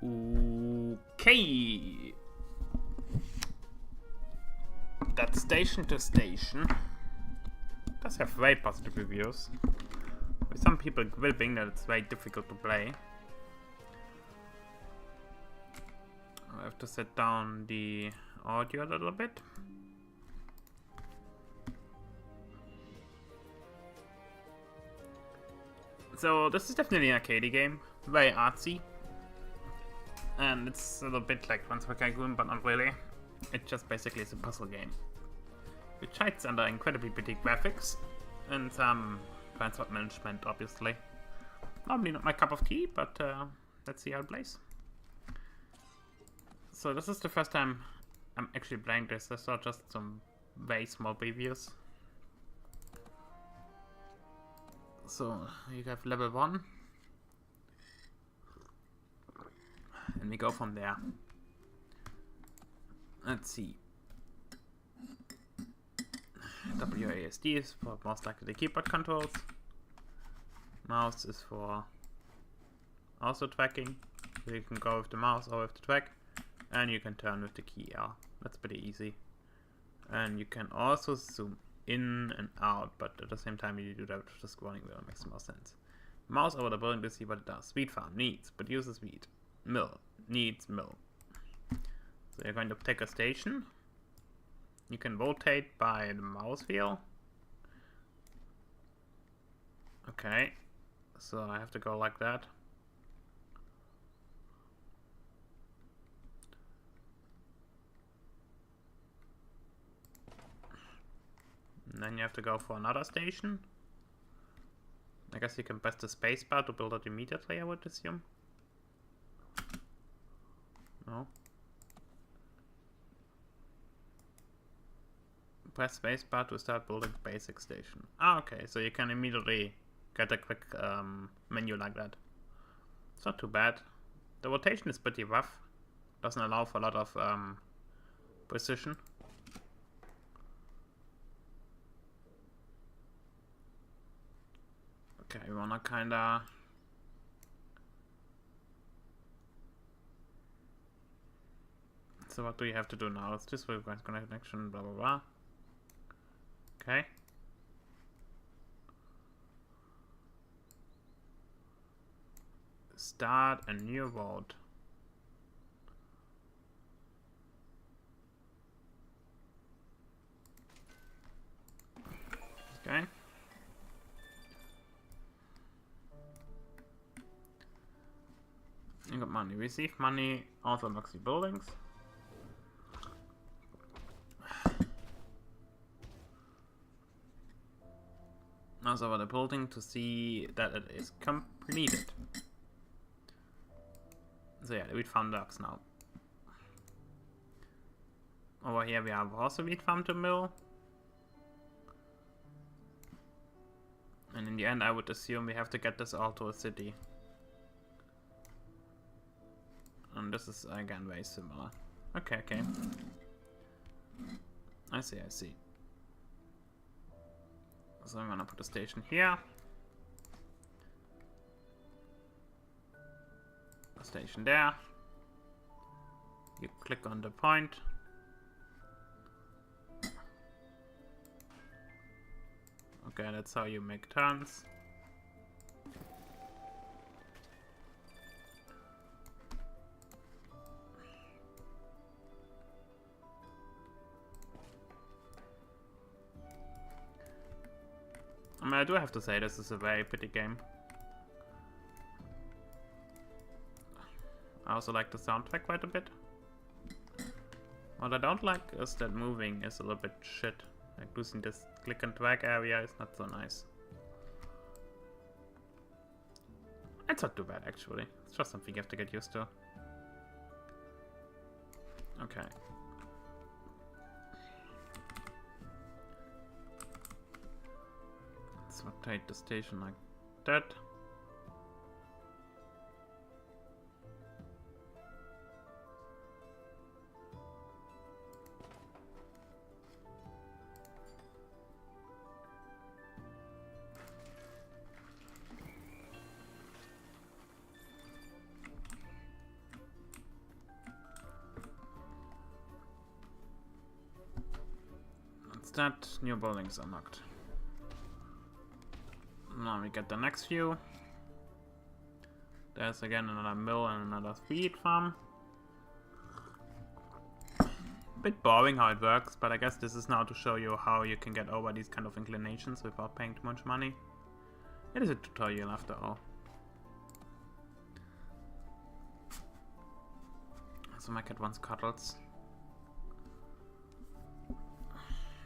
Okay. That Station to Station does have very positive reviews, with some people quibbling that it's very difficult to play. I have to set down the audio a little bit. So this is definitely an arcade game, very artsy, and it's a little bit like Transfer Tycoon, but not really. It just basically is a puzzle game, which hides under incredibly pretty graphics and some transport management, obviously. Normally not my cup of tea, but let's see how it plays. So this is the first time I'm actually playing this. I saw just some very small previews. So you have level 1, and we go from there. Let's see. WASD is for most likely the keyboard controls. Mouse is for also tracking. So you can go with the mouse or with the track, and you can turn with the key R. That's pretty easy. And you can also zoom in and out, but at the same time you do that with the scrolling wheel. Makes more sense. Mouse over the building to see what it does. Wheat farm needs, produces wheat. Mill needs mill. So you're going to take a station. You can rotate by the mouse wheel. Okay, so I have to go like that. And then you have to go for another station. I guess you can press the spacebar to build it immediately, I would assume. No. Press spacebar to start building basic station. Ah, okay, so you can immediately get a quick menu like that. It's not too bad. The rotation is pretty rough. Doesn't allow for a lot of precision. Okay, we wanna kinda... So what do you have to do now? It's this way, connection, blah blah blah. Okay. Start a new road. Okay. You got money. Receive money also unlocks the buildings. Mouse over the building to see that it is completed. So yeah, the wheat farm works now. Over here we have also wheat farm to mill. And in the end I would assume we have to get this all to a city. And this is again very similar. Okay, okay. I see, I see. So I'm gonna put a station here. A station there. You click on the point. Okay, that's how you make turns. I mean, I do have to say this is a very pretty game. I also like the soundtrack quite a bit. What I don't like is that moving is a little bit shit. Like losing this click and drag area is not so nice. It's not too bad actually. It's just something you have to get used to. Okay. Let's rotate the station like that. that? New buildings unlocked. Now we get the next view. There's again another mill and another wheat farm. Bit boring how it works, but I guess this is now to show you how you can get over these kind of inclinations without paying too much money. It is a tutorial after all. So my cat wants cuddles.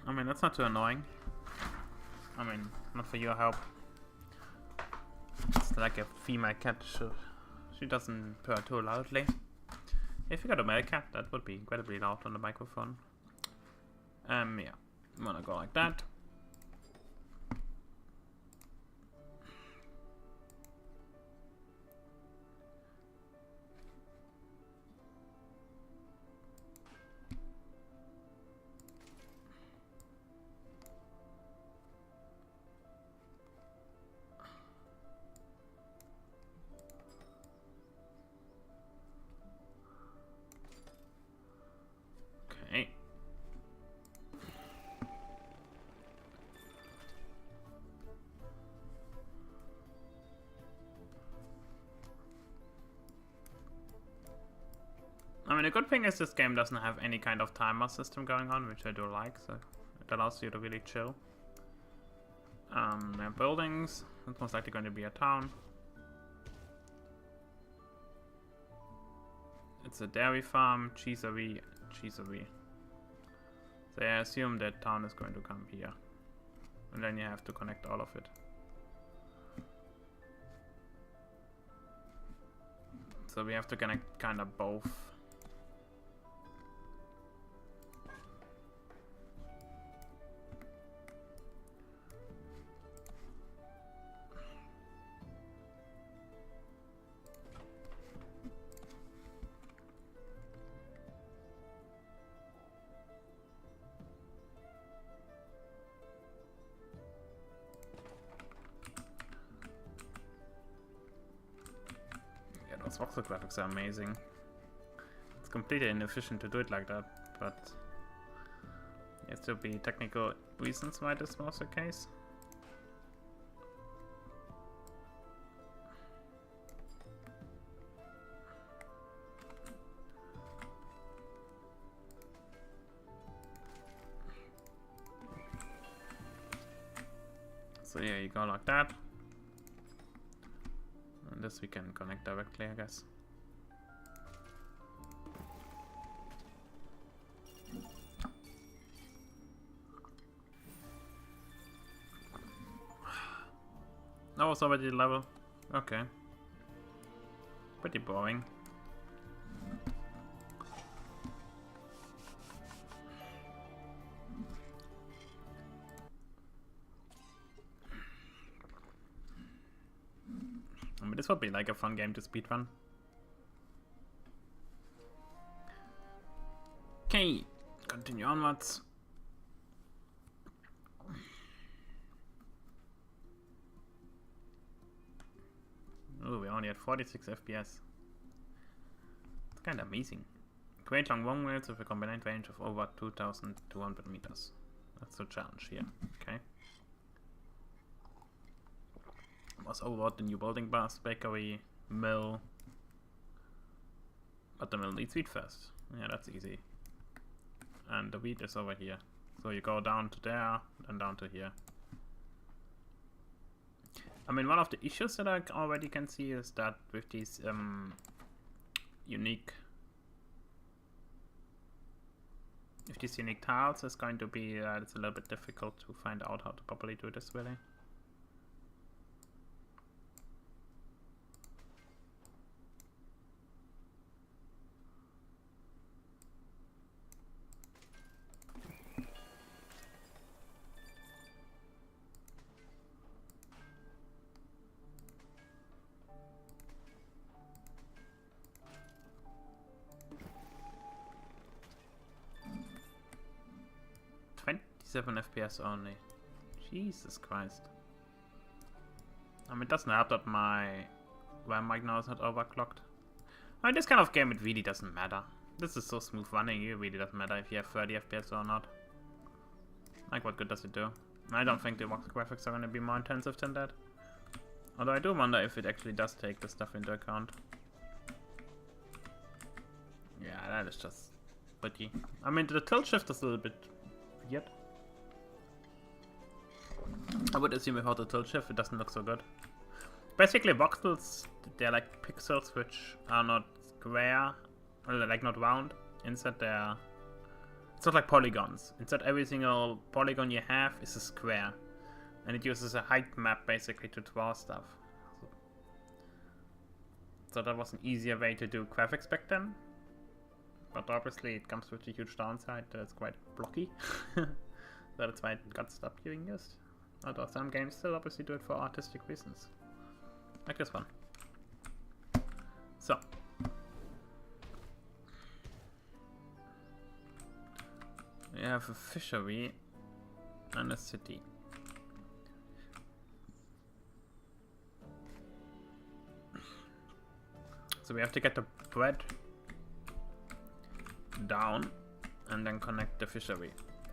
I mean, that's not too annoying. I mean, not for your help. It's like a female cat. She doesn't purr too loudly. If you got a male cat, that would be incredibly loud on the microphone. Yeah, I'm gonna go like that. Okay. I mean, the good thing is this game doesn't have any kind of timer system going on, which I do like, so it allows you to really chill. There are buildings. It's most likely going to be a town. It's a dairy farm, cheesery. So I assume that town is going to come here. And then you have to connect all of it. So we have to connect kind of both. Those voxel graphics are amazing. It's completely inefficient to do it like that, but there still be technical reasons why this was the case. So yeah, you go like that. And this we can connect directly, I guess. That was already the level. Okay. Pretty boring. But this would be like a fun game to speedrun. Okay, continue onwards. Oh, we're only at 46 FPS. It's kind of amazing. Create long long rails with a combined range of over 2,200 meters. That's the challenge here. Okay. Was overall the new building bus, bakery, mill. But the mill needs wheat first. Yeah, that's easy. And the wheat is over here. So you go down to there, then down to here. I mean, one of the issues that I already can see is that with these unique tiles, it's going to be it's a little bit difficult to find out how to properly do this really. Seven FPS only. Jesus Christ. I mean, it doesn't help that my RAM right now is not overclocked. I mean, this kind of game, it really doesn't matter. This is so smooth running, it really doesn't matter if you have 30 FPS or not. Like, what good does it do? I don't think the voxel graphics are going to be more intensive than that. Although I do wonder if it actually does take this stuff into account. Yeah, that is just pretty. I mean, the tilt shift is a little bit weird. I would assume without the tilt shift it doesn't look so good. Basically, voxels, they're like pixels which are not square, or like not round. Instead, they're... It's not like polygons. Instead, every single polygon you have is a square. And it uses a height map basically to draw stuff. So that was an easier way to do graphics back then. But obviously it comes with a huge downside that it's quite blocky. So that's why it got stopped being used. Although some games still obviously do it for artistic reasons. Like this one. So. We have a fishery and a city. So we have to get the bread down and then connect the fishery.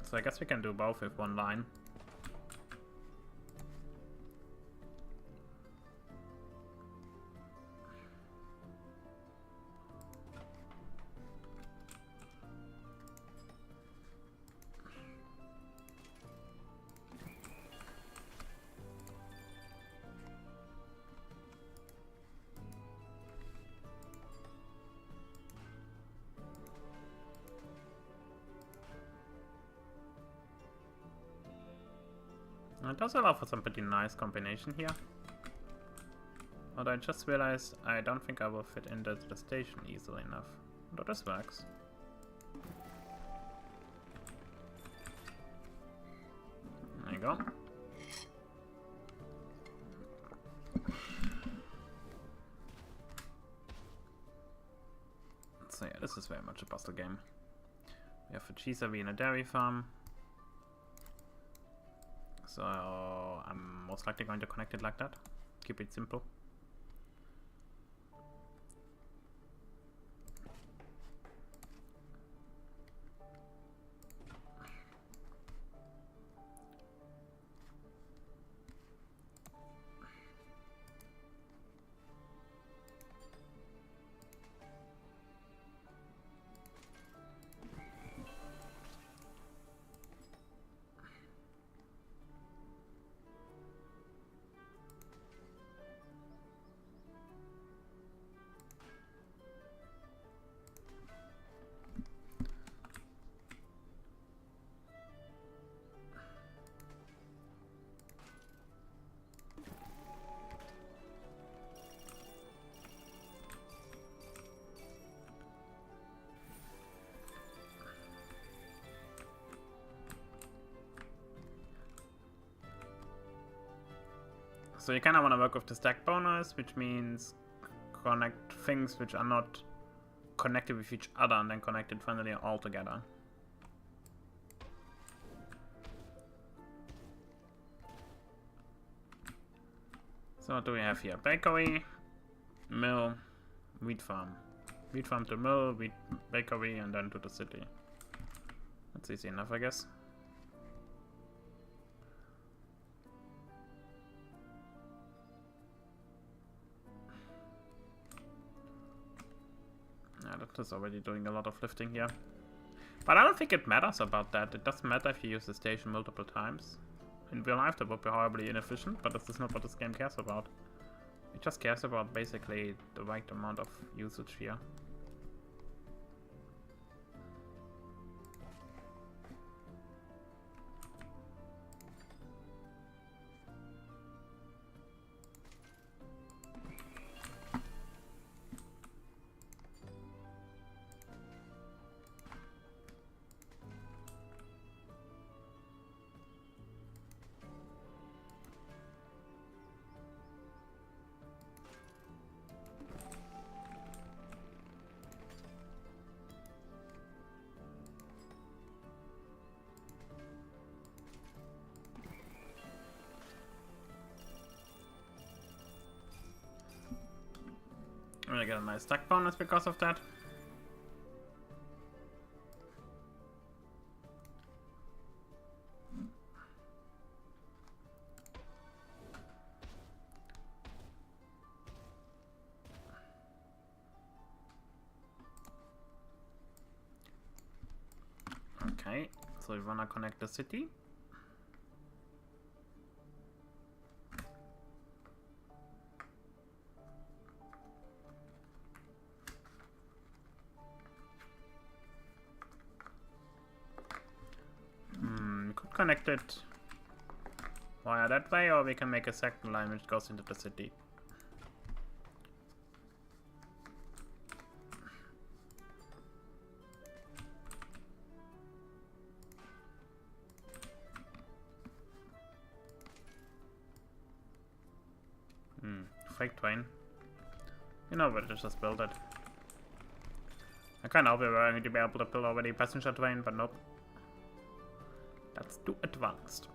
So I guess we can do both with one line. It does allow for some pretty nice combination here. Although I just realized I don't think I will fit into the station easily enough. Though this works. There you go. So yeah, this is very much a puzzle game. We have a cheesery and a dairy farm. So I'm most likely going to connect it like that. Keep it simple. So you kind of want to work with the stack bonus, which means connect things which are not connected with each other and then connect it finally all together. So what do we have here? Bakery, mill, wheat farm. Wheat farm to mill, wheat bakery, and then to the city. That's easy enough, I guess. Yeah, that is already doing a lot of lifting here. But I don't think it matters about that. It doesn't matter if you use the station multiple times. In real life that would be horribly inefficient, but this is not what this game cares about. It just cares about basically the right amount of usage here. I'm gonna get a nice stack bonus because of that. Okay, so we wanna connect the city. We could connect it via that way, or we can make a second line which goes into the city. Freight train. You know, but just build it. I kind of hope we were going to be able to build already a passenger train, but nope. That's too advanced.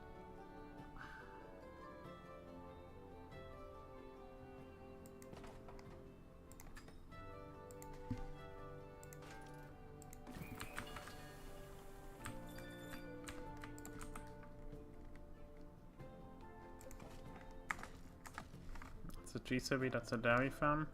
That's a G-City, that's a dairy farm.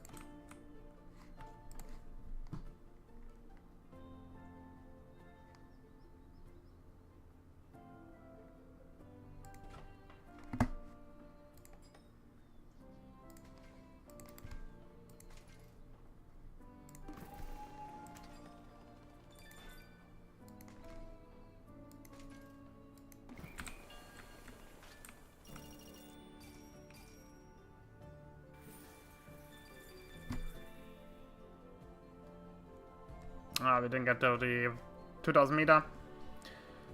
We didn't get to the 2000 meter.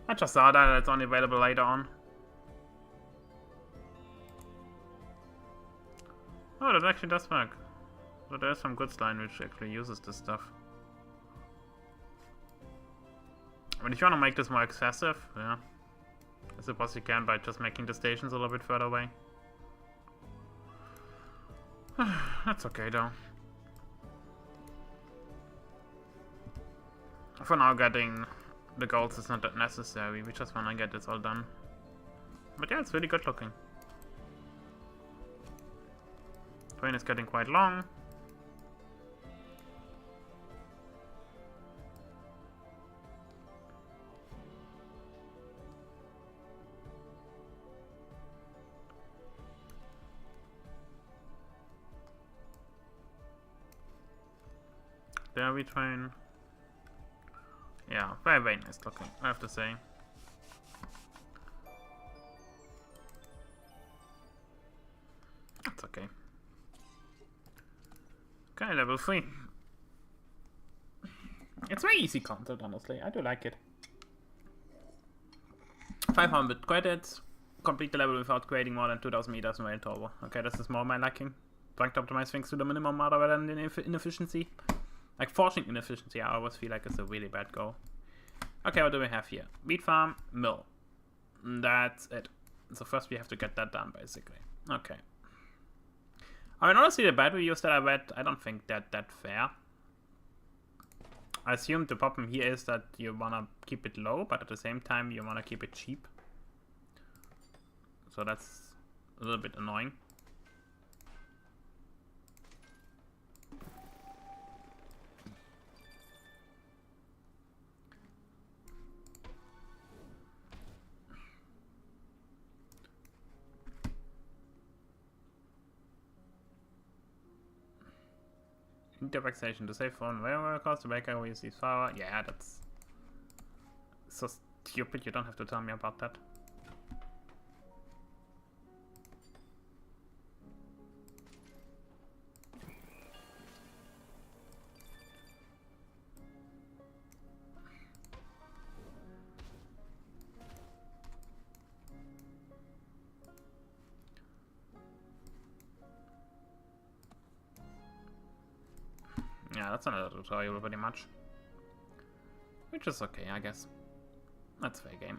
I just saw that it's only available later on. Oh, that actually does work. So there's some goods line which actually uses this stuff. But if you want to make this more excessive, yeah, I suppose you can by just making the stations a little bit further away. That's okay though. For now, getting the golds is not that necessary. We just want to get this all done. But yeah, it's really good looking. Train is getting quite long. There we train. Yeah, very, very nice looking, I have to say. That's okay. Okay, level 3. It's very easy content, honestly. I do like it. 500 credits. Complete the level without creating more than 2000 meters and rail over. Okay, this is more my liking. Trying to optimize things to the minimum rather than inefficiency. Like, forcing inefficiency, I always feel like it's a really bad goal. Okay, what do we have here? Wheat farm, mill. That's it. So first we have to get that done, basically. Okay. I mean, honestly, the bad reviews that I read, I don't think that fair. I assume the problem here is that you wanna keep it low, but at the same time you wanna keep it cheap. So that's a little bit annoying. Intervexation to save phone railway cost to baker who uses power. Yeah, that's so stupid. You don't have to tell me about that. Yeah, that's another tutorial pretty much. Which is okay, I guess. That's fair game.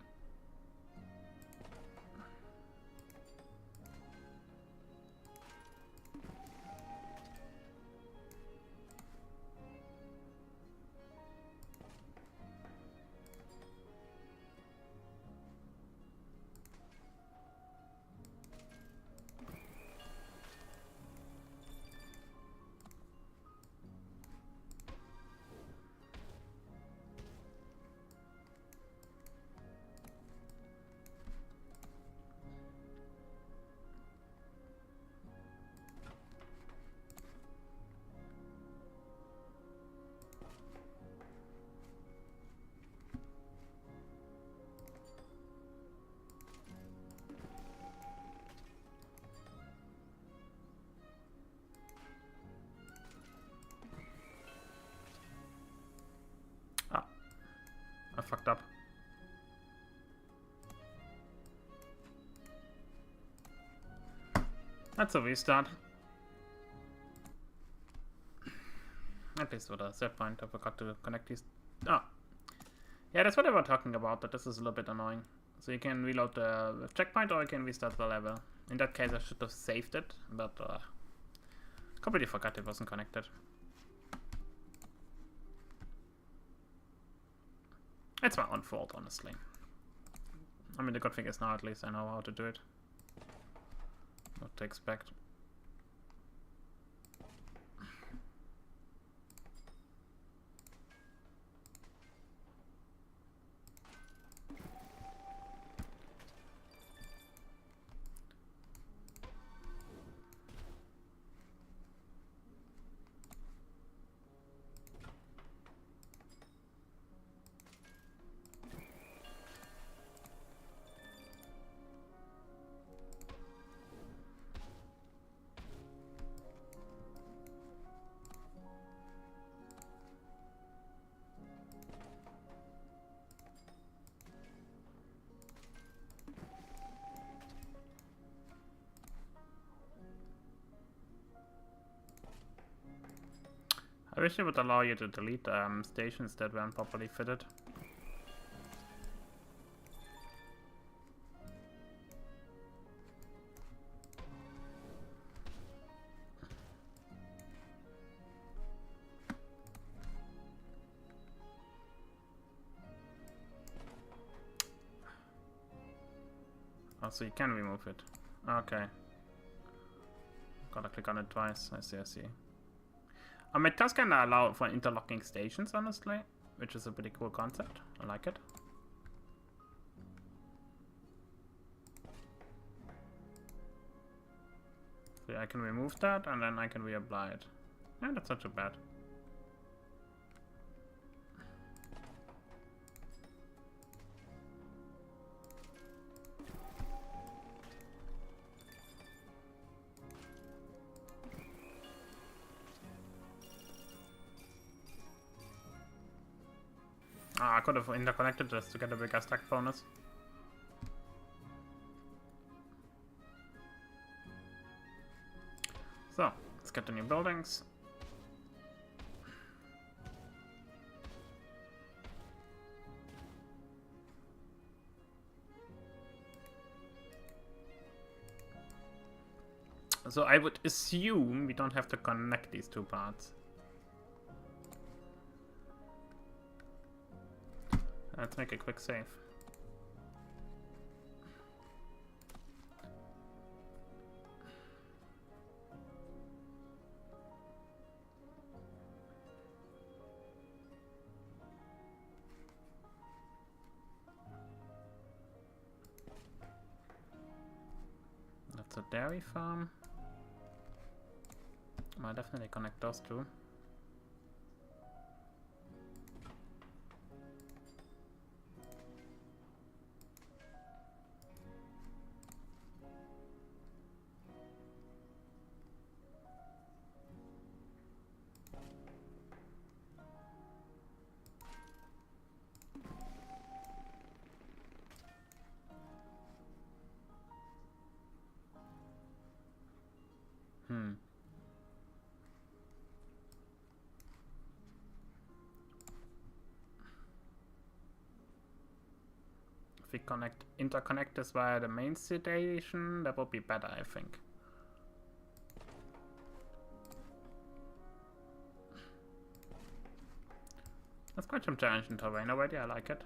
fucked up. That's a restart. At least with a set point, I forgot to connect these. Oh. Yeah, that's what I was talking about, that this is a little bit annoying. So you can reload the checkpoint or you can restart the level. In that case I should have saved it, but completely forgot it wasn't connected. It's my own fault, honestly. I mean, the good thing is now at least I know how to do it. What to expect. I wish it would allow you to delete stations that weren't properly fitted. Oh, so you can remove it. Okay. Gotta click on it twice. I see, I see. It does kind of allow for interlocking stations, honestly, which is a pretty cool concept. I like it. So yeah, I can remove that and then I can reapply it. Yeah, that's not too bad. I could have interconnected this to get a bigger stack bonus. So, let's get the new buildings. So I would assume we don't have to connect these two parts. Let's make a quick save. That's a dairy farm. I'll definitely connect those two. If we interconnect this via the main station, that would be better, I think. That's quite some challenging terrain already, I like it.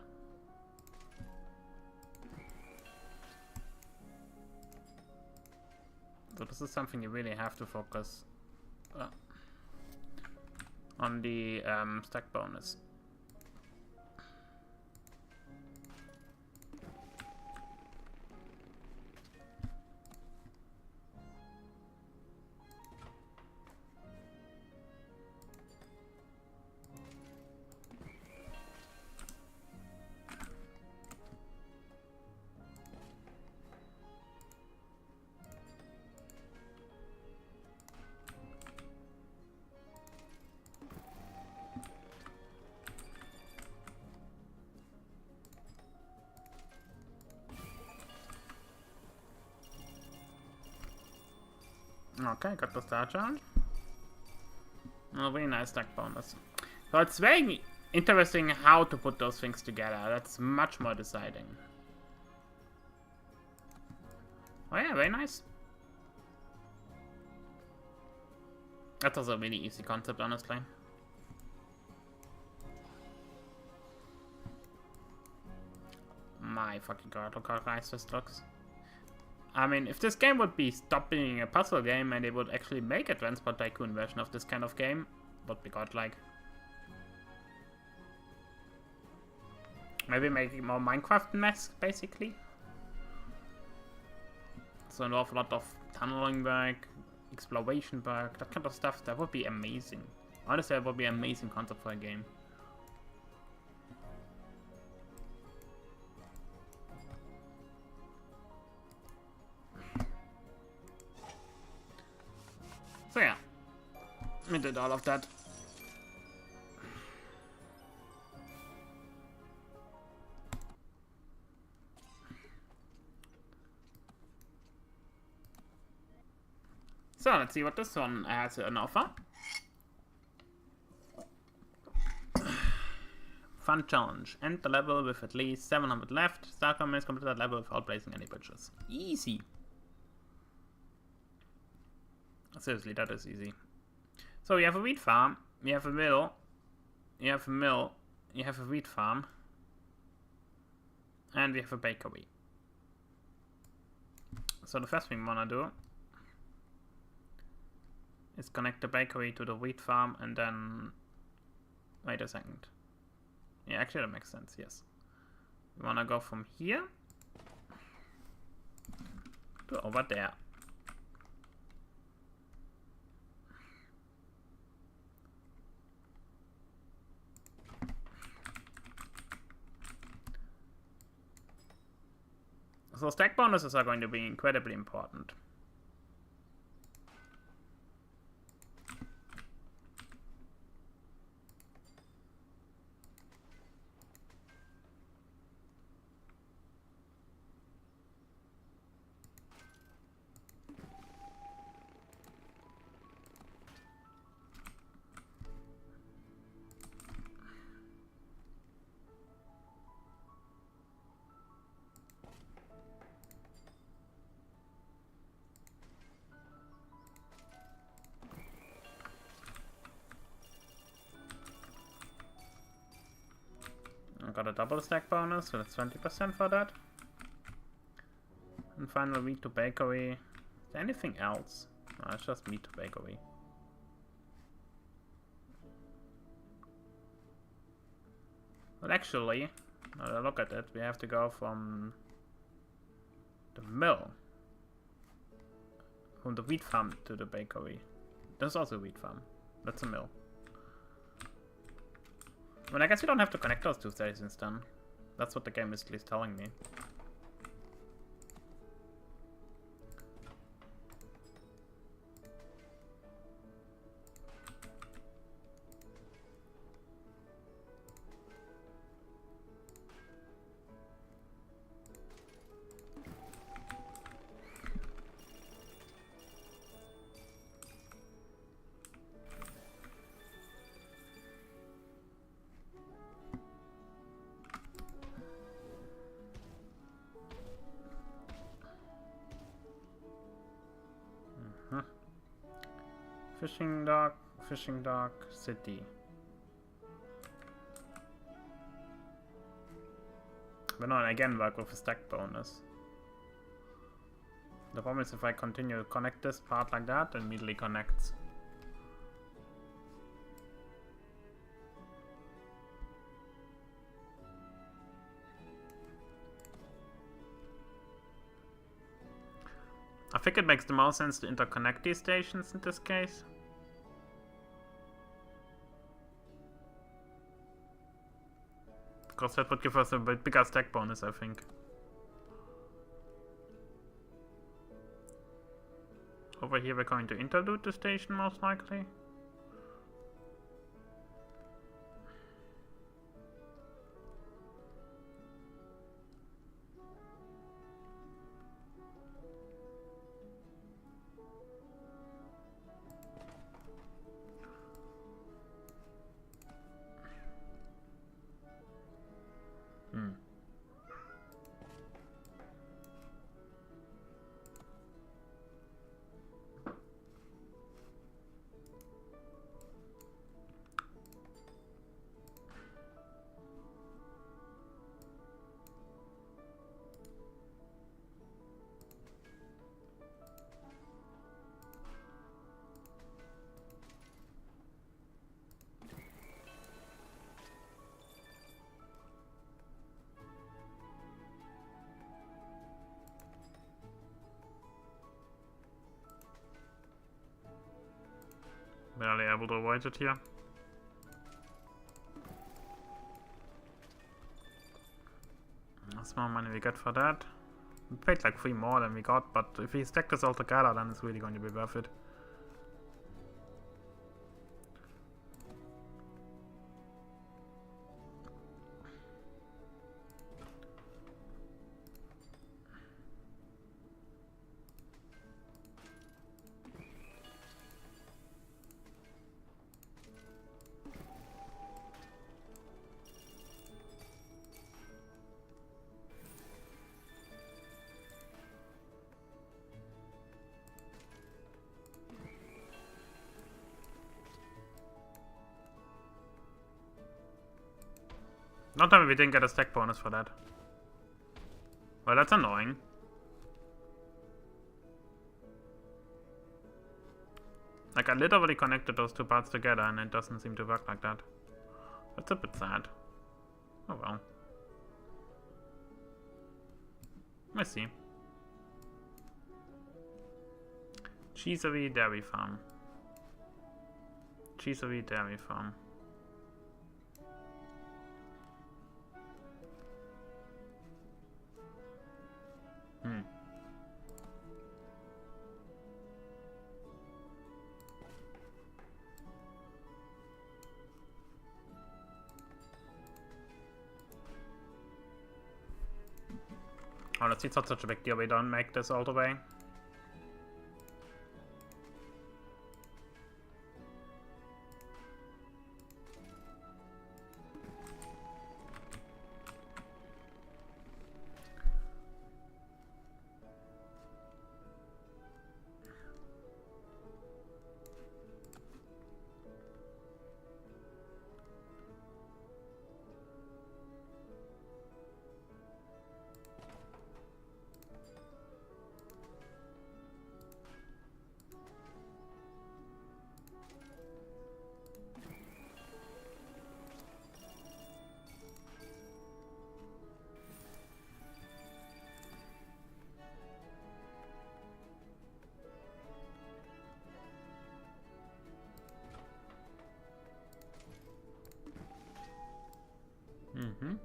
So this is something you really have to focus on the stack bonus. Okay, got the star challenge. Oh, very nice stack bonus. So it's very interesting how to put those things together. That's much more deciding. Oh yeah, very nice. That was a really easy concept, honestly. My fucking god, look how nice this looks. I mean, if this game would be stop being a puzzle game and they would actually make a Transport Tycoon version of this kind of game, would be godlike. Maybe make it more Minecraft mess, basically. So an awful lot of tunneling work, exploration work, that kind of stuff. That would be amazing. Honestly, that would be an amazing concept for a game. So yeah, we did all of that. So let's see what this one has on offer. Fun challenge. End the level with at least 700 left. Start comments, complete that level without placing any bridges. Easy. Seriously, that is easy. So we have a wheat farm, we have a mill, you have a mill, you have a wheat farm, and we have a bakery. So the first thing we wanna do is connect the bakery to the wheat farm and then... Wait a second. Yeah, actually that makes sense, yes. We wanna go from here to over there. So stack bonuses are going to be incredibly important. I got a double stack bonus, so that's 20% for that. And final wheat to bakery. Is there anything else? No, it's just meat to bakery. Well, actually, now that I look at it, we have to go from the mill, from the wheat farm to the bakery. There's also a wheat farm. That's a mill. I mean, I guess we don't have to connect those two stations then. That's what the game is at least telling me. Fishing dock, city. But no, again work with a stack bonus. The problem is if I continue to connect this part like that, it immediately connects. I think it makes the most sense to interconnect these stations in this case. Because that would give us a bit bigger stack bonus, I think. Over here we're going to interlude the station most likely. able to avoid it here. That's more money we get for that. We paid like 3 more than we got, but if we stack this all together, then it's really going to be worth it. Not that we didn't get a stack bonus for that. Well, that's annoying. Like, I literally connected those two parts together and it doesn't seem to work like that. That's a bit sad. Oh well. I see. Cheesery Dairy Farm. Cheesery Dairy Farm. Honestly, it's not such a big deal we don't make this all the way. Mm-hmm.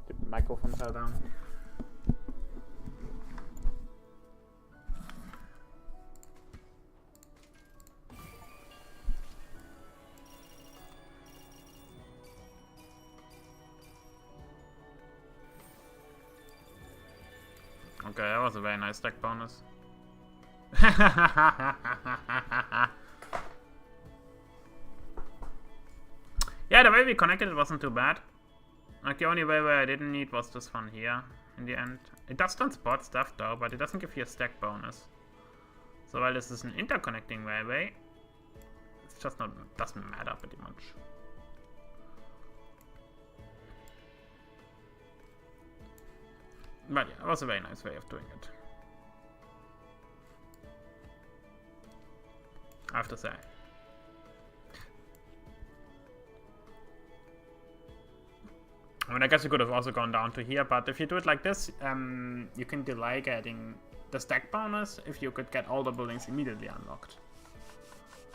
The microphone fell down. Okay, that was a very nice stack bonus. Yeah, the way we connected it wasn't too bad. Like, the only way where I didn't need was this one here, in the end. It does transport stuff though, but it doesn't give you a stack bonus. So while this is an interconnecting railway, it's just not, doesn't matter pretty much. But yeah, it was a very nice way of doing it, I have to say. I mean, I guess you could have also gone down to here, but if you do it like this, you can delay getting the stack bonus if you could get all the buildings immediately unlocked.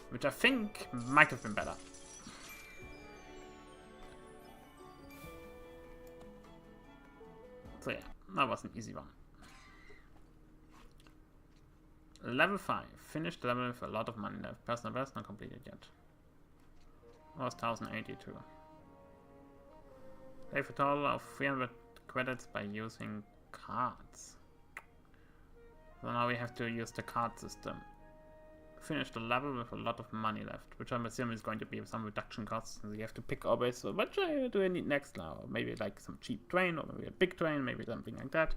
Which I think might have been better. So yeah, that was an easy one. Level 5. Finished the level with a lot of money left. Personal best not completed yet. It was 1082. Save a total of 300 credits by using cards. So now we have to use the card system. Finish the level with a lot of money left, which I'm assuming is going to be some reduction costs. So you have to pick always, so what do I need next now? Maybe like some cheap train, or maybe a big train, maybe something like that.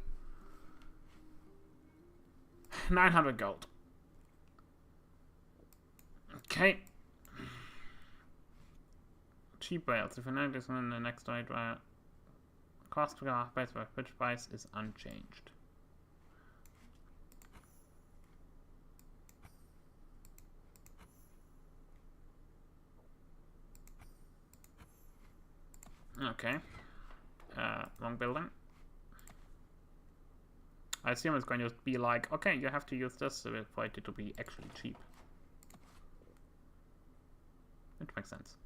900 gold. cheap rails. If you notice in the next rate, cost per half price by pitch price is unchanged. Okay. Wrong building. I assume it's going to be like, okay, you have to use this for it to be actually cheap. It makes sense.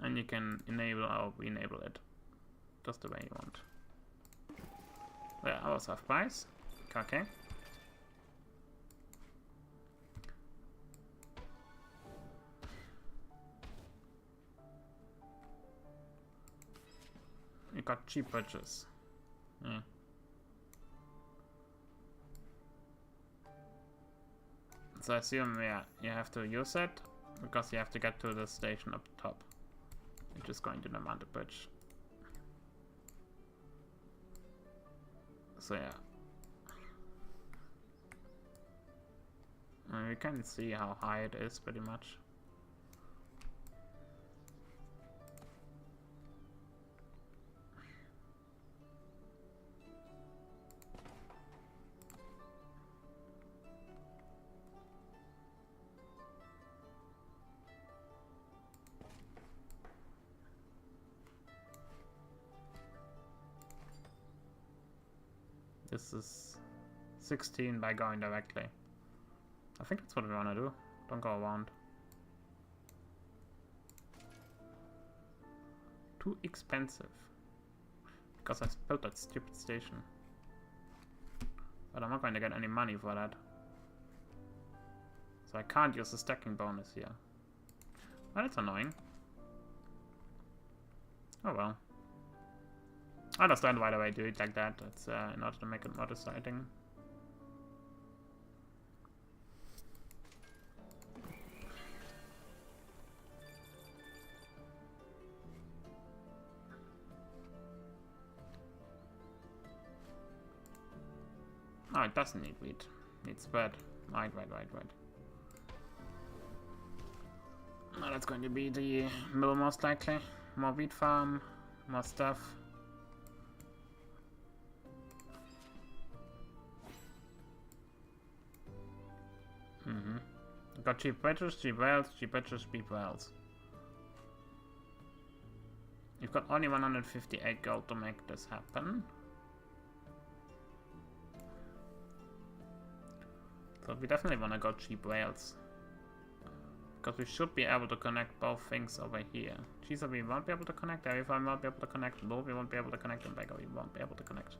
And you can enable or re-enable it just the way you want. There, ours have price. Okay. You got cheap bridges. Yeah. So I assume, yeah, you have to use it because you have to get to the station up top, which is going to demand a bridge. So yeah. And you can see how high it is pretty much. This is 16 by going directly. I think that's what we want to do. Don't go around. Too expensive. Because I built that stupid station. But I'm not going to get any money for that. So I can't use the stacking bonus here. Well, that's annoying. Oh well. I understand why they do it like that. It's in order to make it more exciting. Oh, it doesn't need wheat. It needs bread. Right. Now that's going to be the mill most likely. More wheat farm, more stuff. Got cheap bridges, cheap rails, cheap bridges, cheap rails. You've got only 158 gold to make this happen. So we definitely want to go cheap rails. Because we should be able to connect both things over here. Cheesa we won't be able to connect, Everyone won't be able to connect, Low we won't be able to connect, and Bagger we won't be able to connect.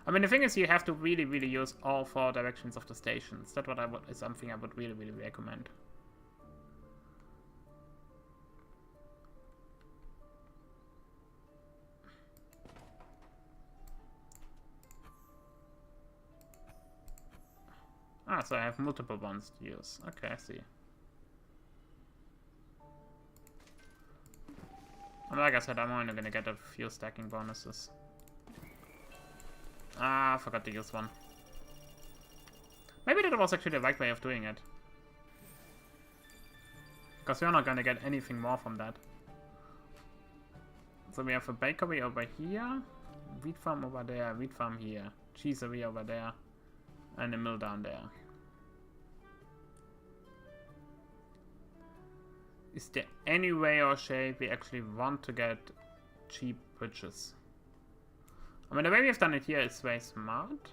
I mean, the thing is, you have to really use all 4 directions of the stations. That's what is something I would really recommend. Ah, so I have multiple ones to use. Okay, I see. And like I said, I'm only gonna get a few stacking bonuses. Ah, I forgot to use one. Maybe that was actually the right way of doing it. Because we're not gonna get anything more from that. So we have a bakery over here, wheat farm over there, wheat farm here, cheesery over there, and a mill down there. Is there any way or shape we actually want to get cheap bridges? I mean, the way we've done it here is very smart.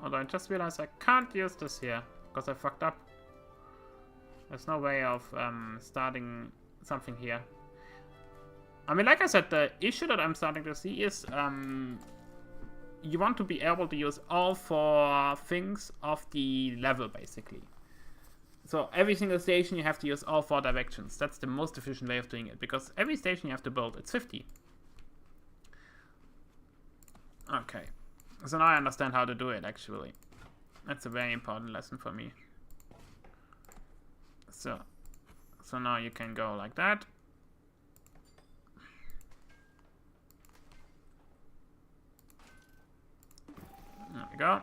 Although I just realized I can't use this here because I fucked up. There's no way of starting something here. I mean, like I said, the issue that I'm starting to see is you want to be able to use all 4 things of the level, basically. So every single station you have to use all 4 directions. That's the most efficient way of doing it, because every station you have to build, it's 50. Okay. So now I understand how to do it, actually. That's a very important lesson for me. So now you can go like that. go.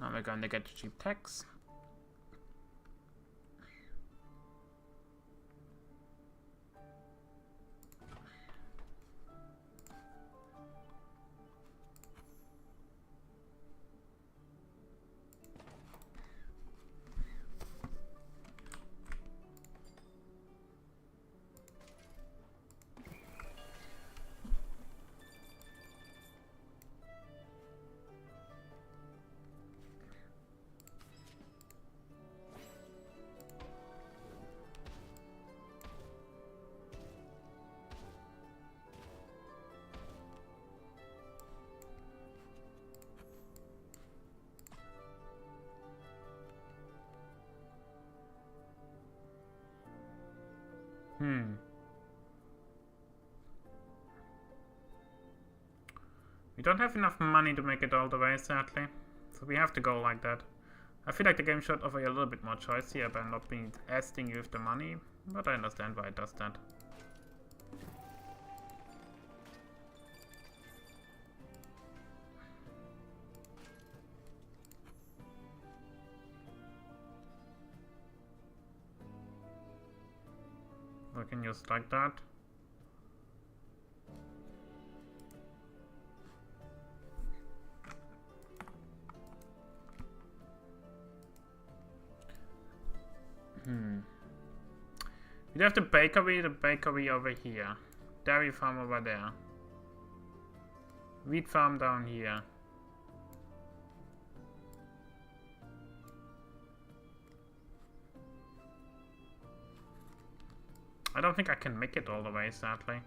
Now we're going to get cheap tax. We don't have enough money to make it all the way, sadly. So we have to go like that. I feel like the game should offer you a little bit more choice here by not being as stingy with the money, but I understand why it does that. I can use like that. We have the bakery over here. Dairy farm over there. Wheat farm down here. I don't think I can make it all the way, sadly.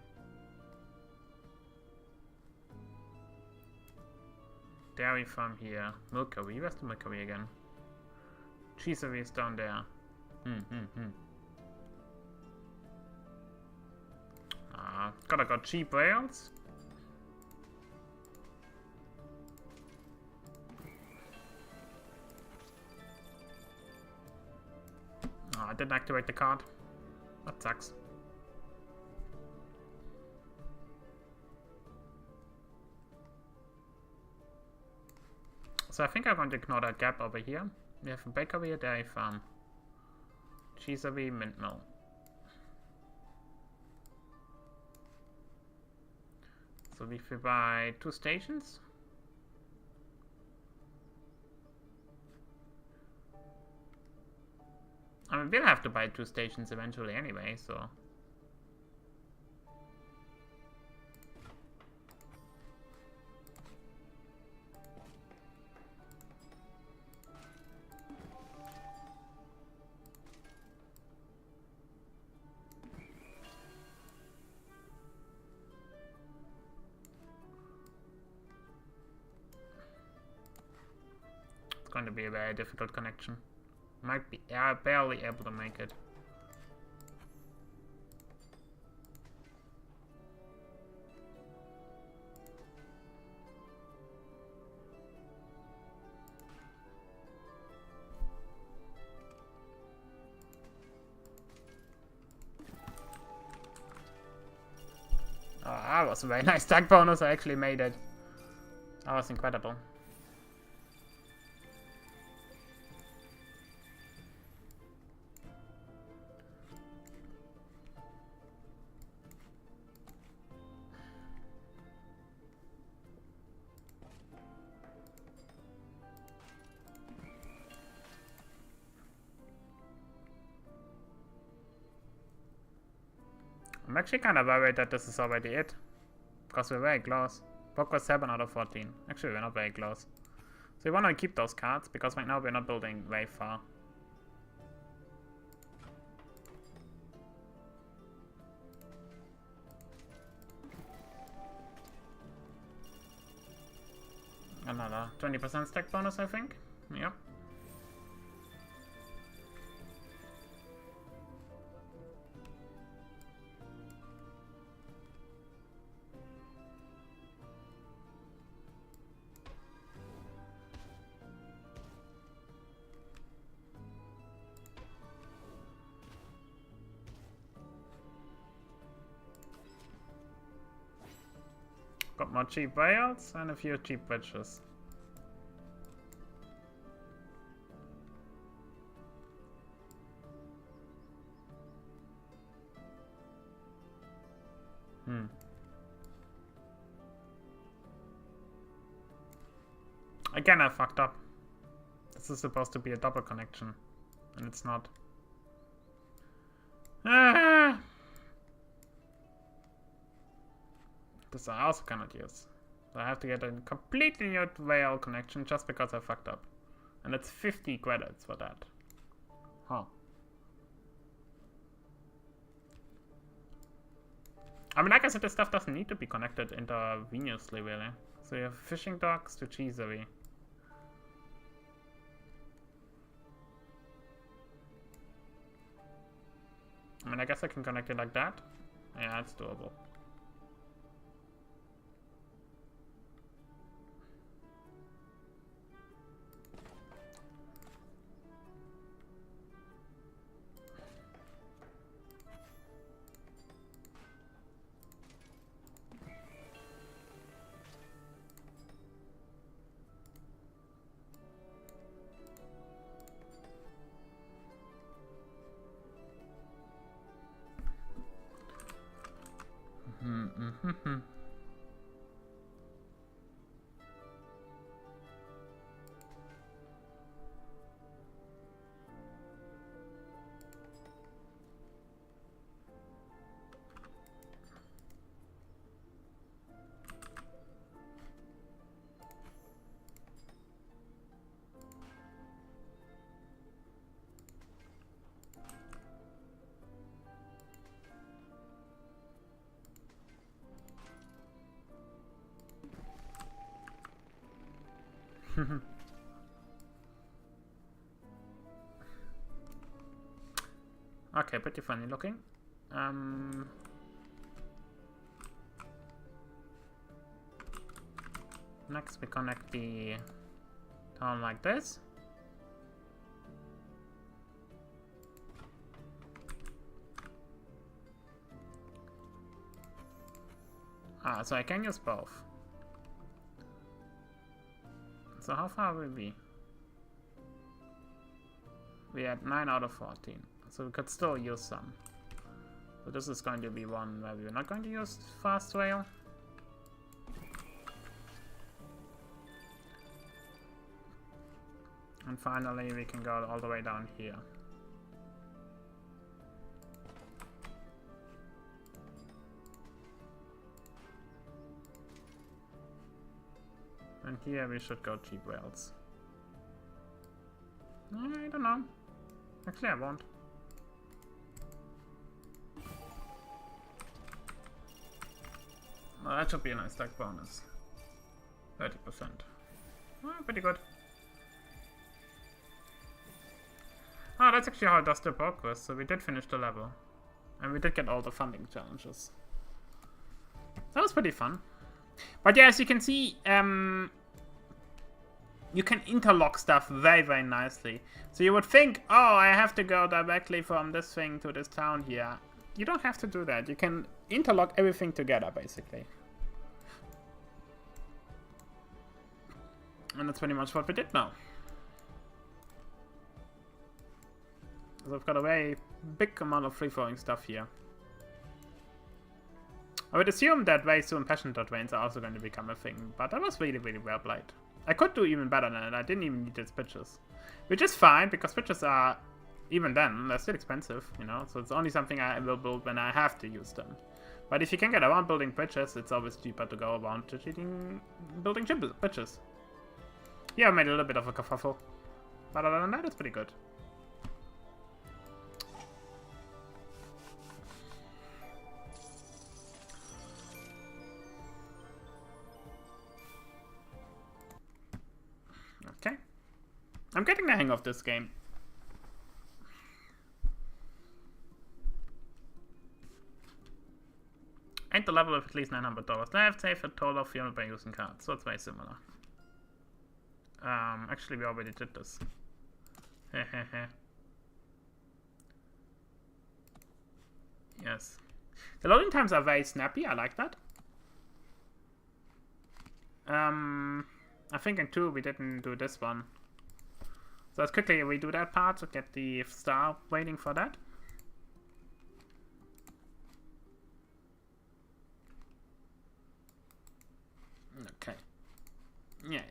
Dairy farm here. Milkery. Where's the milkery again? Cheesery is down there. Gotta got cheap rails. I didn't activate the card. That sucks. So I think I'm going to ignore that gap over here. We have a bakery, a dairy farm. Cheesery, mint mill. So if we buy 2 stations. I mean, we'll have to buy 2 stations eventually anyway, so. It's going to be a very difficult connection. Might be barely able to make it. Oh, that was a very nice tag bonus. I actually made it. That was incredible. I'm actually kind of worried that this is already it. Because we're very close. Progress 7 out of 14. Actually, we're not very close. So we want to keep those cards, because right now we're not building very far. Another 20% stack bonus, I think. Yep. Got more cheap rails and a few cheap bridges. Again, I fucked up. This is supposed to be a double connection, and it's not. This I also cannot use. So I have to get a completely new rail connection just because I fucked up. And it's 50 credits for that. Huh. I mean, like I said, this stuff doesn't need to be connected intravenously, really. So you have fishing docks to cheesery. I mean, I guess I can connect it like that. Yeah, it's doable. Okay, pretty funny looking. Next we connect the town like this. So I can use both. So how far will we be? We had 9 out of 14. So we could still use some. So this is going to be one where we're not going to use fast rail. And finally we can go all the way down here. And here we should go cheap rails. I don't know. Actually I won't. Well, that should be a nice stack bonus. 30%. Oh, pretty good. Oh, that's actually how it does the progress. So we did finish the level. And we did get all the funding challenges. That was pretty fun. But yeah, as you can see, you can interlock stuff very, very nicely. So you would think, oh, I have to go directly from this thing to this town here. You don't have to do that. You can interlock everything together, basically. And that's pretty much what we did now. So I've got a very big amount of free-flowing stuff here. I would assume that very soon passion dot veins are also going to become a thing, but that was really, really well played. I could do even better than it. I didn't even need its pitches. Which is fine, because pitches are, even then, they're still expensive, you know? So it's only something I will build when I have to use them. But if you can get around building pitches, it's always cheaper to go around building pitches. Yeah, I made a little bit of a kerfuffle. But other than that, it's pretty good. Okay. I'm getting the hang of this game. Ain't the level with at least $900 left. Save a total of 300 by using cards. So it's very similar. Actually, we already did this. Yes. The loading times are very snappy. I like that. I think in 2 we didn't do this one. So let's quickly redo that part to get the star waiting for that. Okay. Yeah.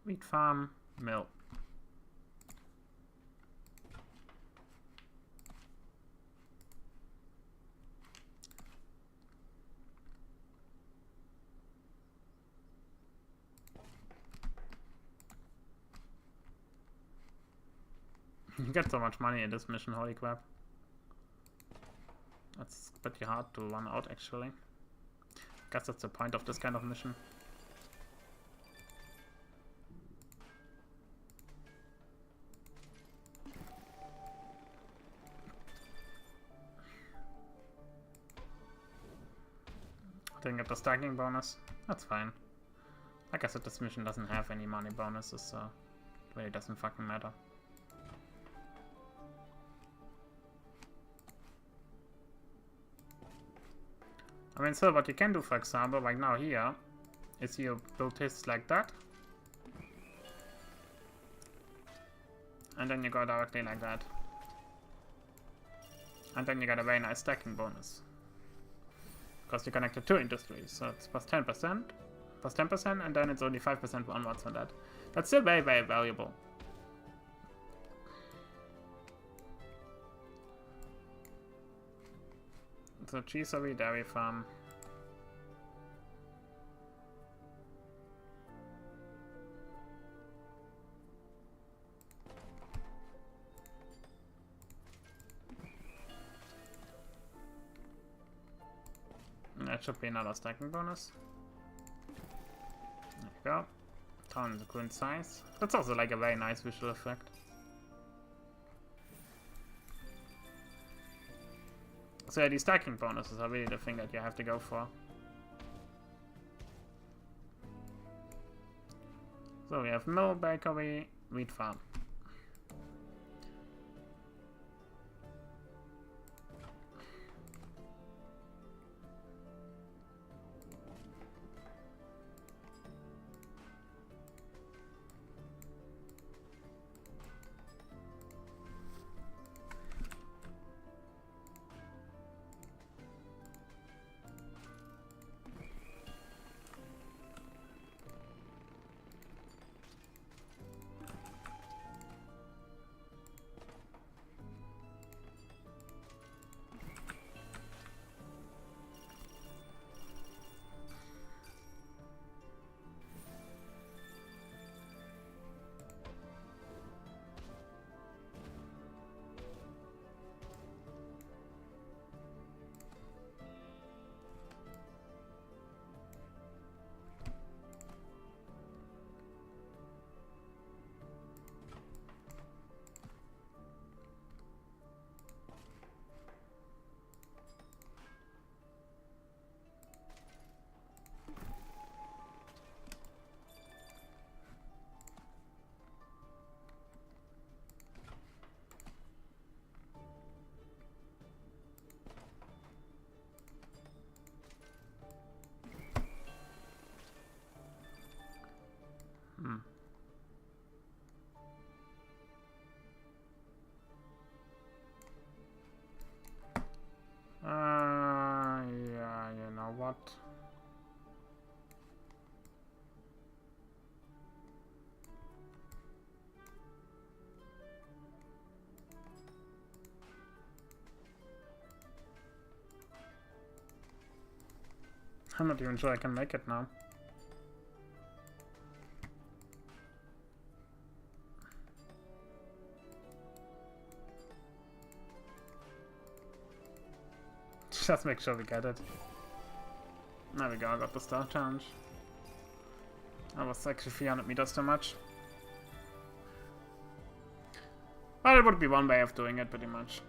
Wheat farm, mill. You get so much money in this mission, holy crap. That's pretty hard to run out, actually. Guess that's the point of this kind of mission. Didn't get the stacking bonus. That's fine. Like I said, this mission doesn't have any money bonuses, so it really doesn't fucking matter. I mean, so what you can do, for example, like now here, is you build this like that. And then you go directly like that. And then you get a very nice stacking bonus. Because you connected 2 industries, so it's plus 10%, and then it's only 5% onwards from that. That's still very, very valuable. So cheesery dairy farm. That should be another stacking bonus. There you go. Town is a current size. That's also like a very nice visual effect. So yeah, these stacking bonuses are really the thing that you have to go for. So we have mill, bakery, wheat farm. Yeah, you know what? I'm not even sure I can make it now. Just make sure we get it. There we go, I got the star challenge. That was actually 300 meters too much. Well, it would be one way of doing it, pretty much.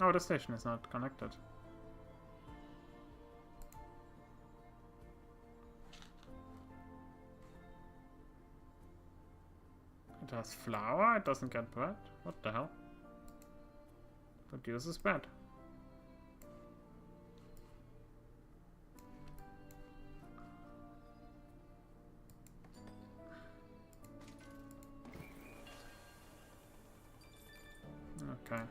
Oh, the station is not connected. It has flour, it doesn't get bread. What the hell? Produces bread. Okay.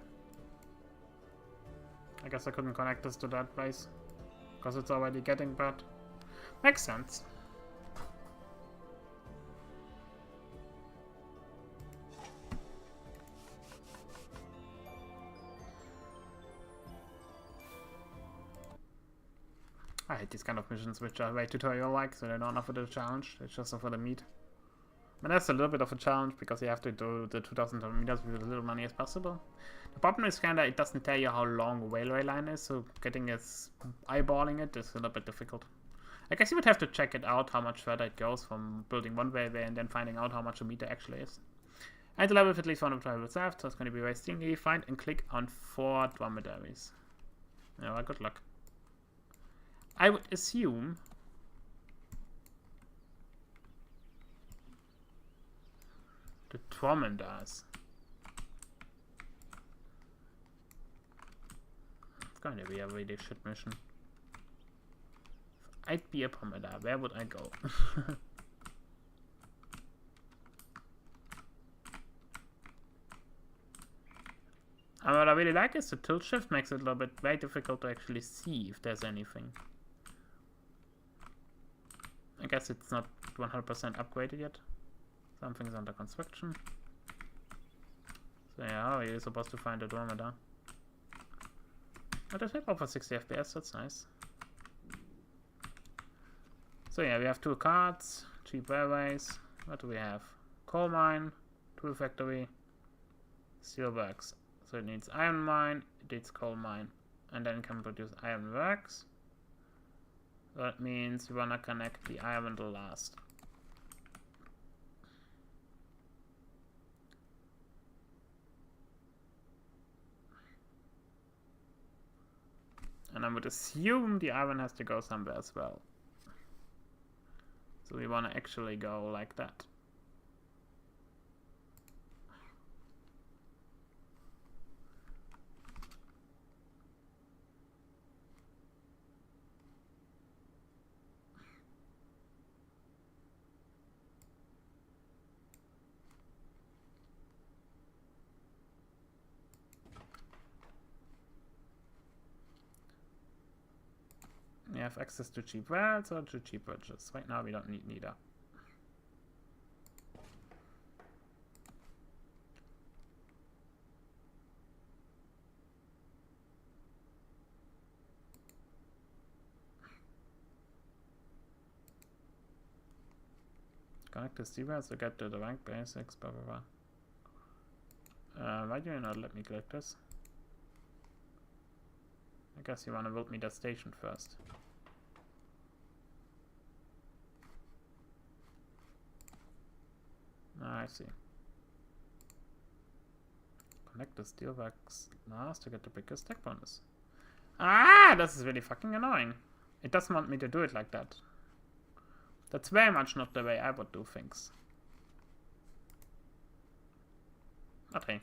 I guess I couldn't connect this to that base. Because it's already getting bread. Makes sense. I hate these kind of missions which are very tutorial-like, so they don't offer the challenge, they just offer the meat. I mean, that's a little bit of a challenge, because you have to do the 2,000 meters with as little money as possible. The problem is kinda, it doesn't tell you how long a railway line is, so getting it, eyeballing it is a little bit difficult. I guess you would have to check it out, how much further it goes from building one railway and then finding out how much a meter actually is. And the level with at least one of the drivers left, so it's going to be very stingy. Find and click on 4 dromedaries. Yeah, well, good luck. I would assume the dromedars. It's going to be a really shit mission. If I'd be a dromedar, where would I go? And what I really like is the tilt shift makes it a little bit very difficult to actually see if there's anything. I guess it's not 100% upgraded yet. Something's under construction. So yeah, how are you supposed to find a dromedar? Oh, there's over 60 FPS, that's nice. So yeah, we have 2 cards, cheap railways. What do we have? Coal mine, tool factory, steelworks. So it needs iron mine, it needs coal mine, and then it can produce iron works. That means we wanna connect the iron to last. And I would assume the iron has to go somewhere as well. So we wanna actually go like that. We have access to cheap wells or to cheap bridges. Right now we don't need neither. Connect the steelworks to get to the rank basics, blah blah blah. Why do you not let me collect this? I guess you wanna build me that station first. Ah, I see. Connect the steelworks last to get the biggest tech bonus. Ah, this is really fucking annoying. It doesn't want me to do it like that. That's very much not the way I would do things. Okay.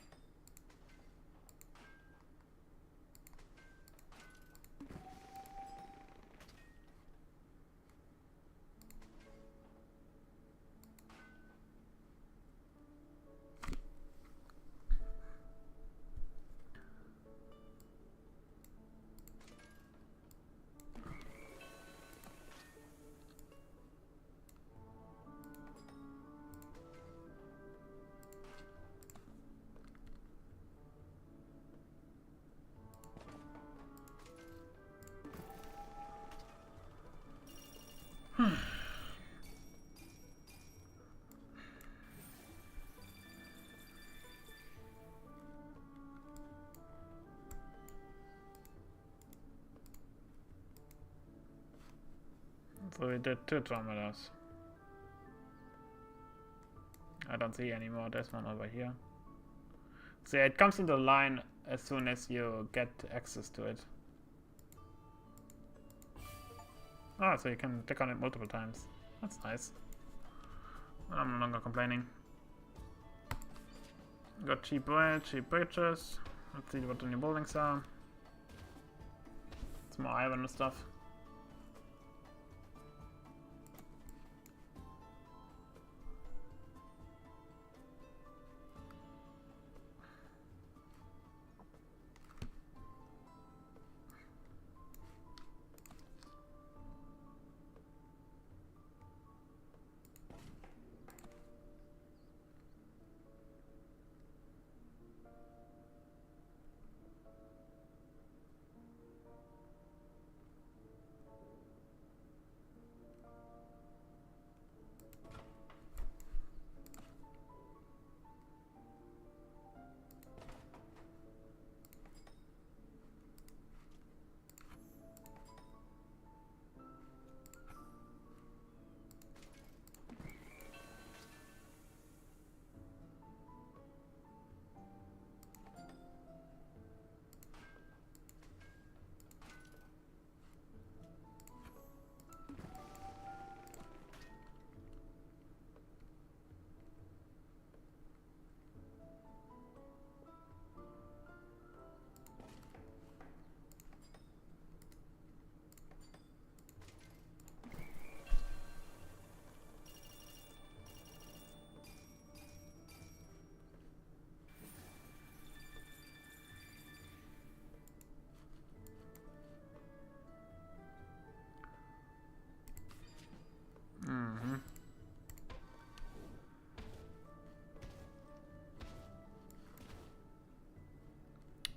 So we did 2 dromedaries. I don't see any more. There's one over here. So yeah, it comes into line as soon as you get access to it. Ah, so you can click on it multiple times. That's nice. I'm no longer complaining. Got cheap bread, cheap bridges. Let's see what the new buildings are. It's more iron and stuff.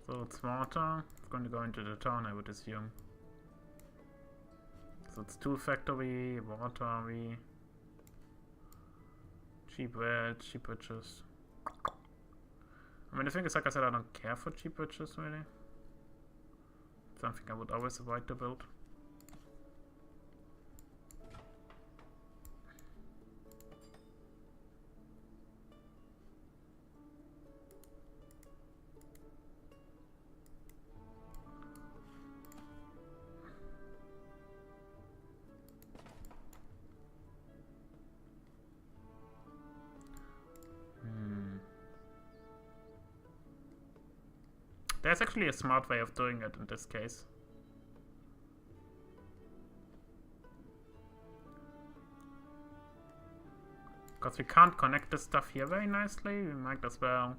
So it's water. It's going to go into the town, I would assume. So it's tool factory, water, cheap bread, cheap bridges. I mean, the thing is, like I said, I don't care for cheap bridges, really. It's something I would always avoid to build. There's actually a smart way of doing it in this case. Because we can't connect this stuff here very nicely, we might as well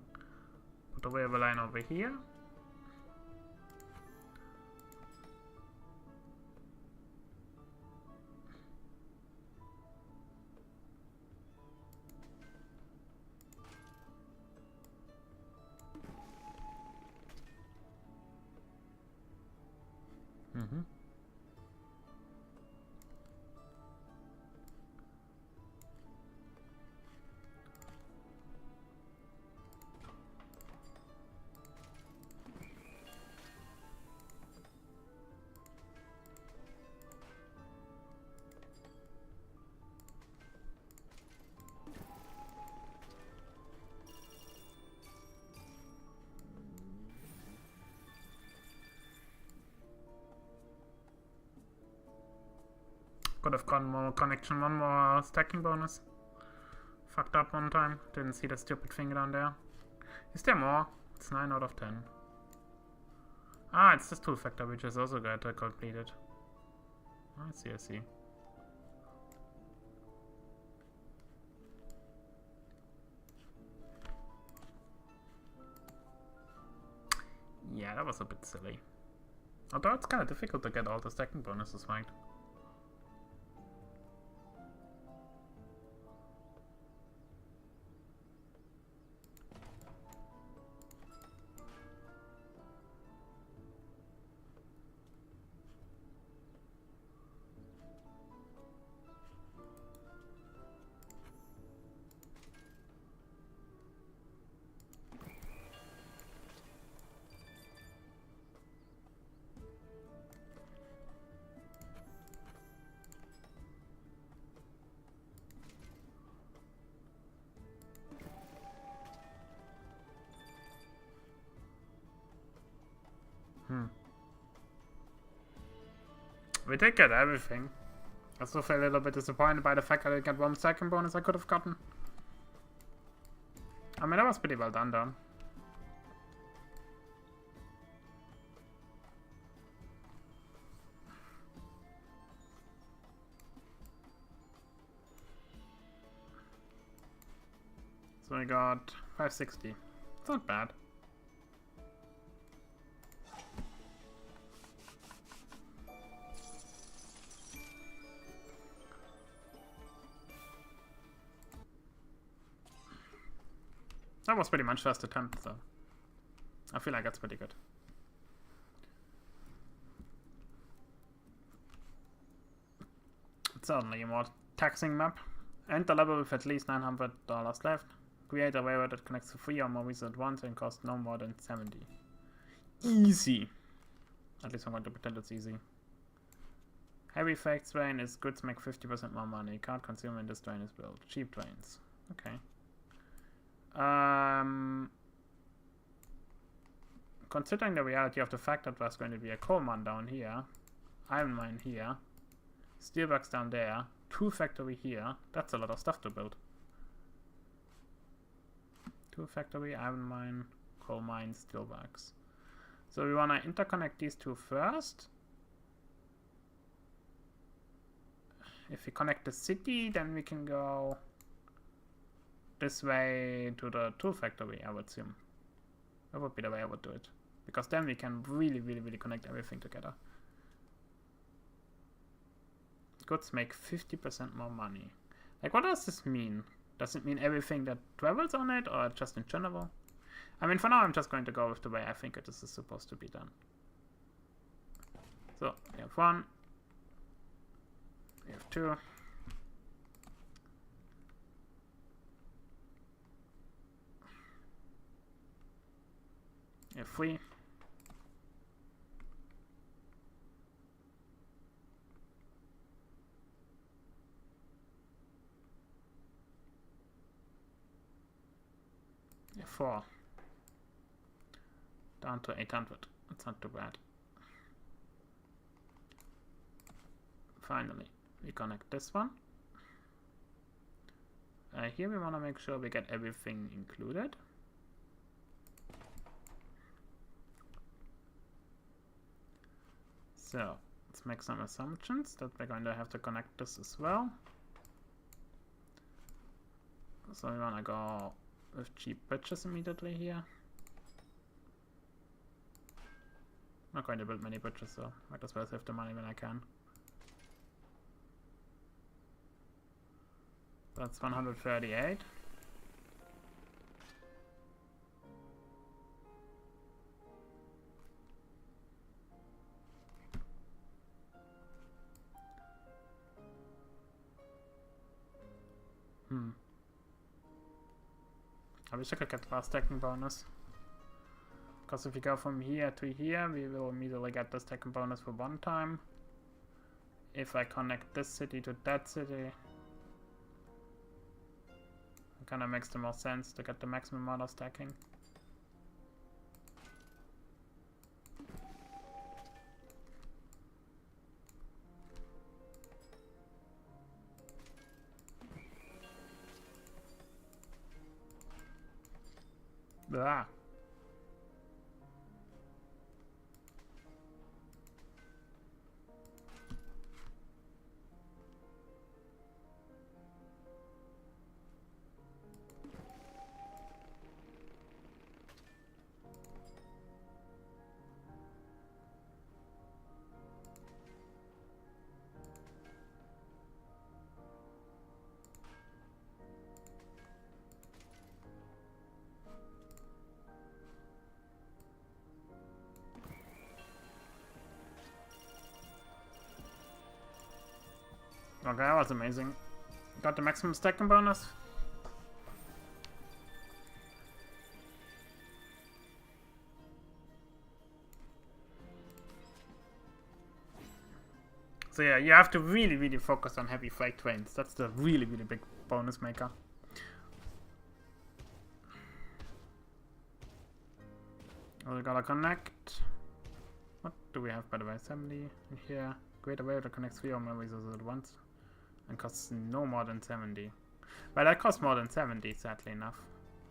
put a railway line over here. Could have gotten more connection, one more stacking bonus. Fucked up one time. Didn't see the stupid thing down there. Is there more? It's 9 out of 10. Ah, it's this tool factor which is also got completed. I see, I see. Yeah, that was a bit silly. Although it's kind of difficult to get all the stacking bonuses right. We did get everything. I still feel a little bit disappointed by the fact that I didn't get one second bonus I could have gotten. I mean, that was pretty well done though. So we got 560. It's not bad. That was pretty much first attempt, so I feel like that's pretty good. It's certainly a more taxing map. Enter level with at least $900 left. Create a waiver that connects to 3 or more wizards at once and costs no more than 70. Easy. At least I'm going to pretend it's easy. Heavy effects drain is goods make 50% more money. Can't consume when this drain is built. Cheap drains. Okay. Considering the reality of the fact that there's going to be a coal mine down here, iron mine here, steelworks down there, 2 factory here, that's a lot of stuff to build. 2 factory, iron mine, coal mine, steelworks. So we want to interconnect these 2 first. If we connect the city, then we can go this way to the tool factory, I would assume. That would be the way I would do it. Because then we can really connect everything together. Goods make 50% more money. Like, what does this mean? Does it mean everything that travels on it, or just in general? I mean, for now I'm just going to go with the way I think this is supposed to be done. So, we have 1. We have 2. We have 3. We have 4. Down to 800. That's not too bad. Finally, we connect this one. Here we want to make sure we get everything included. So, let's make some assumptions that we're going to have to connect this as well. So we want to go with cheap bridges immediately here. Not going to build many bridges, so might as well save the money when I can. That's 138. I wish I could get the last stacking bonus. Because if we go from here to here, we will immediately get the stacking bonus for 1 time. If I connect this city to that city, it kind of makes the most sense to get the maximum amount of stacking. Blah. Okay, that was amazing. Got the maximum stacking bonus. So yeah, you have to really focus on heavy freight trains. That's the really big bonus maker. We gotta connect. What do we have by the way? 70 in here. Create a wave that connects 3 or more resources at once. And costs no more than 70. Well, that costs more than 70, sadly enough.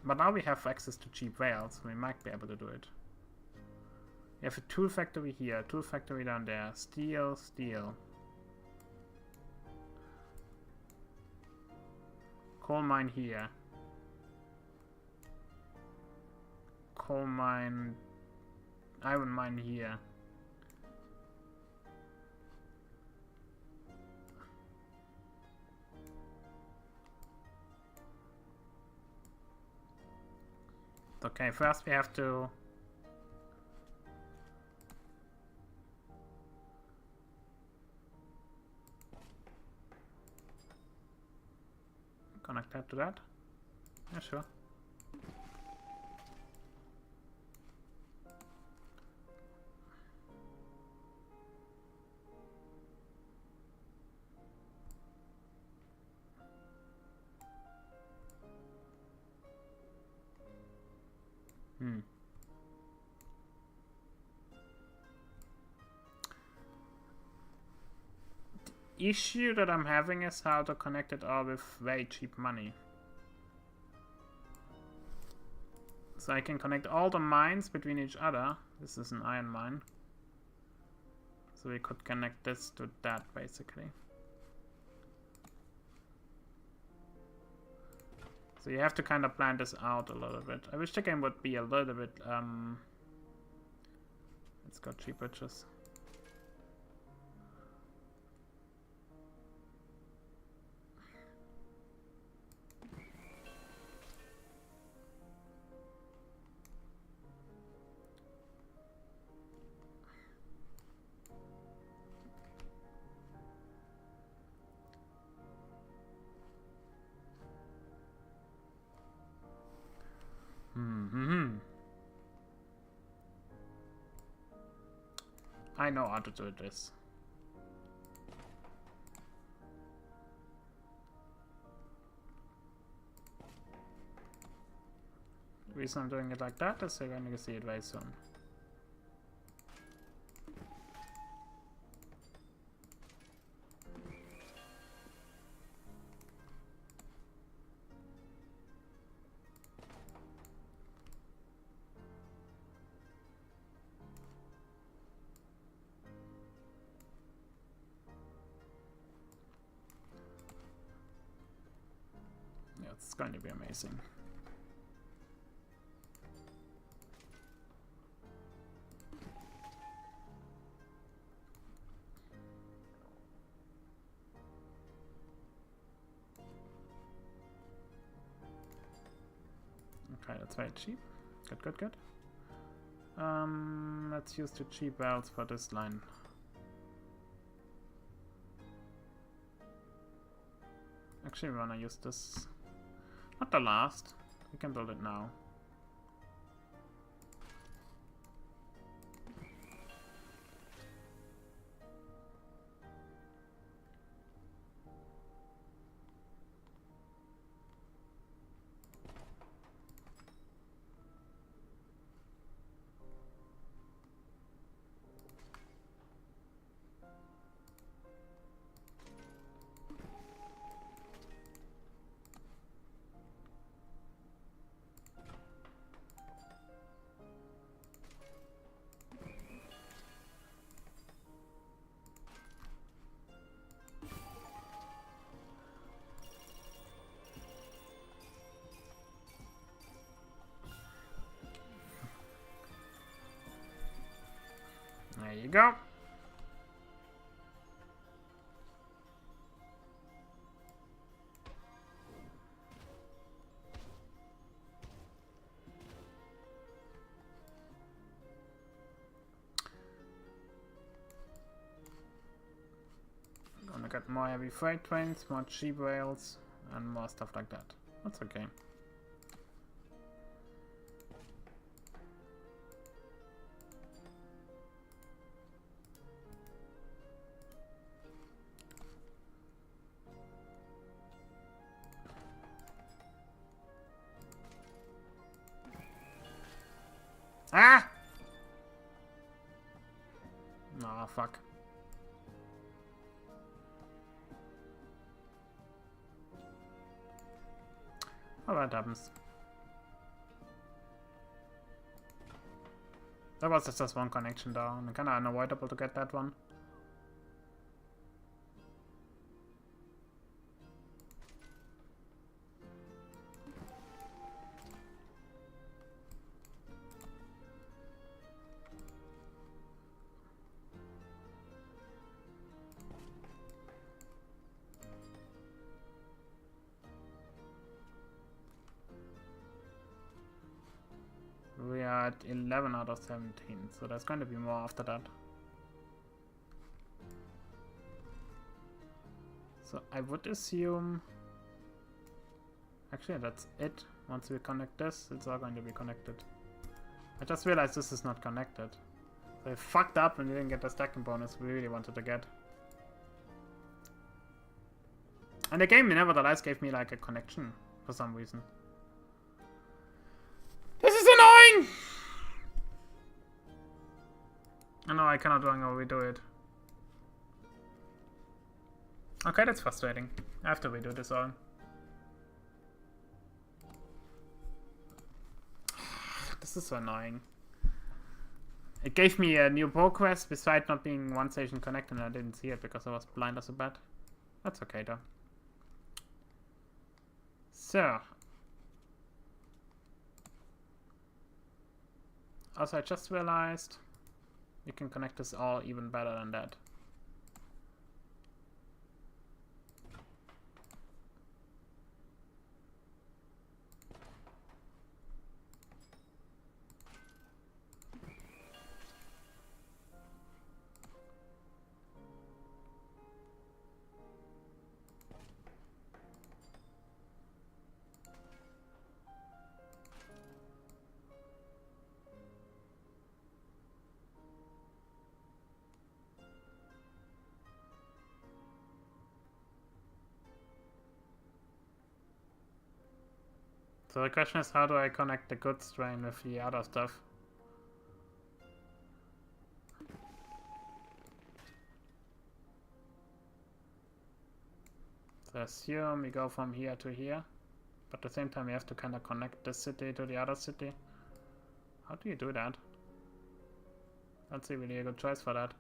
But now we have access to cheap rails, so we might be able to do it. We have a tool factory here, tool factory down there, steel, steel. Coal mine here. Coal mine, iron mine here. Okay, first we have to connect that to that. Yeah, sure. Issue that I'm having is how to connect it all with very cheap money. So I can connect all the mines between each other. This is an iron mine. So we could connect this to that basically. So you have to kind of plan this out a little bit. I wish the game would be a little bit let's go cheap riches. I know how to do this. The reason I'm doing it like that is you're going to see it very soon. It's going to be amazing. Okay, that's very cheap. Good, good, good. Let's use the cheap wells for this line. Actually, we wanna use this. Not the last. We can build it now. There you go. Gonna get more heavy freight trains, more cheap rails, and more stuff like that. That's okay. Ah! Aw, fuck. Oh, that happens. That was just one connection though, and kind of unavoidable to get that one. We are at 11 out of 17, so there's going to be more after that. So I would assume... Actually, that's it. Once we connect this, it's all going to be connected. I just realized this is not connected. So I fucked up and didn't get the stacking bonus we really wanted to get. And the game nevertheless gave me like a connection for some reason. This is annoying! I know I cannot redo it. Okay, that's frustrating. I have to redo this all. This is so annoying. It gave me a new pro quest beside not being one station connected and I didn't see it because I was blind as a bat. That's okay though. So. Also, I just realized you can connect this all even better than that. So the question is, how do I connect the good strain with the other stuff? So assume we go from here to here, but at the same time we have to kind of connect this city to the other city. How do you do that? That's really a good choice for that.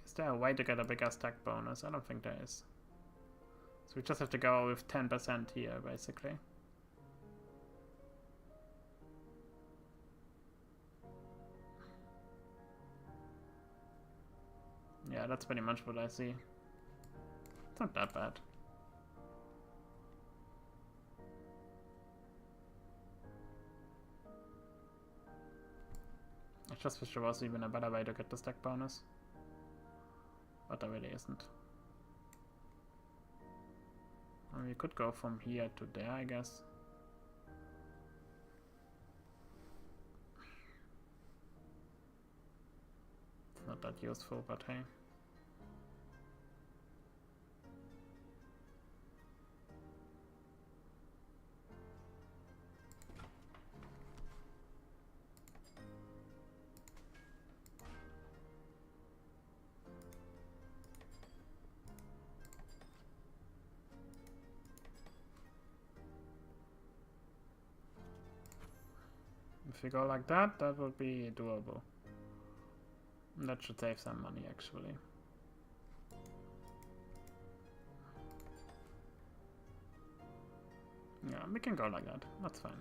Is there a way to get a bigger stack bonus? I don't think there is. So we just have to go with 10% here, basically. Yeah, that's pretty much what I see. It's not that bad. I just wish there was even a better way to get the stack bonus. But there really isn't. I mean, we could go from here to there, I guess. It's not that useful, but hey. If we go like that, that would be doable. That should save some money, actually. Yeah, we can go like that. That's fine.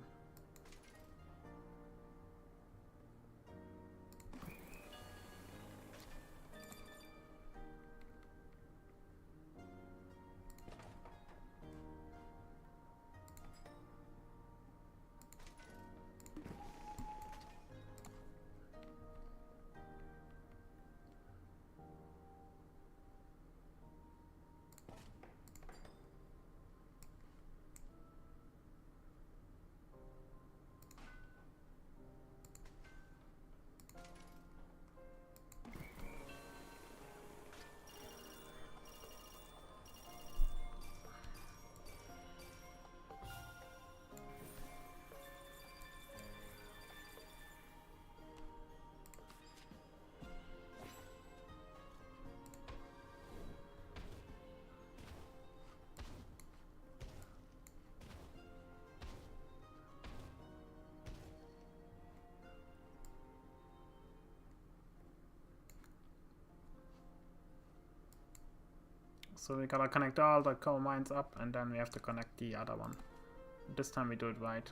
So we gotta connect all the coal mines up, and then we have to connect the other one. This time we do it right.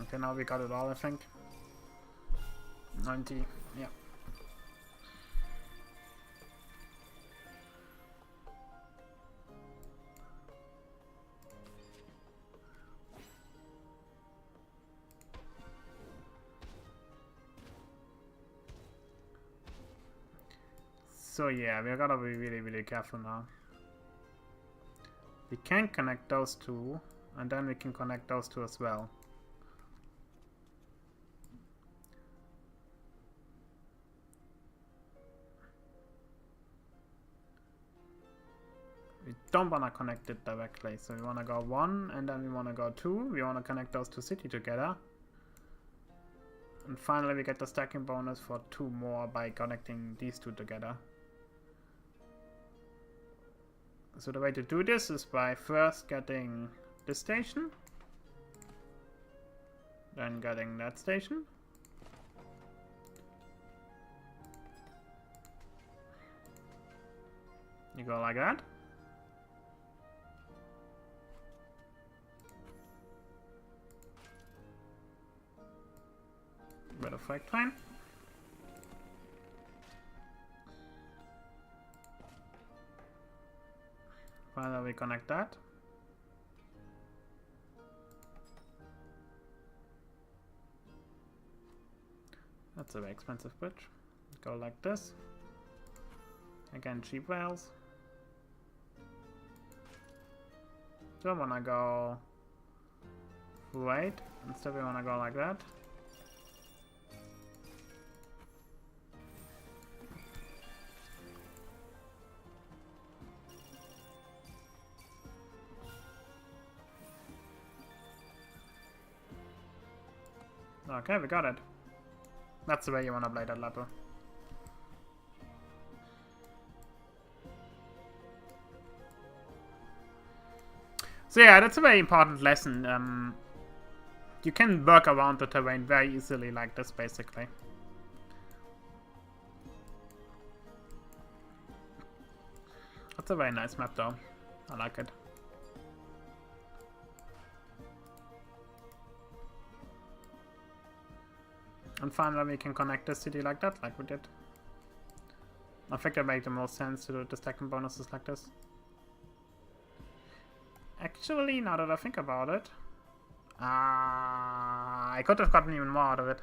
Okay, now we got it all, I think. 90, yeah. So yeah, we gotta be really, really careful now. We can connect those two, and then we can connect those two as well. We don't want to connect it directly, so we want to go 1 and then we want to go 2. We want to connect those two cities together. And finally we get the stacking bonus for 2 more by connecting these two together. So the way to do this is by first getting this station, then getting that station. You go like that. Bit of freight train. Finally we connect that. That's a very expensive bridge. Go like this. Again, cheap rails. Don't wanna go right. Instead we wanna go like that. Okay, we got it. That's the way you want to play that level. So yeah, that's a very important lesson. You can work around the terrain very easily like this, basically. That's a very nice map though. I like it. And finally we can connect the city like that, like we did. I think it makes the most sense to do the stacking bonuses like this. Actually, now that I think about it, I could have gotten even more out of it.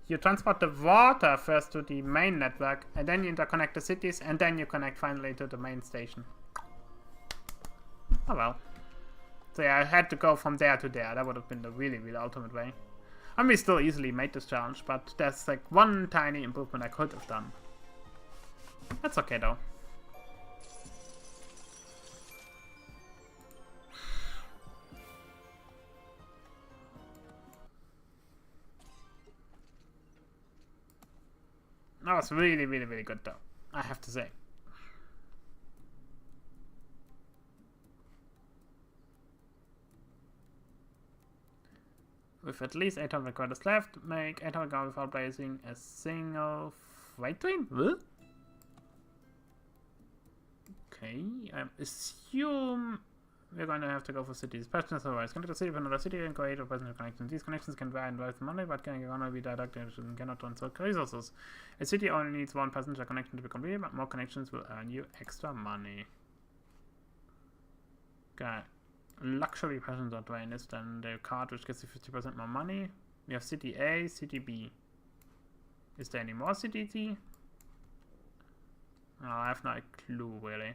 You transport the water first to the main network, and then you interconnect the cities, and then you connect finally to the main station. Oh well. So yeah, I had to go from there to there. That would have been the really, really ultimate way. I mean, we still easily made this challenge, but there's like one tiny improvement I could have done. That's okay though. That was really, really, really good though, I have to say. With at least 800 quarters left, make 800 go without placing a single freight train? What? Okay, I assume we're going to have to go for cities. Passengers otherwise. Connect the city with another city and create a passenger connection. These connections can vary and drive money, but can only be directed and cannot transfer resources. A city only needs one passenger connection to be complete, but more connections will earn you extra money. Okay. Luxury passenger train is then the card which gets you 50% more money. We have city A, city B. Is there any more city C? Oh, I have no clue really.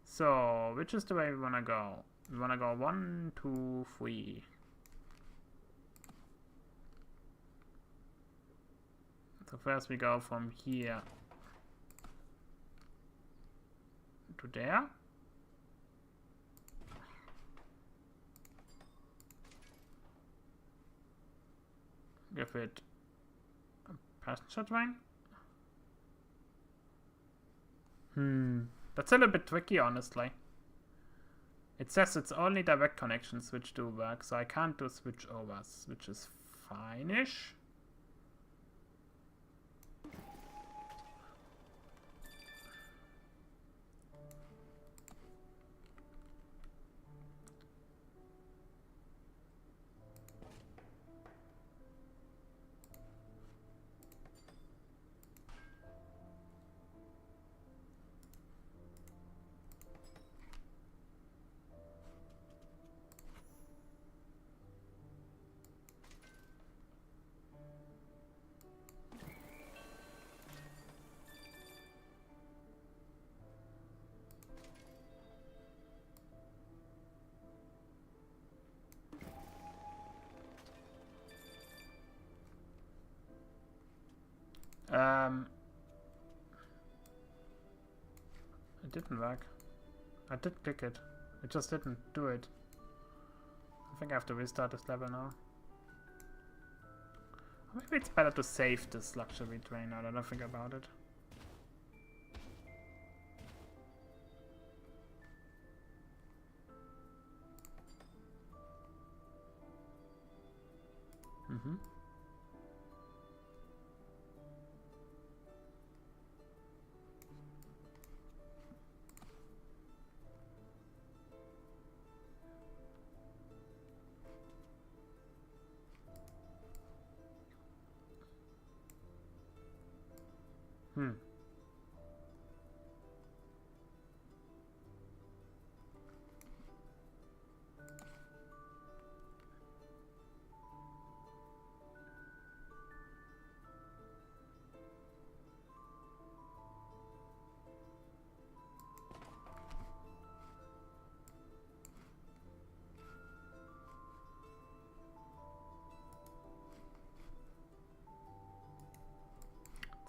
So, which is the way we wanna go? We wanna go 1, 2, 3. So first we go from here to there. Give it a passenger train. That's a little bit tricky, honestly. It says it's only direct connections which do work, so I can't do switch overs, which is fine-ish. It didn't work. I did click it. It just didn't do it. I think I have to restart this level now. Or maybe it's better to save this luxury train now that I think about it.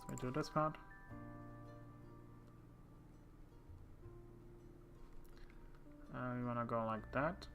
Let's do this part. We wanna go like that.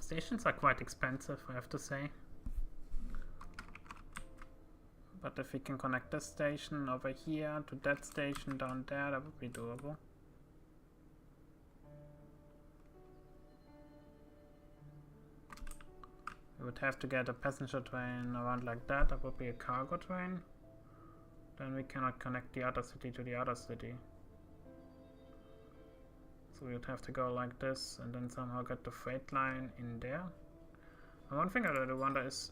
Stations are quite expensive, I have to say. But if we can connect this station over here to that station down there, that would be doable. We would have to get a passenger train around like that. That would be a cargo train. Then we cannot connect the other city to the other city. So we would have to go like this and then somehow get the freight line in there. And one thing I really wonder is,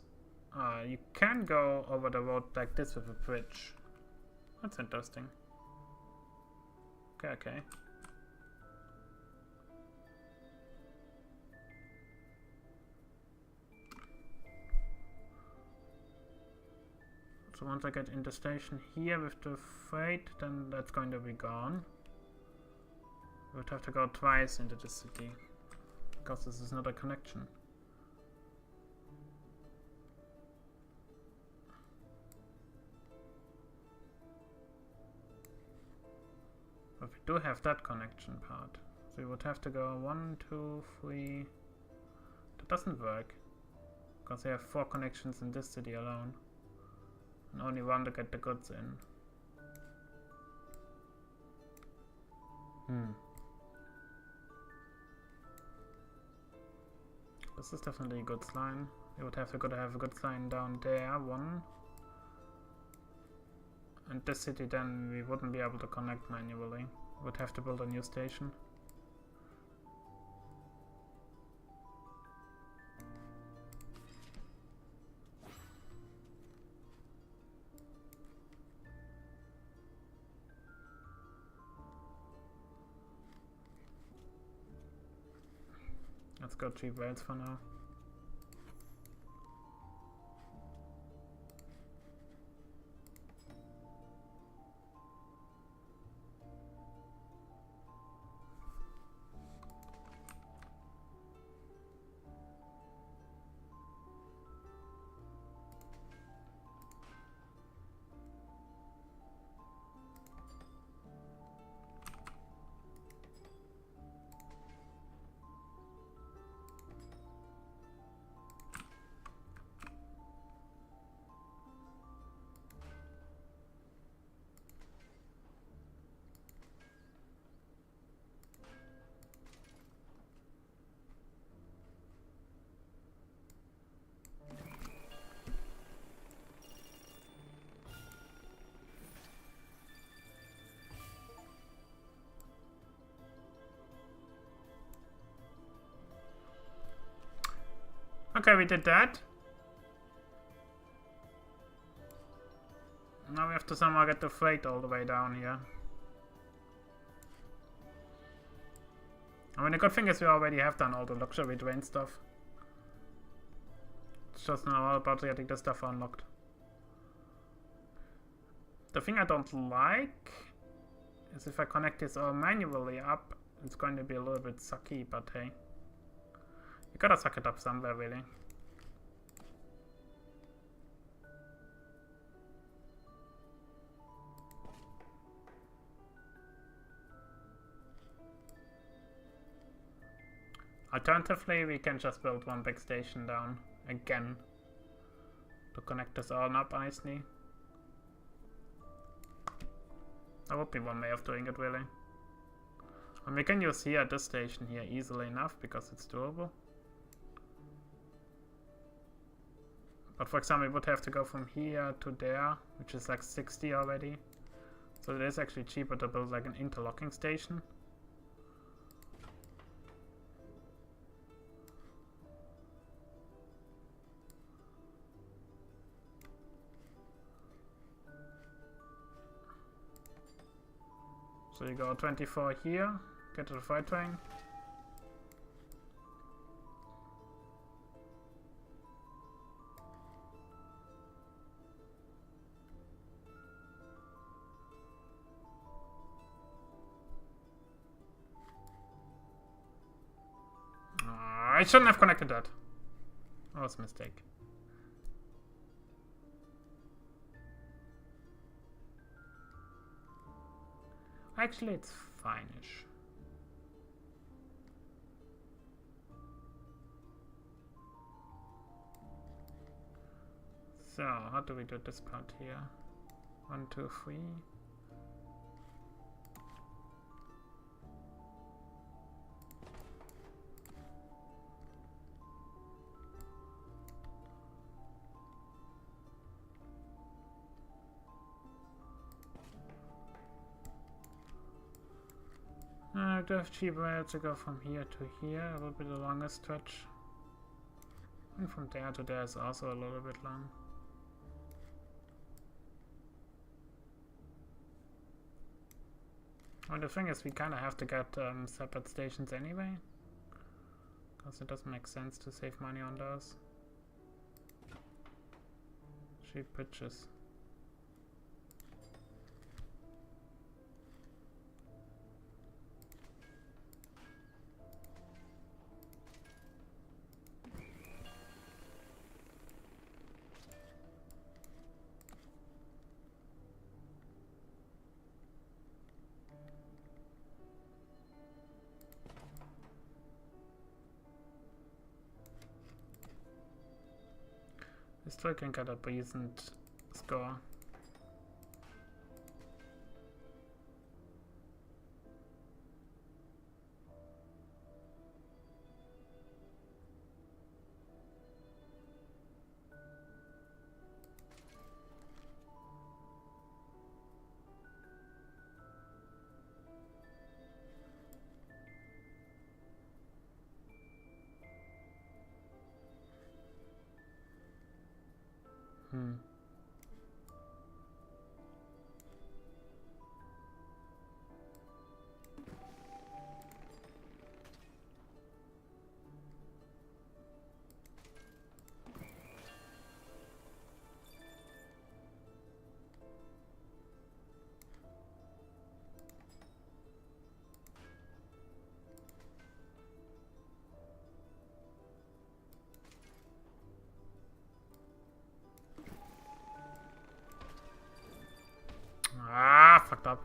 you can go over the road like this with a bridge. That's interesting. Okay. So once I get in the station here with the freight, then that's going to be gone. We would have to go twice into the city, because this is not a connection. But we do have that connection part. So we would have to go 1, 2, 3. That doesn't work, because we have 4 connections in this city alone. And only 1 to get the goods in. This is definitely a goods line. We would have to have a goods line down there, 1. And this city then we wouldn't be able to connect manually. We would have to build a new station. Let's go 3 rails for now. Okay, we did that. Now we have to somehow get the freight all the way down here. I mean, the good thing is we already have done all the luxury train stuff. It's just now all about getting the stuff unlocked. The thing I don't like is if I connect this all manually up, it's going to be a little bit sucky, but hey. You gotta suck it up somewhere, really. Alternatively, we can just build one big station down again to connect this all up nicely. That would be one way of doing it, really. And we can use here this station here easily enough because it's doable. But for example, we would have to go from here to there, which is like 60 already. So it is actually cheaper to build like an interlocking station. So you go 24 here, get to the freight train. I shouldn't have connected that. That was a mistake. Actually, it's fine-ish. 'Cause So, how do we do this part here? 1, 2, 3. It would have cheaper way to go from here to here, a little bit the longer stretch. And from there to there is also a little bit long. Well, the thing is, we kind of have to get separate stations anyway, because it doesn't make sense to save money on those. Cheap bridges. We still can get a decent score. Ah, fucked up.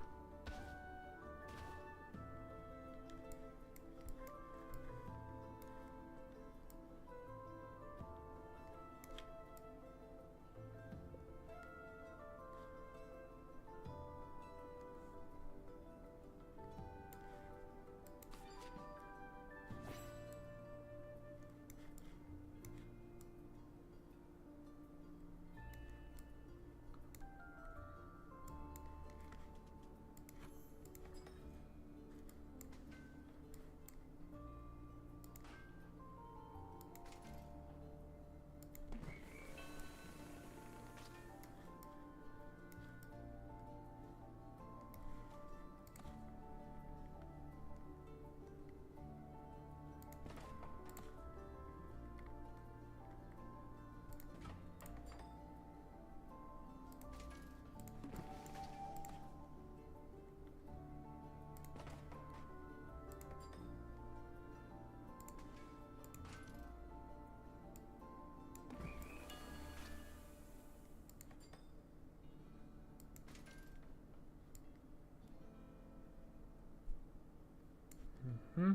Hmm.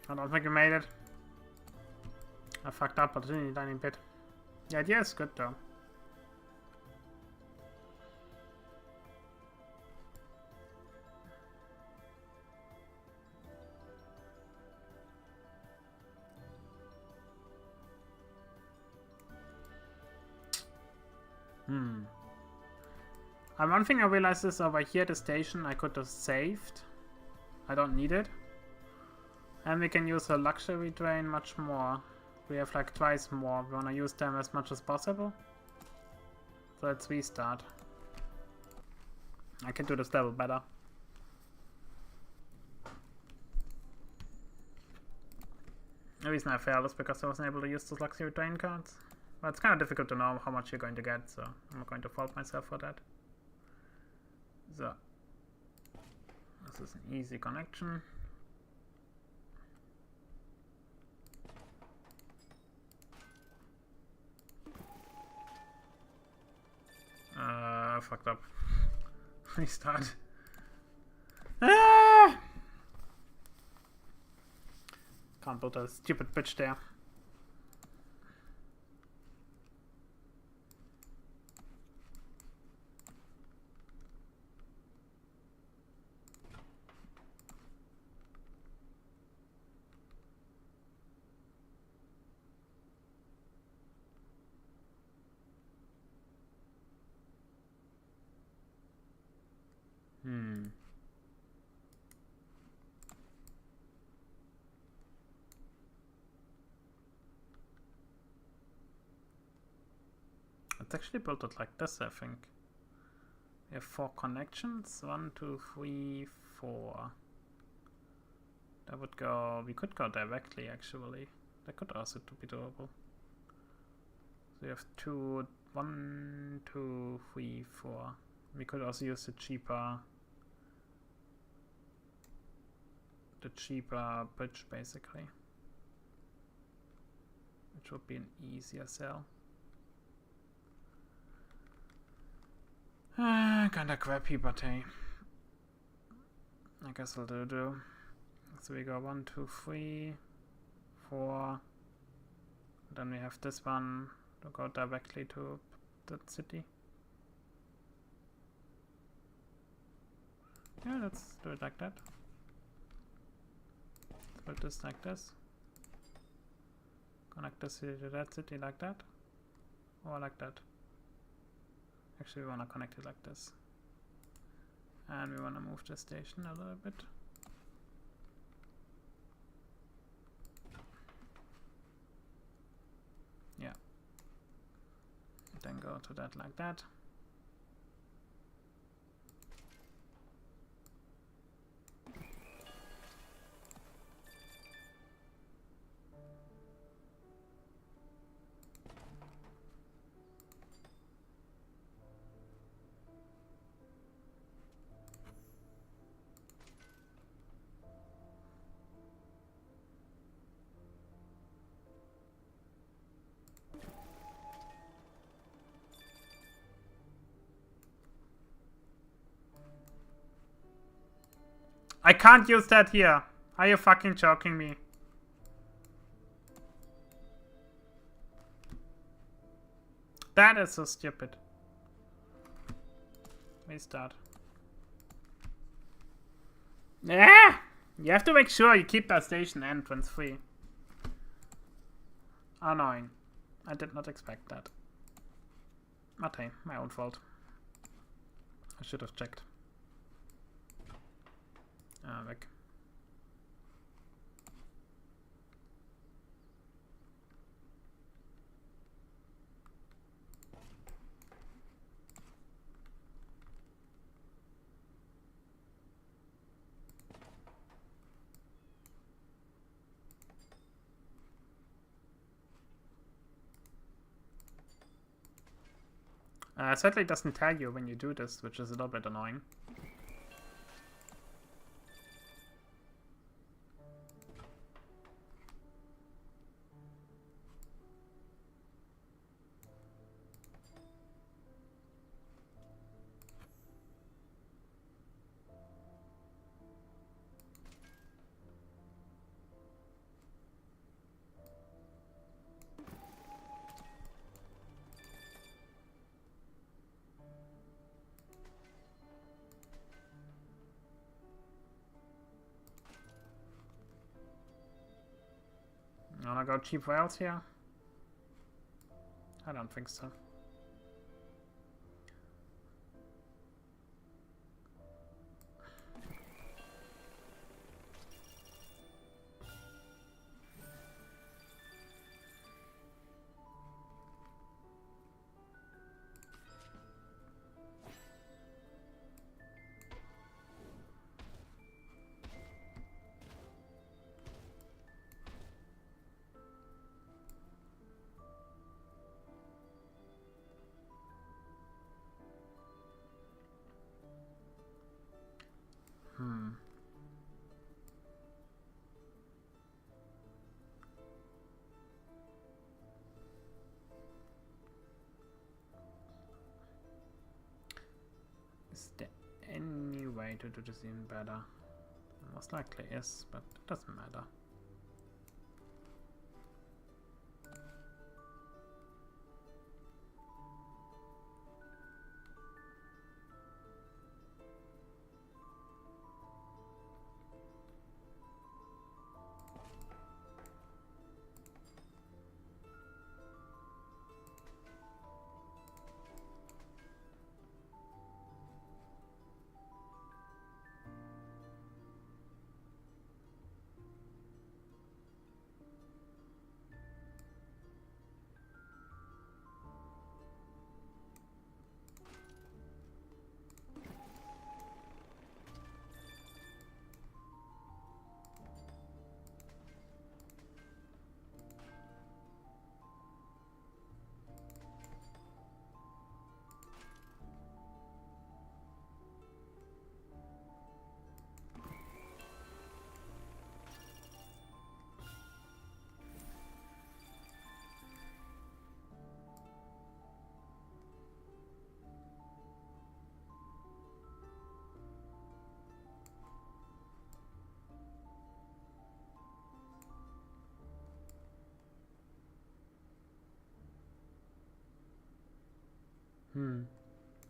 I don't think we made it. I fucked up a tiny bit. The idea is good though. One thing I realized is over here at the station I could have saved. I don't need it. And we can use a luxury train much more. We have like twice more. We wanna use them as much as possible. So let's restart. I can do this level better. The reason I failed is because I wasn't able to use those luxury train cards. Well, it's kind of difficult to know how much you're going to get, so I'm not going to fault myself for that. So, this is an easy connection. Fucked up. Restart. Ah! Can't put a stupid bitch there. It's actually built it like this, I think. We have 4 connections. 1, 2, 3, 4. That would go. We could go directly, actually. That could also be doable. So we have 1, 2, 3, 4. We could also use the cheaper bridge, basically, which would be an easier sell. Kinda crappy, but hey, I guess I'll do. So we go 1, 2, 3, 4. Then we have this one to go directly to the city. Yeah, let's do it like that. Let's build this like this. Connect this to that city like that. Or like that. Actually, we want to connect it like this. And we want to move the station a little bit. Yeah. Then go to that like that. I can't use that here. Are you fucking joking me? That is so stupid. Restart. Yeah! You have to make sure you keep that station entrance free. Annoying. I did not expect that. But hey, my own fault. I should have checked. Weg. Sadly it doesn't tell you when you do this, which is a little bit annoying. Wanna go cheap rails here? I don't think so. Is there any way to do this even better? Most likely is, but it doesn't matter.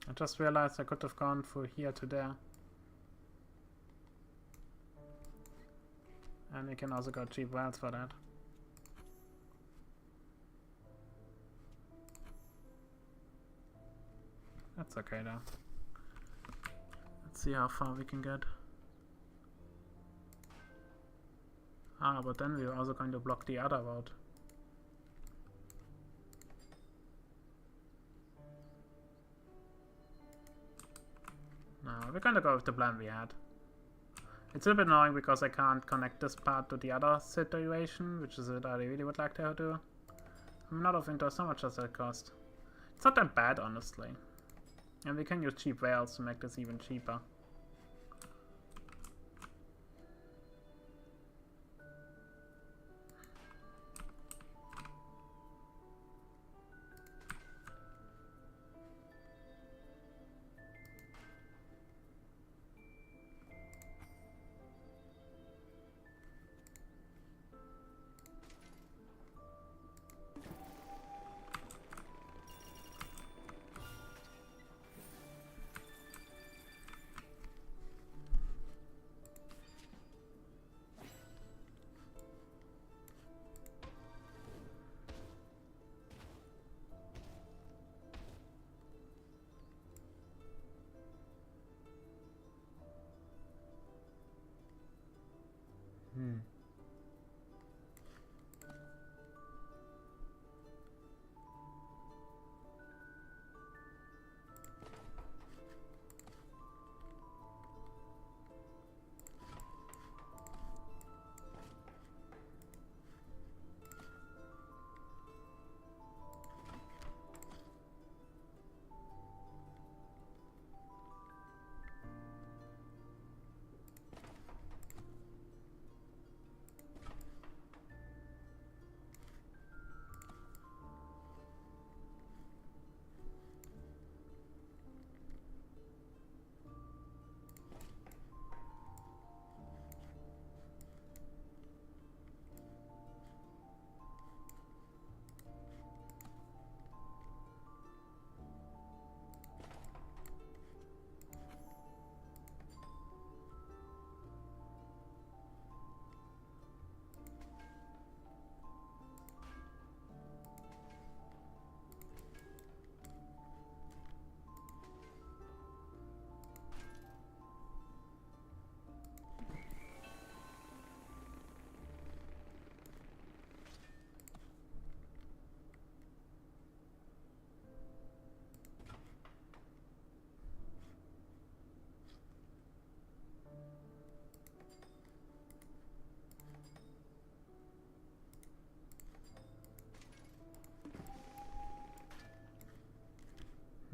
I just realized I could have gone through here to there. And you can also go cheap wells for that. That's okay though. Let's see how far we can get. Ah, but then we're also going to block the other road. No, we're gonna go with the plan we had. It's a bit annoying because I can't connect this part to the other situation, which is what I really would like to do. I'm not of interest. How much does that cost? It's not that bad, honestly. And we can use cheap rails to make this even cheaper.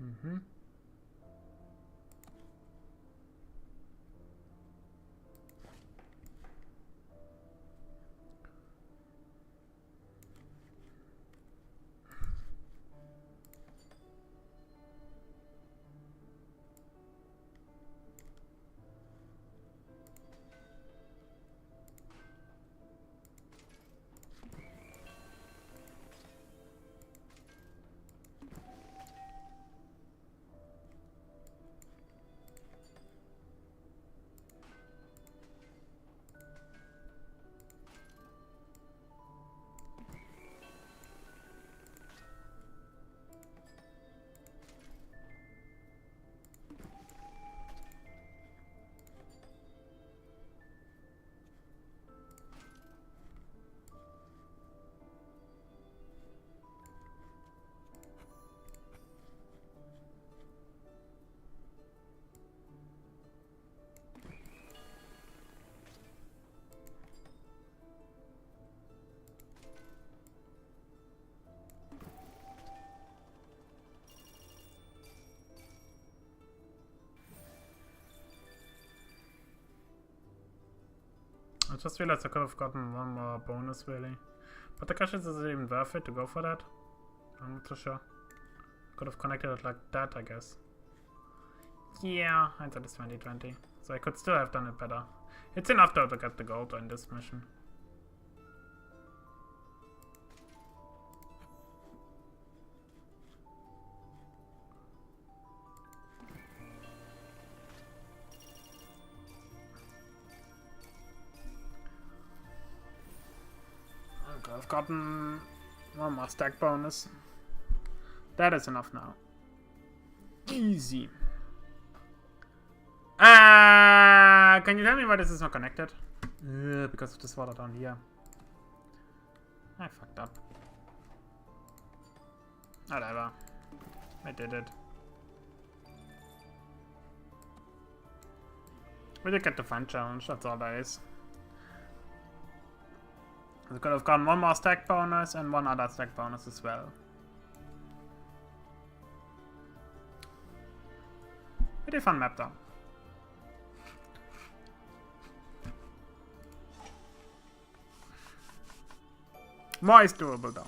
Mm-hmm. just realized I could have gotten one more bonus, really. But the question is it even worth it to go for that? I'm not so sure. Could have connected it like that, I guess. Yeah, hindsight is 2020. So I could still have done it better. It's enough though to get the gold in this mission. Okay, I've gotten one more stack bonus. That is enough now. Easy. Can you tell me why this is not connected? Because of this water down here. I fucked up. Whatever. I did it. We did get the fun challenge, that's all that is. We could have gotten one more stack bonus and one other stack bonus as well. Pretty fun map though. More is doable though.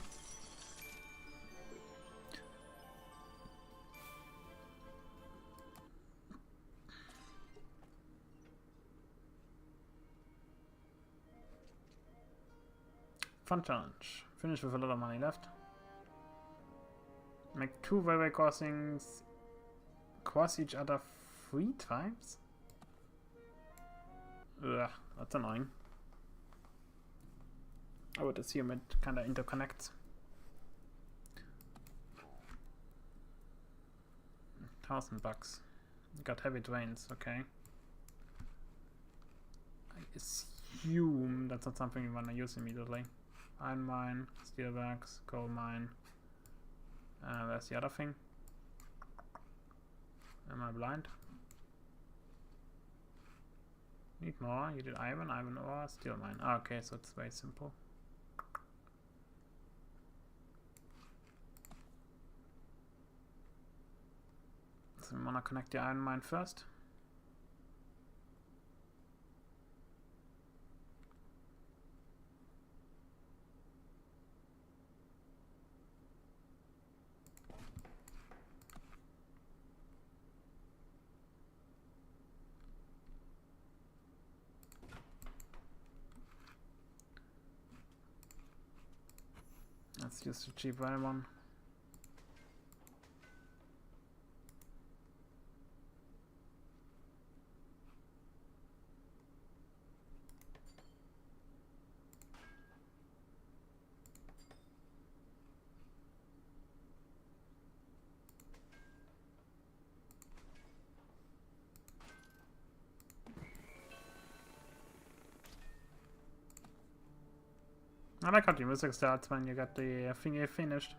Fun challenge. Finish with a lot of money left. Make 2 railway crossings cross each other 3 times? Ugh, that's annoying. I would assume it kinda interconnects. $1,000. Got heavy drains, okay. I assume that's not something you wanna use immediately. Iron mine, steelworks, coal mine. Where's the other thing? Am I blind? Need more. You did iron ore, steel mine. Ah, okay, so it's very simple. So we wanna connect the iron mine first. Let's use the cheap one. I like how the music starts when you get the thing finished.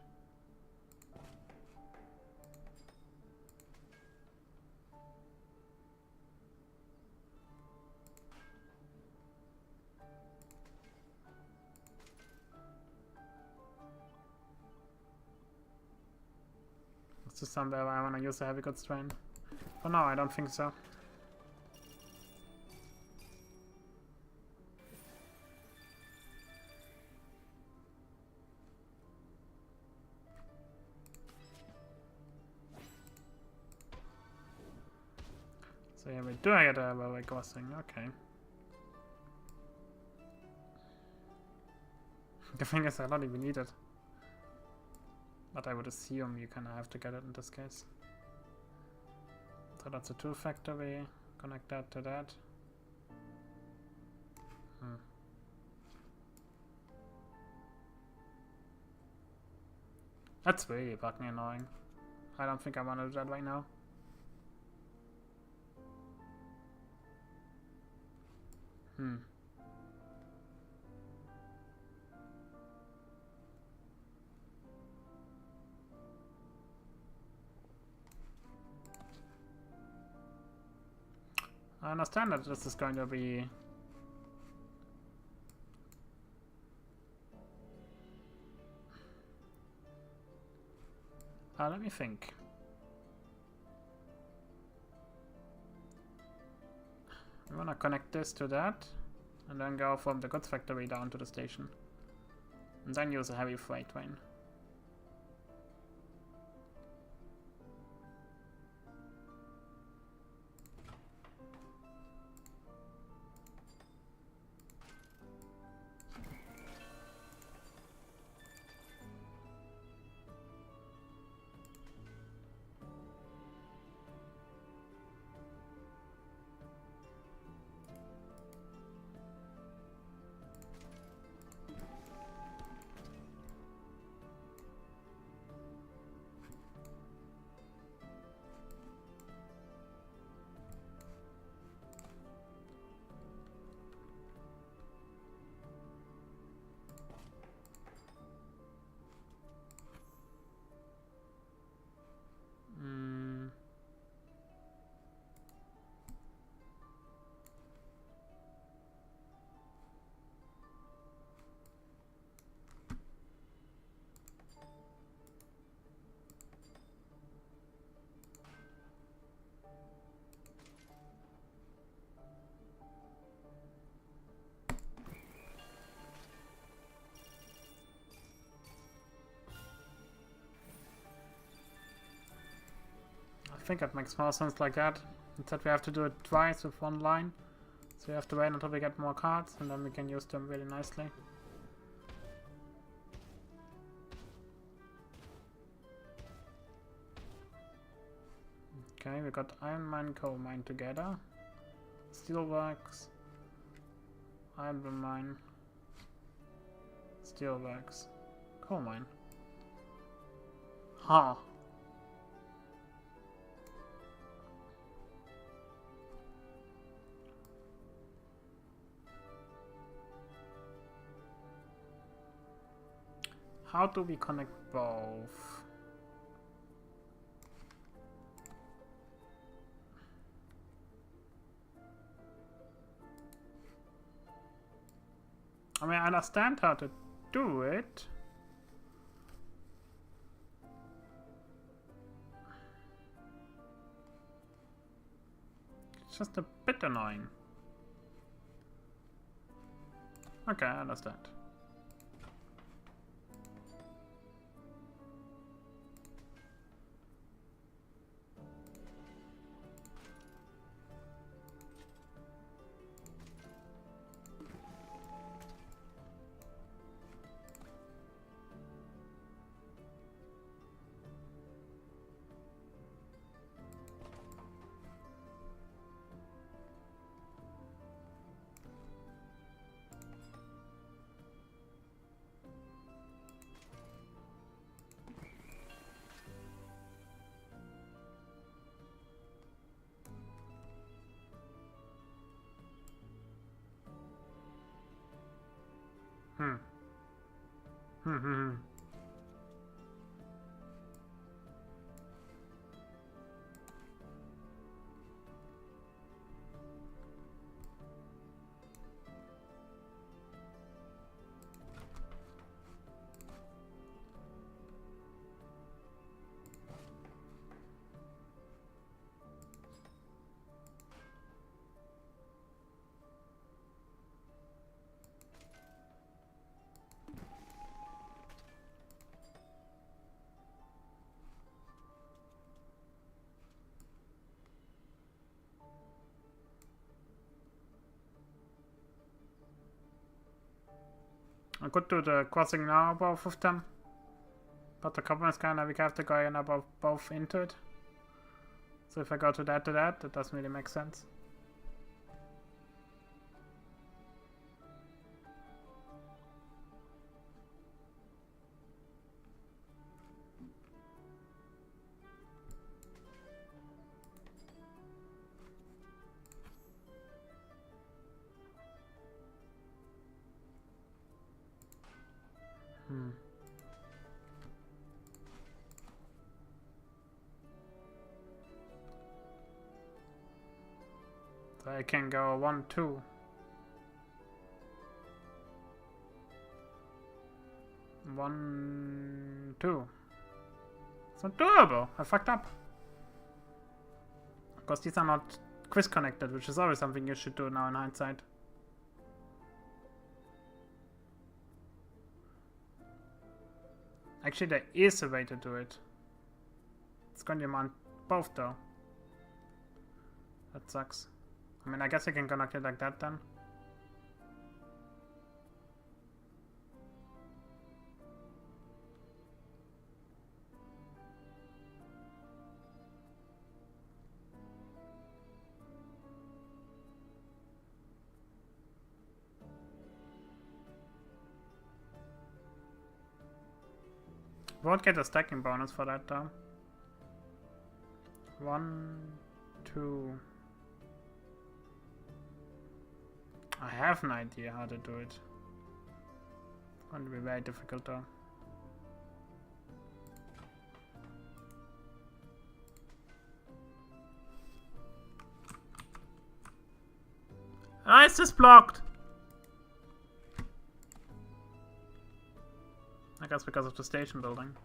Is this somewhere where I want to use the heavy goods train? For now, I don't think so. So yeah, we do get a railway crossing, okay. The thing is, I don't even need it. But I would assume you kinda have to get it in this case. So that's a tool factory. Connect that to that. That's really fucking annoying. I don't think I want to do that right now. I understand that this is going to be... let me think. We want to connect this to that. And then go from the goods factory down to the station. And then use a heavy freight train. I think it makes more sense like that. Instead we have to do it twice with one line. So we have to wait until we get more cards and then we can use them really nicely. Okay, we got iron mine, coal mine together. Steelworks, iron mine, steelworks, coal mine. Huh. How do we connect both? I mean, I understand how to do it. It's just a bit annoying. Okay, I understand. I could do the crossing now both of them, but the problem is kind of we have to go in above both into it. So if I go to that, that doesn't really make sense. So I can go 1, 2. One, two. It's not doable. I fucked up. Because these are not quiz connected, which is always something you should do now in hindsight. Actually, there is a way to do it. It's going to demand both though. That sucks. I mean, I guess I can connect it like that then. Won't get a stacking bonus for that though. 1, 2. I have an idea how to do it. It's going to be very difficult though. Ah, it's just blocked! I guess because of the station building.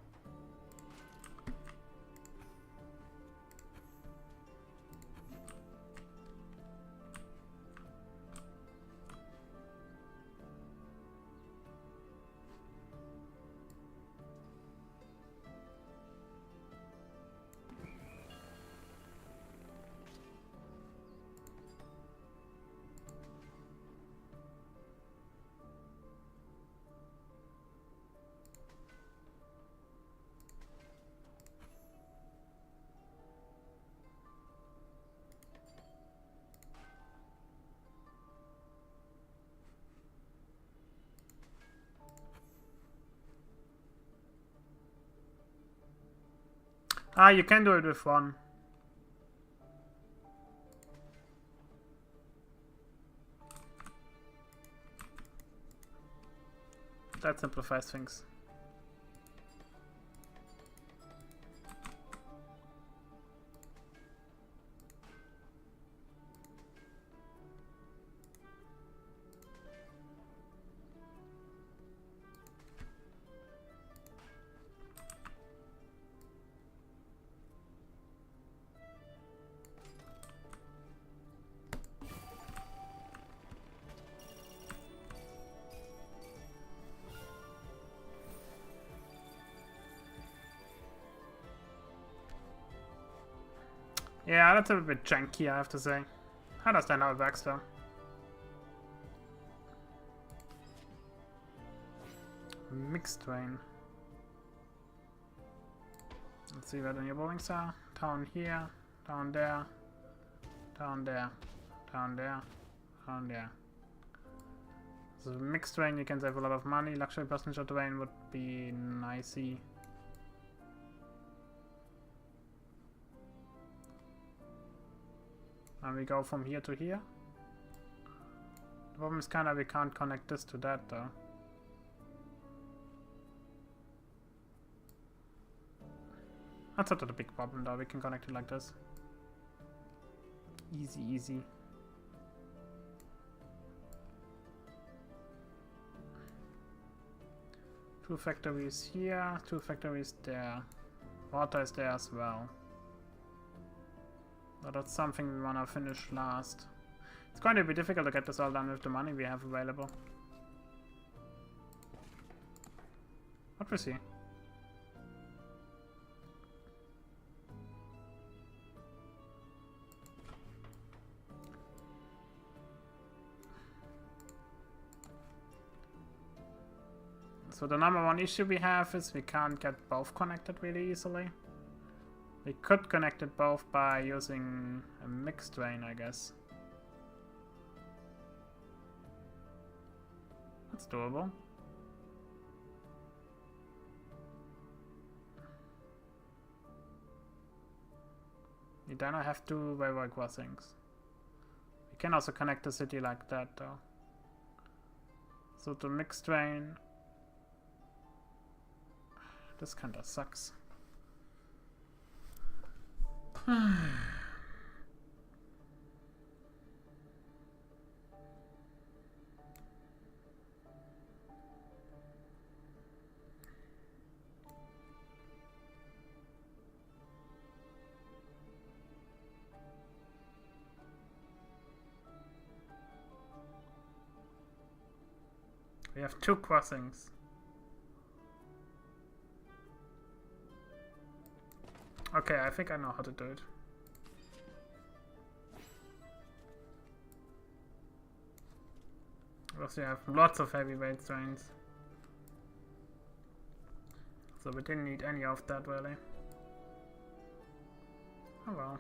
Ah, you can do it with 1. That simplifies things. Yeah, that's a bit janky, I have to say. I understand how it works though. Mixed train. Let's see where the new buildings are. Down here, down there, down there, down there, down there. So mixed train, you can save a lot of money. Luxury passenger train would be nicey. And we go from here to here. The problem is kinda we can't connect this to that though. That's not a big problem though, we can connect it like this. Easy, easy. Two factories here, 2 factories there. Water is there as well. But that's something we wanna finish last. It's going to be difficult to get this all done with the money we have available. What we see? So the number one issue we have is we can't get both connected really easily. We could connect it both by using a mixed train, I guess. That's doable. We then have 2 railway crossings. We can also connect the city like that though. So the mixed train... This kinda sucks. We have 2 crossings. Okay, I think I know how to do it. Because we have lots of heavyweight trains. So we didn't need any of that really. Oh well.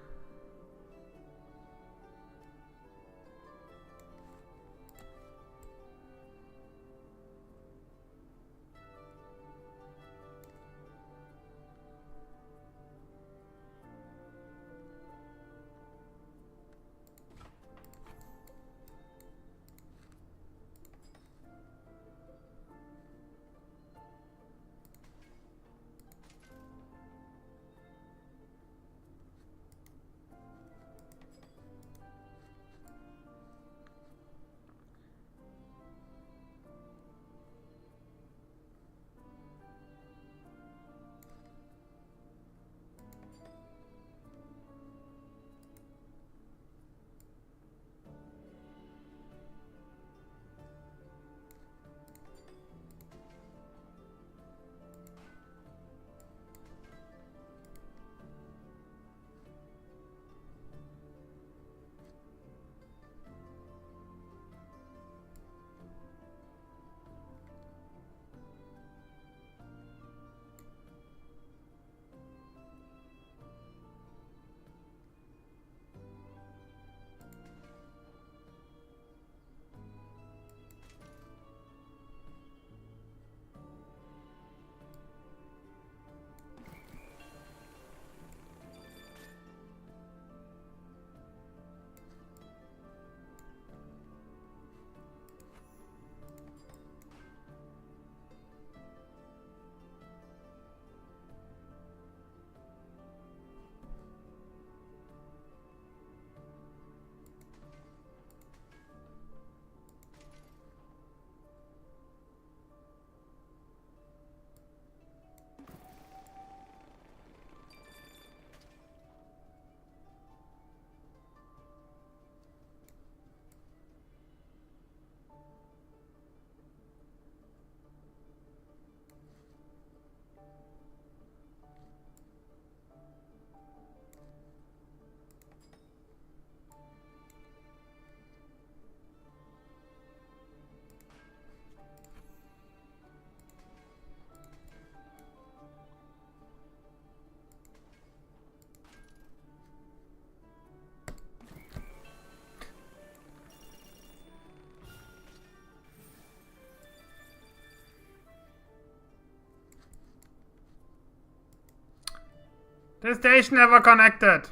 The station never connected!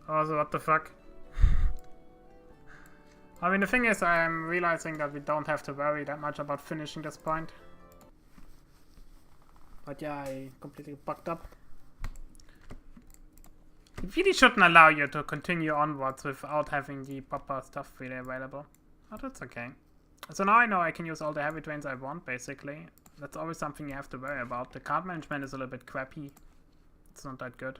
Also, what the fuck? I mean, the thing is, I am realizing that we don't have to worry that much about finishing this point. But yeah, I completely bugged up. It really shouldn't allow you to continue onwards without having the proper stuff really available. But that's okay. So now I know I can use all the heavy trains I want, basically. That's always something you have to worry about. The card management is a little bit crappy. It's not that good.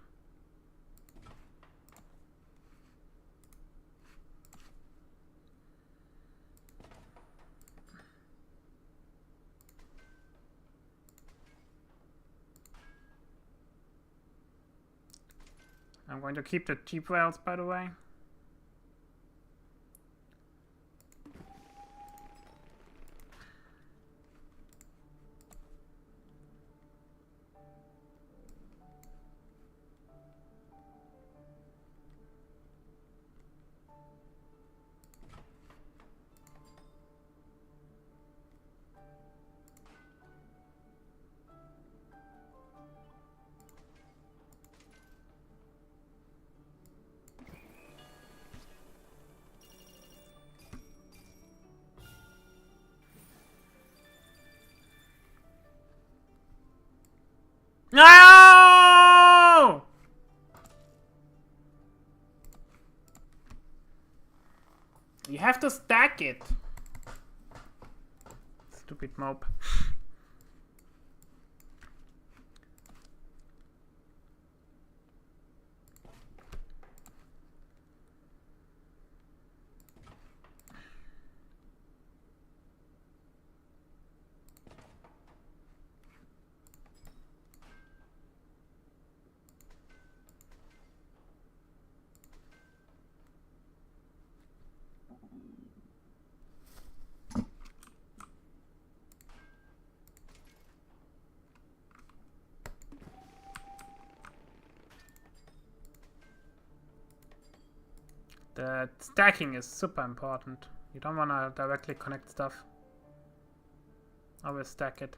I'm going to keep the cheap rails, by the way. No! You have to stack it. Stupid mope. The stacking is super important. You don't want to directly connect stuff. Always stack it.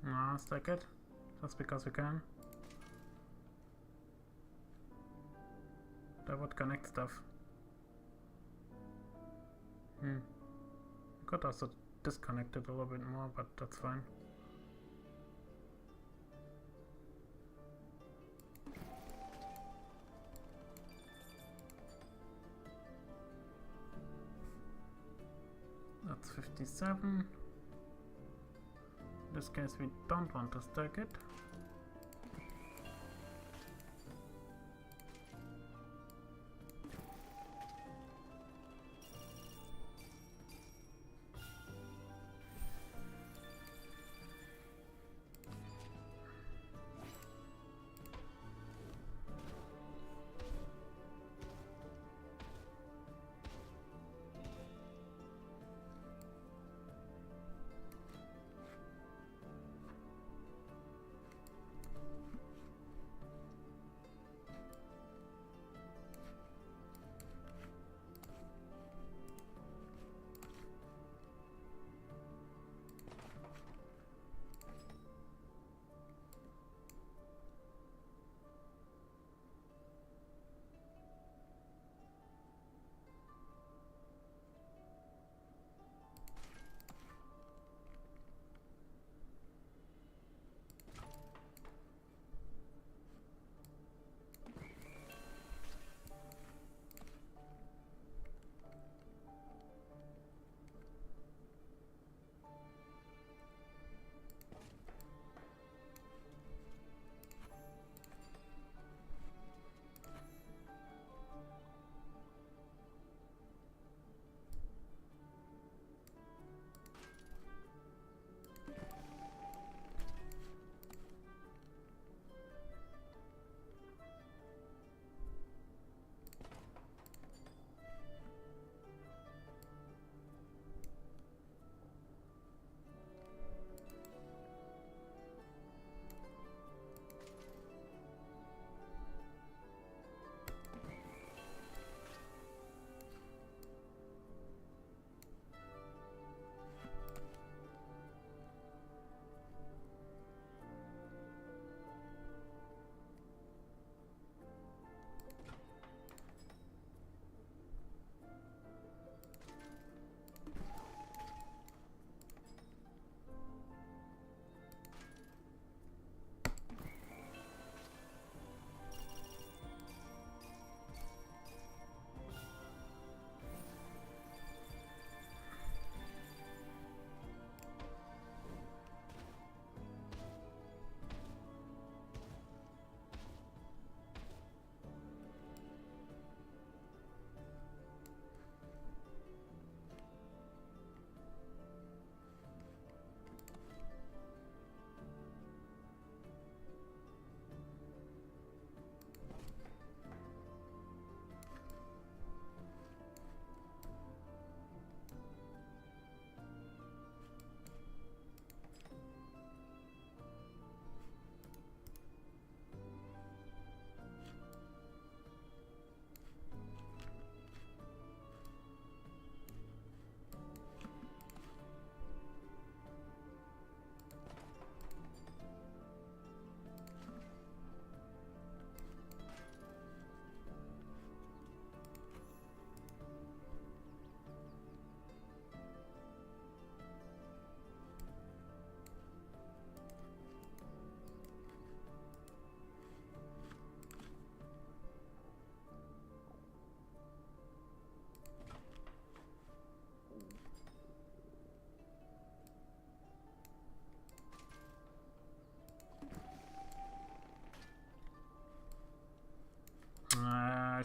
No, stack it. Just because we can. That would connect stuff. Could also disconnect it a little bit more, but that's fine. That's 57. In this case, we don't want to stack it.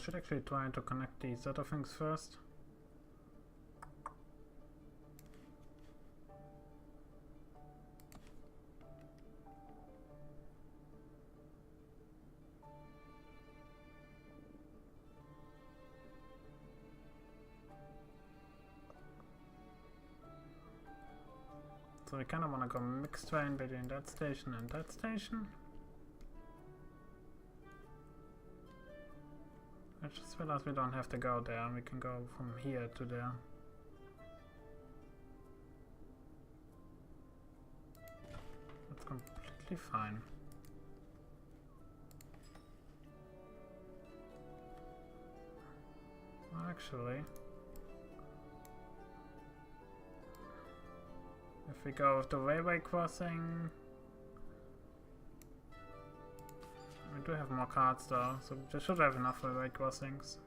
should actually try to connect these other things first. So we kind of want to go mixed train between that station and that station. I just realized we don't have to go there, we can go from here to there. That's completely fine. Actually, if we go with the railway crossing, we do have more cards though, so we should have enough railway crossings.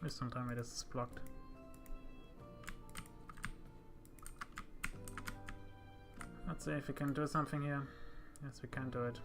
Please don't tell me this is blocked. Let's see if we can do something here. Yes, we can do it.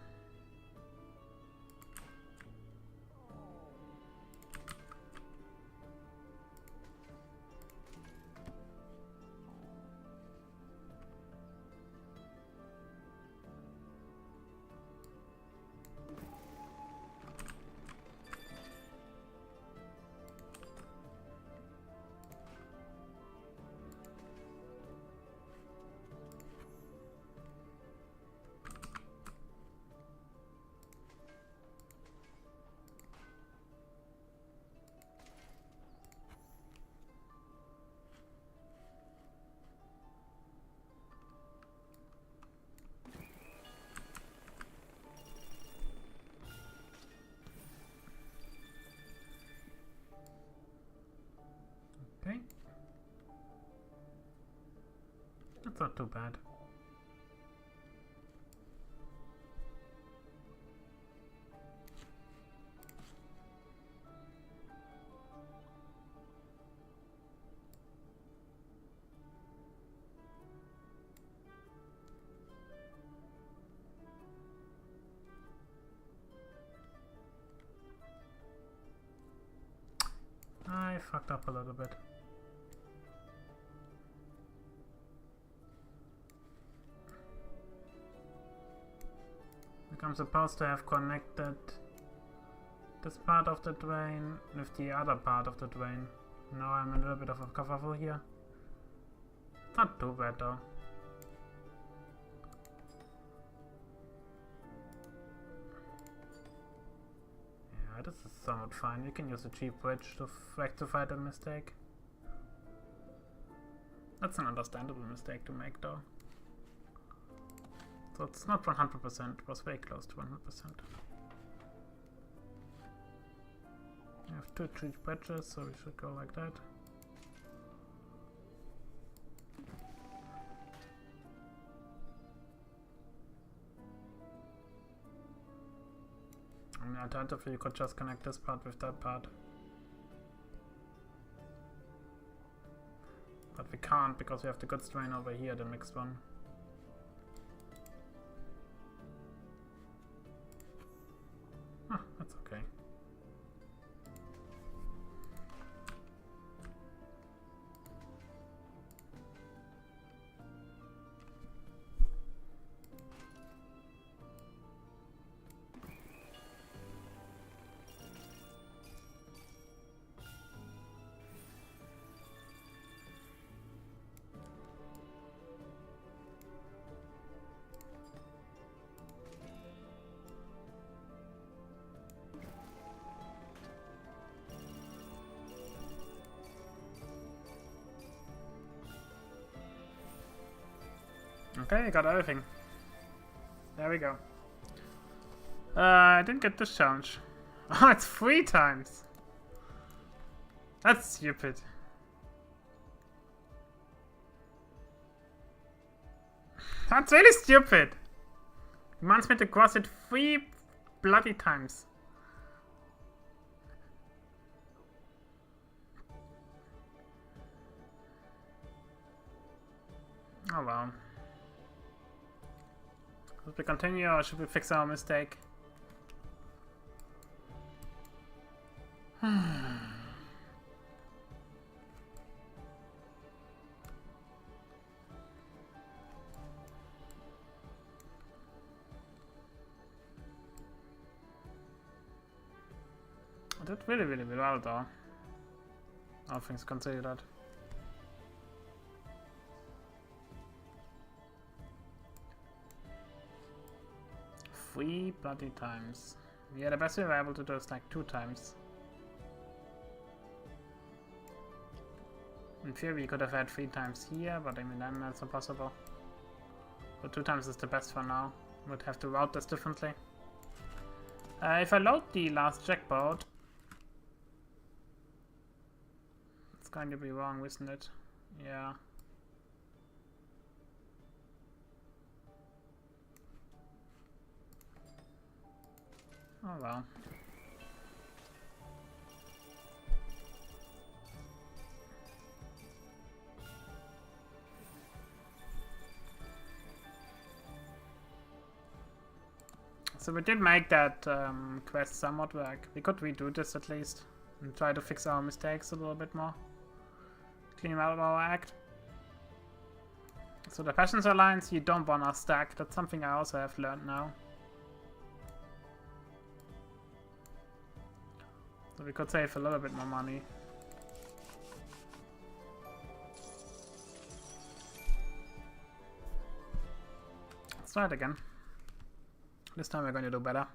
Okay. That's not too bad. I fucked up a little bit. I'm supposed to have connected this part of the drain with the other part of the drain. Now I'm in a little bit of a kerfuffle here. Not too bad though. Yeah, this is somewhat fine. You can use a cheap bridge to rectify the mistake. That's an understandable mistake to make though. So it's not 100%, it was very close to 100%. We have two cheap bridges, so we should go like that. I mean, alternatively, you could just connect this part with that part. But we can't because we have the goods train over here, the mixed one. That's okay. Okay, I got everything. There we go. I didn't get this challenge. Oh, it's 3 times. That's stupid. That's really stupid. He wants me to cross it 3 bloody times. Oh well. Should we continue or should we fix our mistake? I did really well though. All things considered. Three bloody times. Yeah, the best we were able to do is like 2 times. In theory, we could have had 3 times here, but I mean, then that's impossible. So 2 times is the best for now. Would have to route this differently. If I load the last jackpot, it's going to be wrong, isn't it? Yeah. Oh well. So we did make that quest somewhat work. We could redo this at least and try to fix our mistakes a little bit more. Clean out our act. So the Passions Alliance you don't wanna stack. That's something I also have learned now. So we could save a little bit more money. Let's try it again. This time we're going to do better.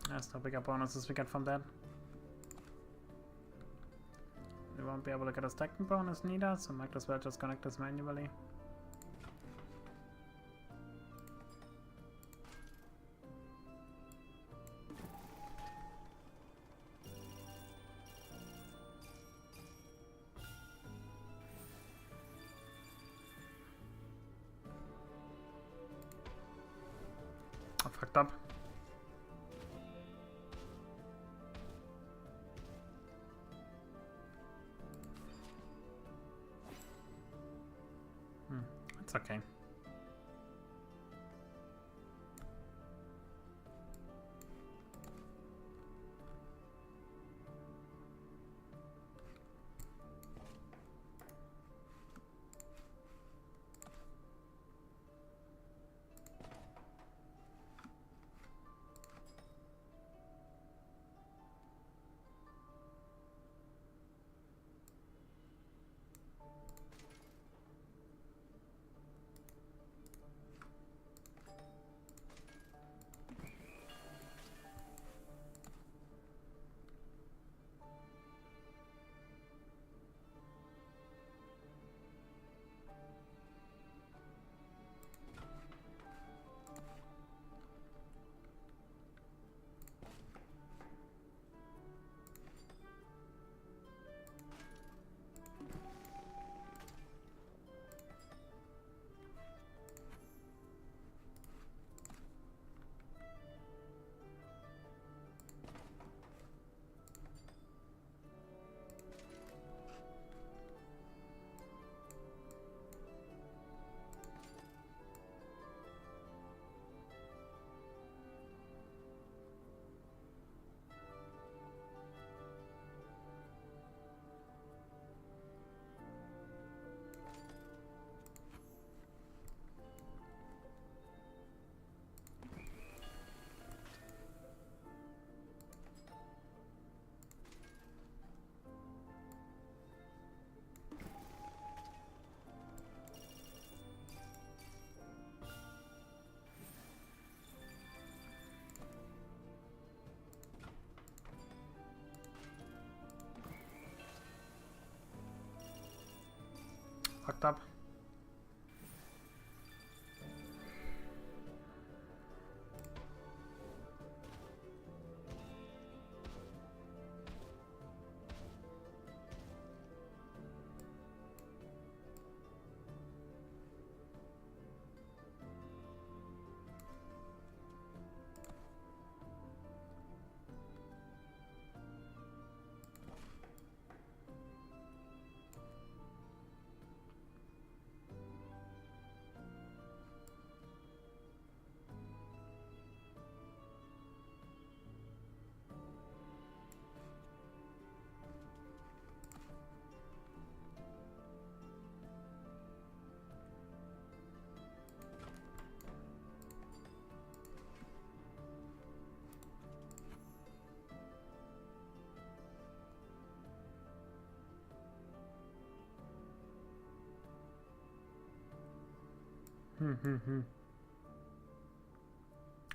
There's no bigger bonuses we get from that. We won't be able to get a stacking bonus neither, so might as well just connect this manually. fucked up. It's okay. Fucked up.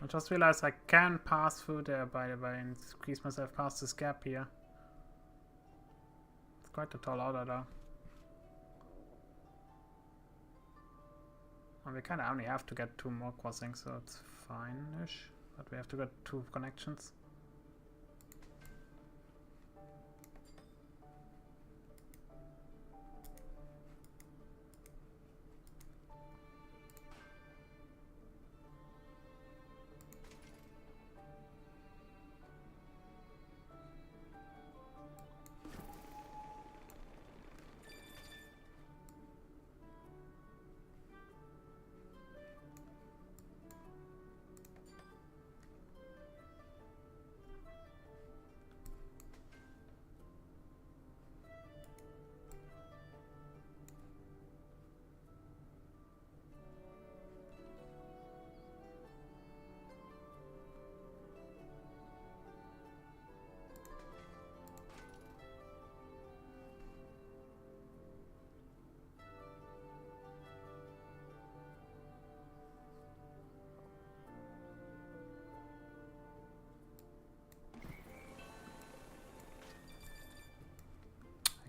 I just realized I can pass through there by the way and squeeze myself past this gap here. It's quite a tall order though. And we kinda only have to get 2 more crossings, so it's fine-ish. But we have to get 2 connections.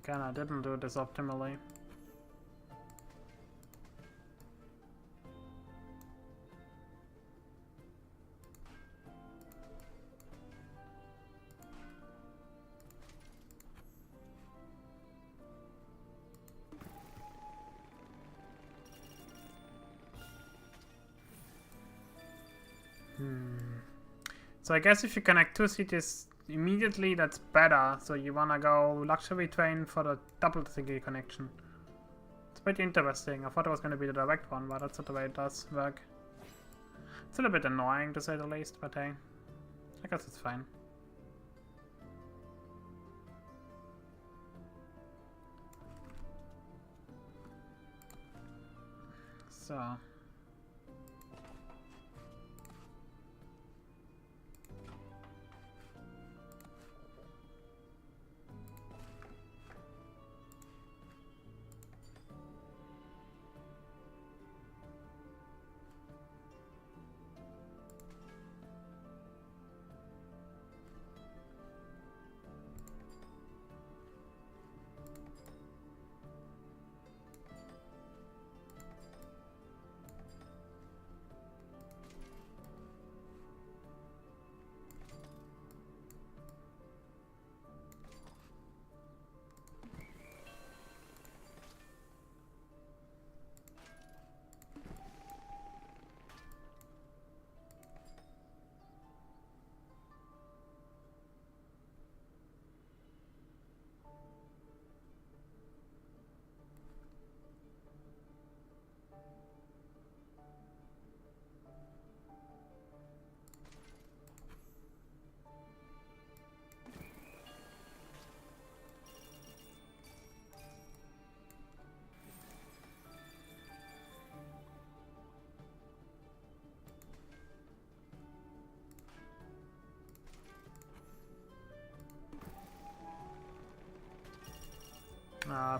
Again, I didn't do this optimally. So I guess if you connect two cities immediately, that's better. So you wanna go luxury train for the double city connection. It's pretty interesting. I thought it was gonna be the direct one, but that's not the way it does work. It's a little bit annoying to say the least, but hey, I guess it's fine. So.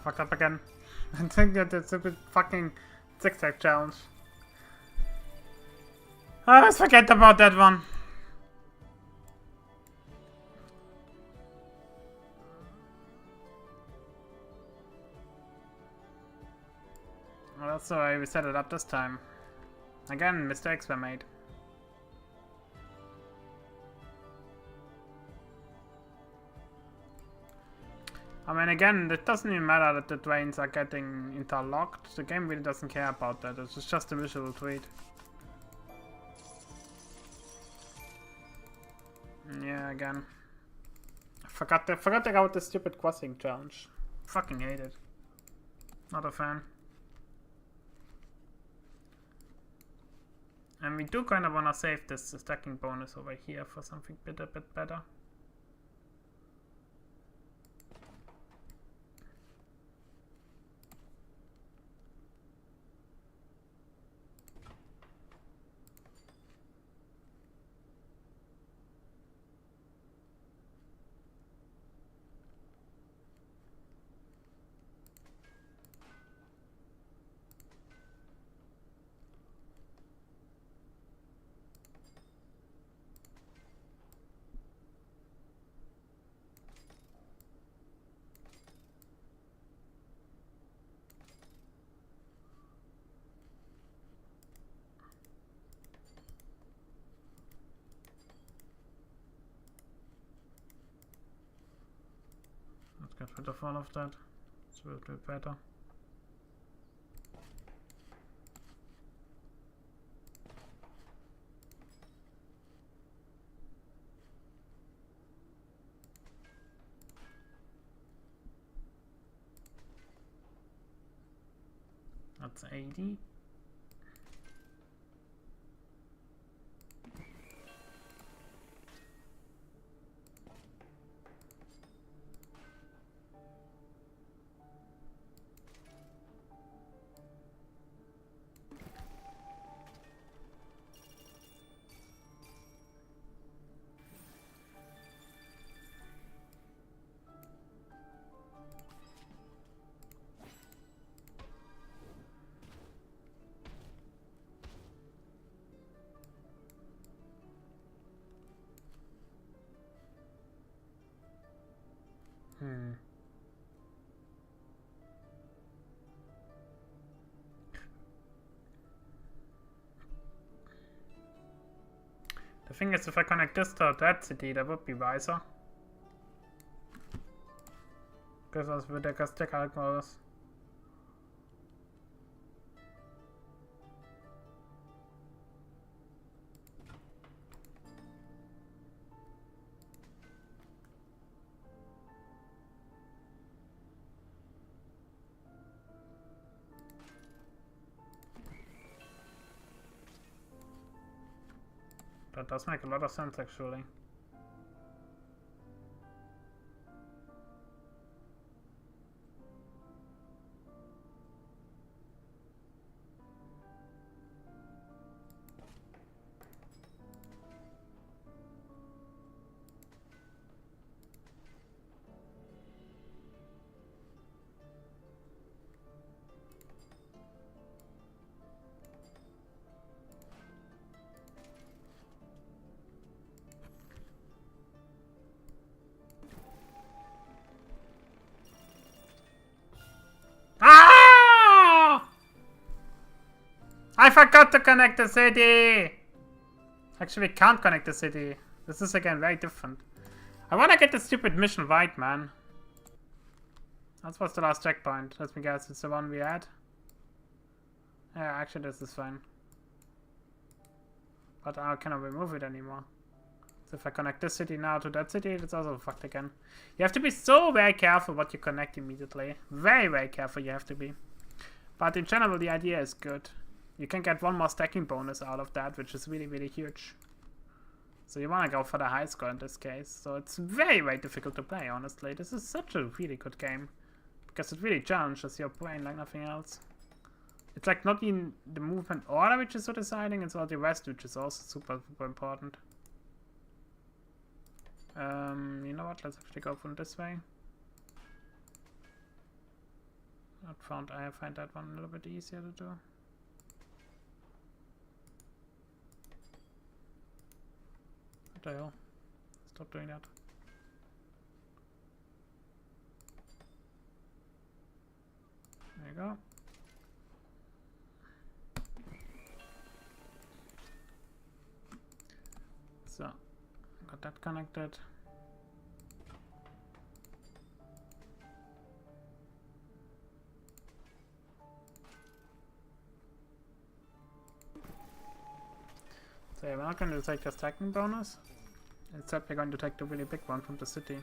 Fucked up again. I think that it's a bit fucking zigzag challenge. I always forget about that one. Well, that's the way we set it up this time. Again, mistakes were made. I mean, again, it doesn't even matter that the trains are getting interlocked. The game really doesn't care about that. It's just a visual treat. Yeah, again. I forgot about the stupid crossing challenge. Fucking hate it. Not a fan. And we do kind of want to save this stacking bonus over here for something a bit better. Let's get rid of all of that. It will do better. That's 80. The thing is, if I connect this to that city, that would be wiser. Because das wird der Gast halt mal was. That does make a lot of sense actually. Ah! I forgot to connect the city! Actually, we can't connect the city. This is again very different. I wanna get the stupid mission right, man. That was the last checkpoint. Let me guess, it's the one we had. Yeah, actually this is fine. But I cannot remove it anymore. So if I connect this city now to that city, it's also fucked again. You have to be so very careful what you connect immediately. Very, very careful you have to be. But in general, the idea is good. You can get one more stacking bonus out of that, which is really, really huge. So you want to go for the high score in this case. So it's very, very difficult to play, honestly. This is such a really good game. Because it really challenges your brain like nothing else. It's like not in the movement order which is so deciding, it's all the rest which is also super, super important. You know what? Let's actually go from this way. I find that one a little bit easier to do. What the hell? Stop doing that. There you go. So, got that connected. So yeah, we're not going to take the stacking bonus. Instead, we're going to take the really big one from the city.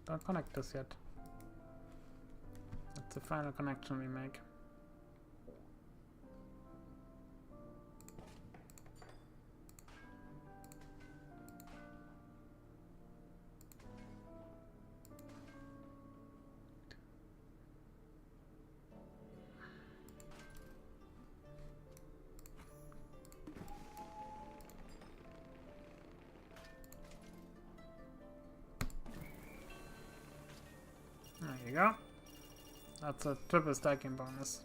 Don't connect this yet. That's the final connection we make. There you go. That's a triple stacking bonus.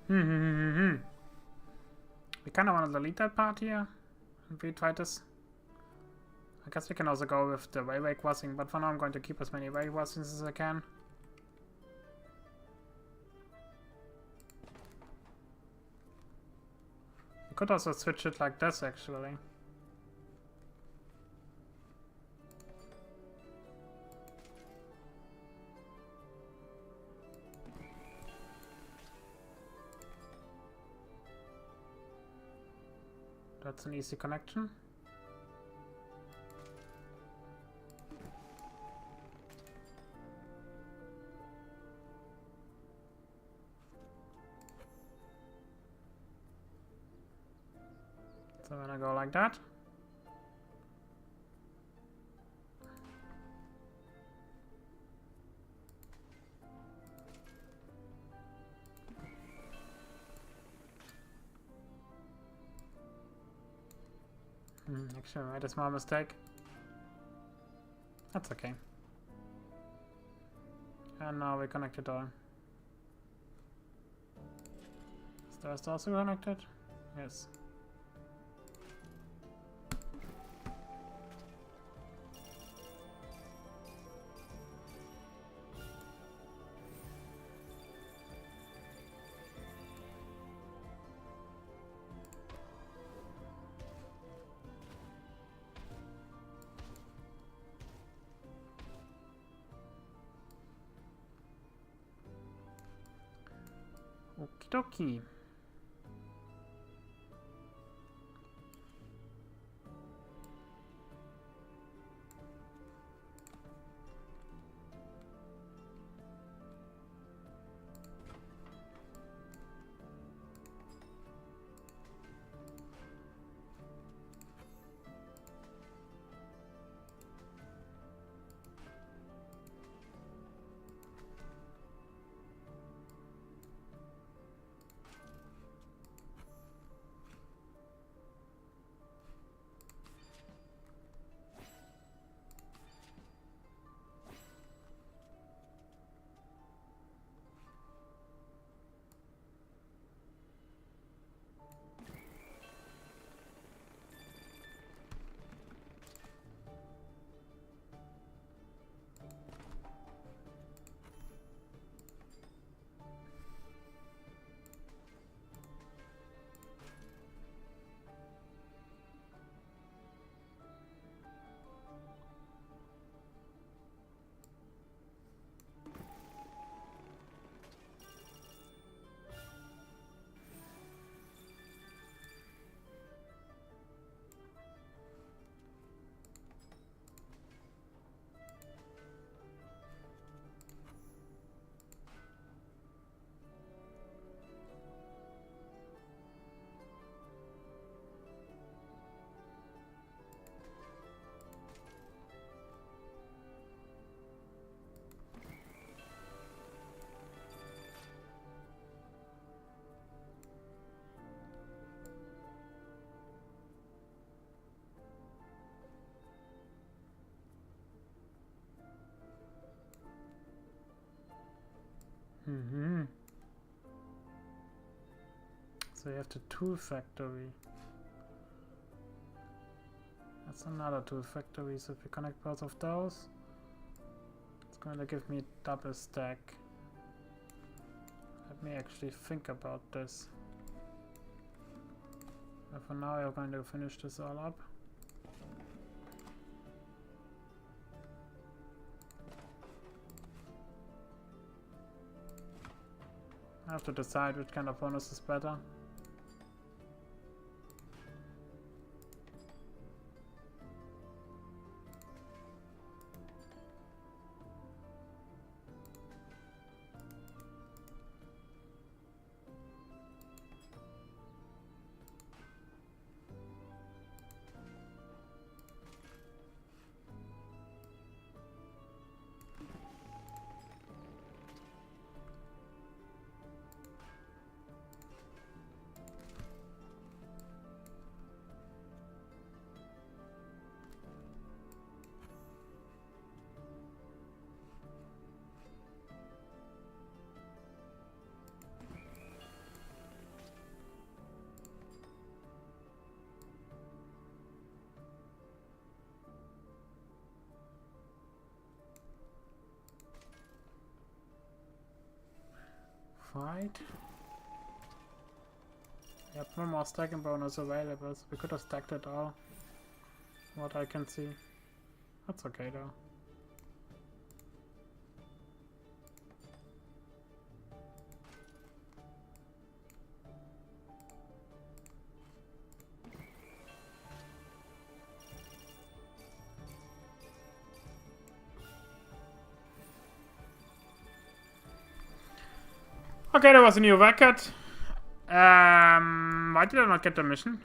We kind of want to delete that part here. And we try this. I guess we can also go with the railway crossing, but for now I'm going to keep as many railway crossings as I can. You could also switch it like this, actually. That's an easy connection. So when I go like that, actually I made a small mistake. That's okay. And now we connect it all. Is the rest also connected? Yes. Okie dokie. So you have the tool factory. That's another tool factory, so if we connect both of those, it's going to give me double stack. Let me actually think about this. But for now we're going to finish this all up. I have to decide which kind of bonus is better. Fight. I have one more stacking bonus available, so we could have stacked it all. What I can see. That's okay though. Okay, there was a new record. Why did I not get the mission?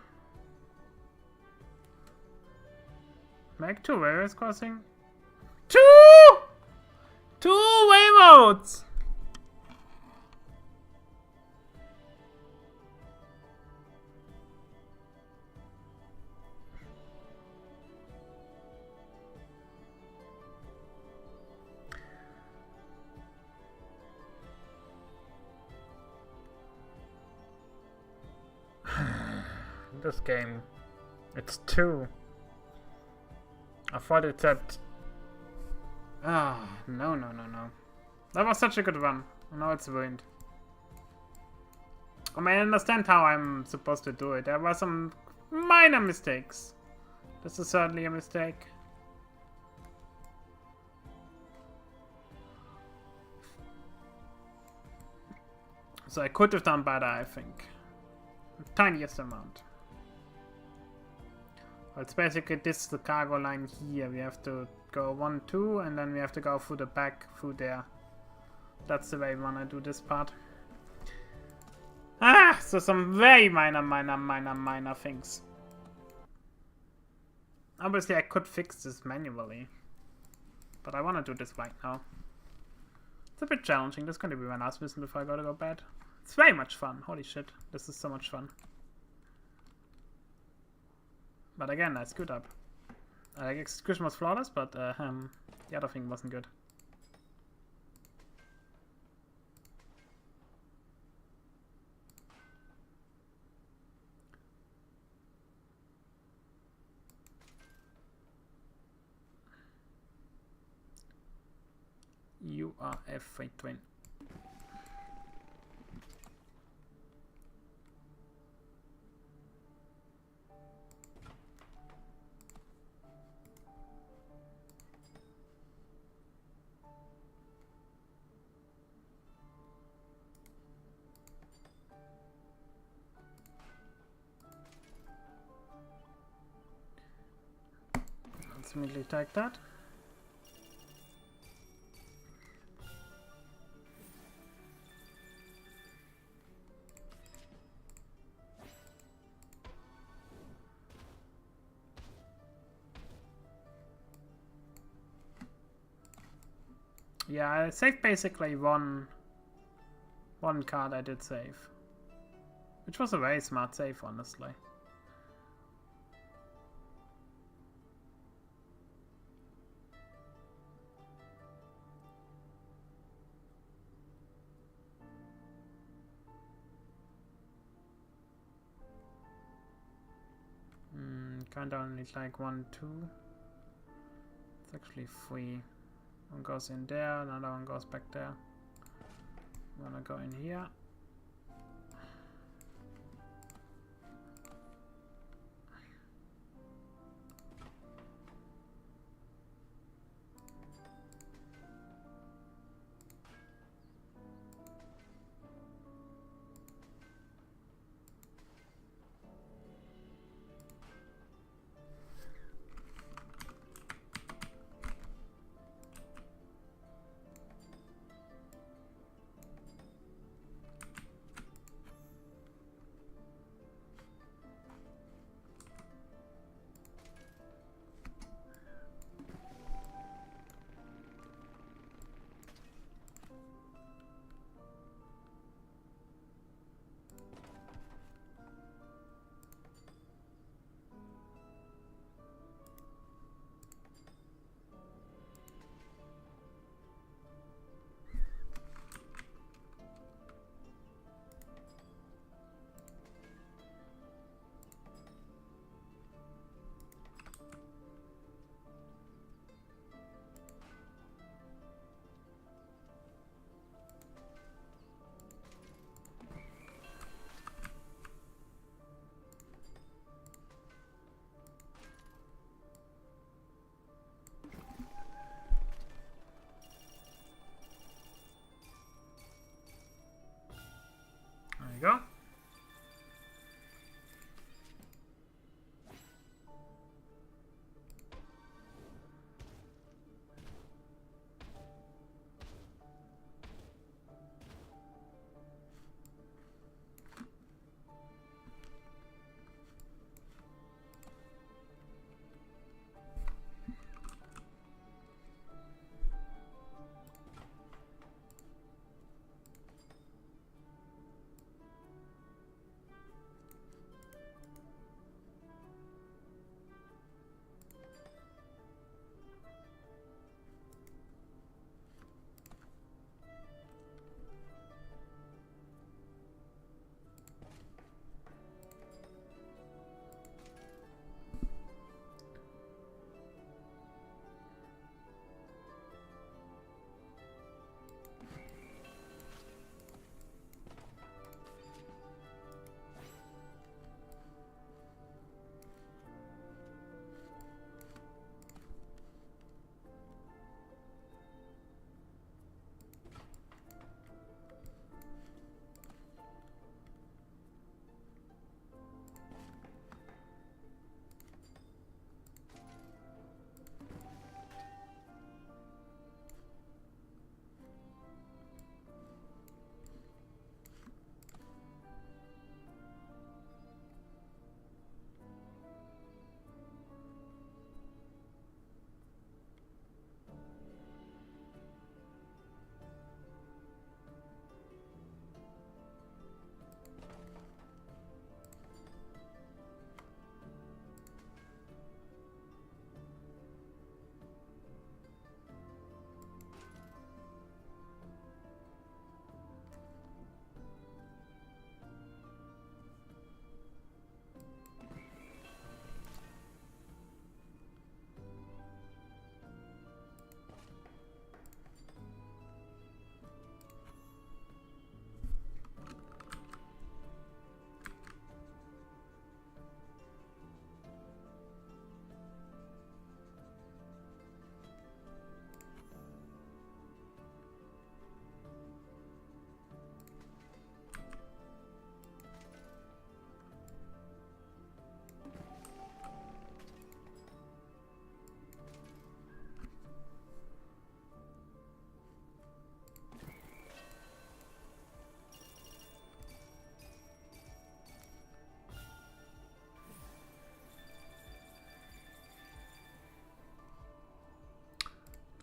Make 2 various crossing. 2 waymodes! This game. It's 2. I thought it said... Ah, no. That was such a good one. Now it's ruined. I mean, I understand how I'm supposed to do it. There were some minor mistakes. This is certainly a mistake. So I could have done better, I think. The tiniest amount. Well, it's basically this is the cargo line here. We have to go 1, 2, and then we have to go through the back, through there. That's the way we wanna do this part. Ah, so some very minor things. Obviously, I could fix this manually, but I wanna do this right now. It's a bit challenging. This is gonna be my last mission before I gotta go bed. It's very much fun. Holy shit, this is so much fun. But again, I screwed up. Execution was flawless, but the other thing wasn't good. URF 820. Let's immediately take that. Yeah, I saved basically one card I did save. Which was a very smart save, honestly. Kinda only like 1, 2. It's actually 3. One goes in there, another one goes back there. I'm gonna go in here.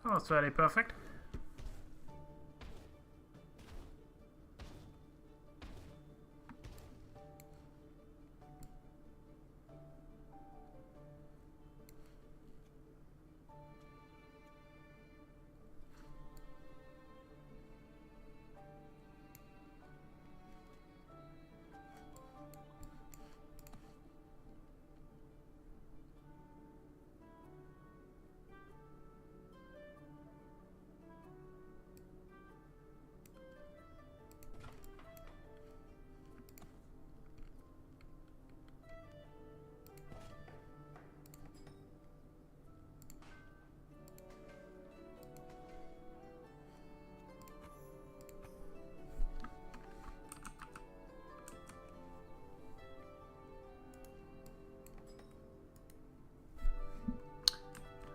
That was very perfect.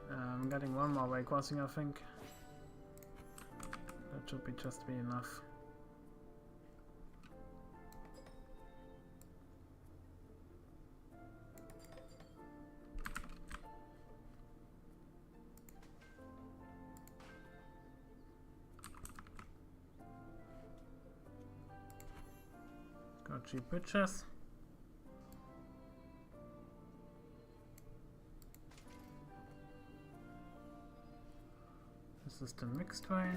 I'm getting one more way crossing, I think. That should just be enough. Got cheap bridges. This is the mixed way.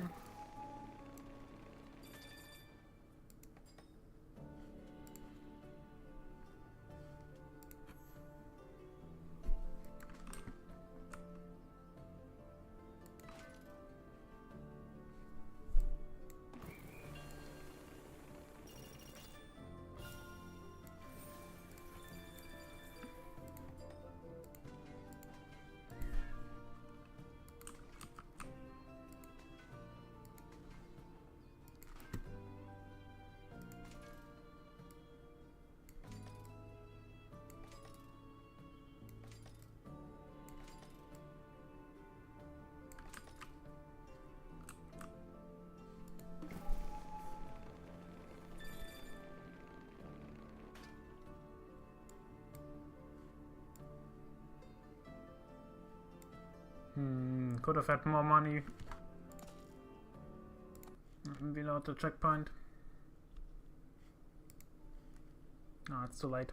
Could have had more money below the checkpoint. No, it's too late.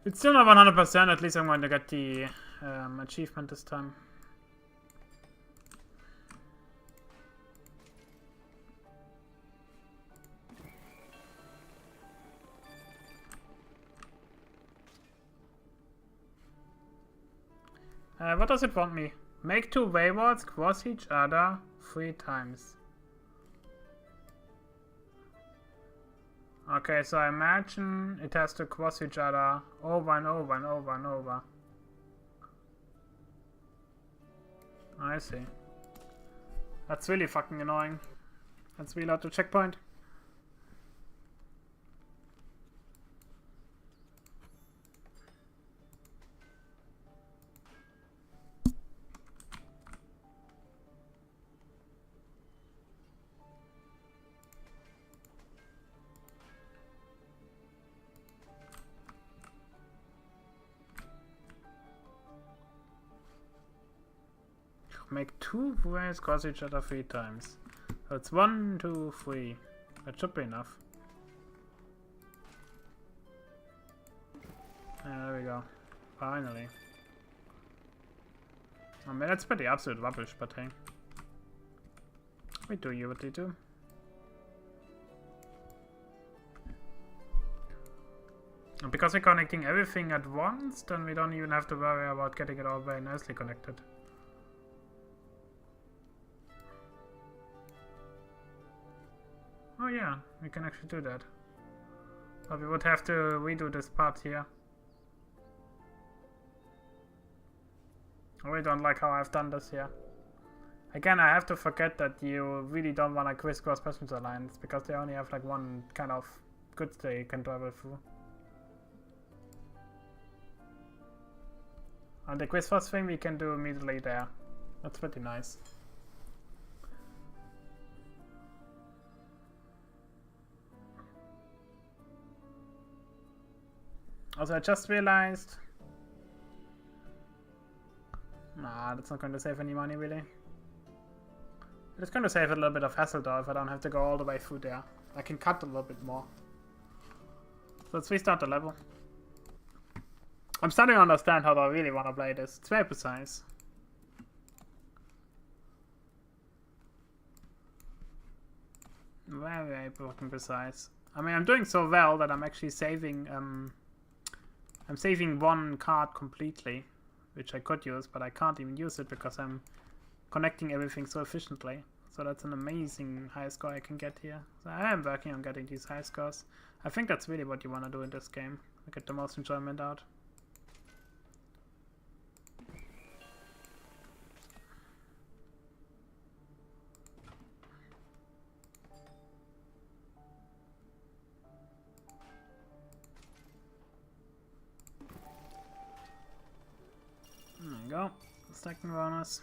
It's still not 100%, at least I'm going to get the achievement this time. What does it want me? Make two waywalls cross each other 3 times. Okay, so I imagine it has to cross each other over and over and over and over. I see. That's really fucking annoying. Let's reload the checkpoint. Make two ways cross each other 3 times. So it's 1, 2, 3. That should be enough. Yeah, there we go. Finally. I mean, that's pretty absolute rubbish, but hey. We do you what they do. And because we're connecting everything at once, then we don't even have to worry about getting it all very nicely connected. Oh yeah, we can actually do that. But we would have to redo this part here. I really don't like how I've done this here. Again, I have to forget that you really don't want to crisscross passenger lines, because they only have like one kind of goods they can travel through. And the crisscross thing we can do immediately there. That's pretty nice. Also, I just realized Nah, that's not going to save any money, really. It's going to save a little bit of hassle, though, if I don't have to go all the way through there. I can cut a little bit more. So let's restart the level. I'm starting to understand how I really want to play this. It's very precise. Very, very fucking precise. I mean, I'm doing so well that I'm actually saving, I'm saving one card completely, which I could use, but I can't even use it because I'm connecting everything so efficiently. So that's an amazing high score I can get here. So I am working on getting these high scores. I think that's really what you want to do in this game, to get the most enjoyment out. There you go. Second bonus.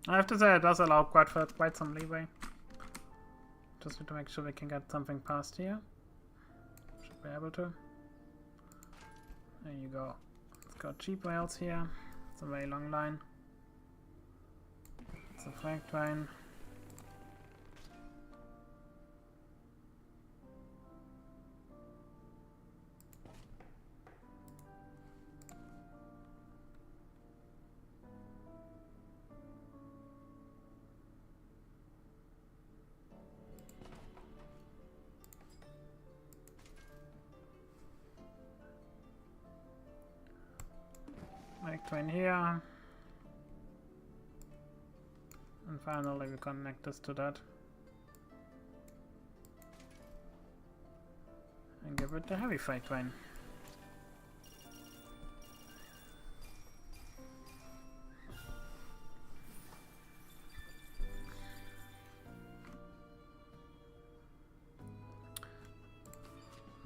I have to say it does allow quite some leeway. Just need to make sure we can get something past here. Should be able to. There you go. It's got cheap rails here. It's a very long line. It's a freight train. Freight train here. And finally we connect this to that. And give it the heavy freight train.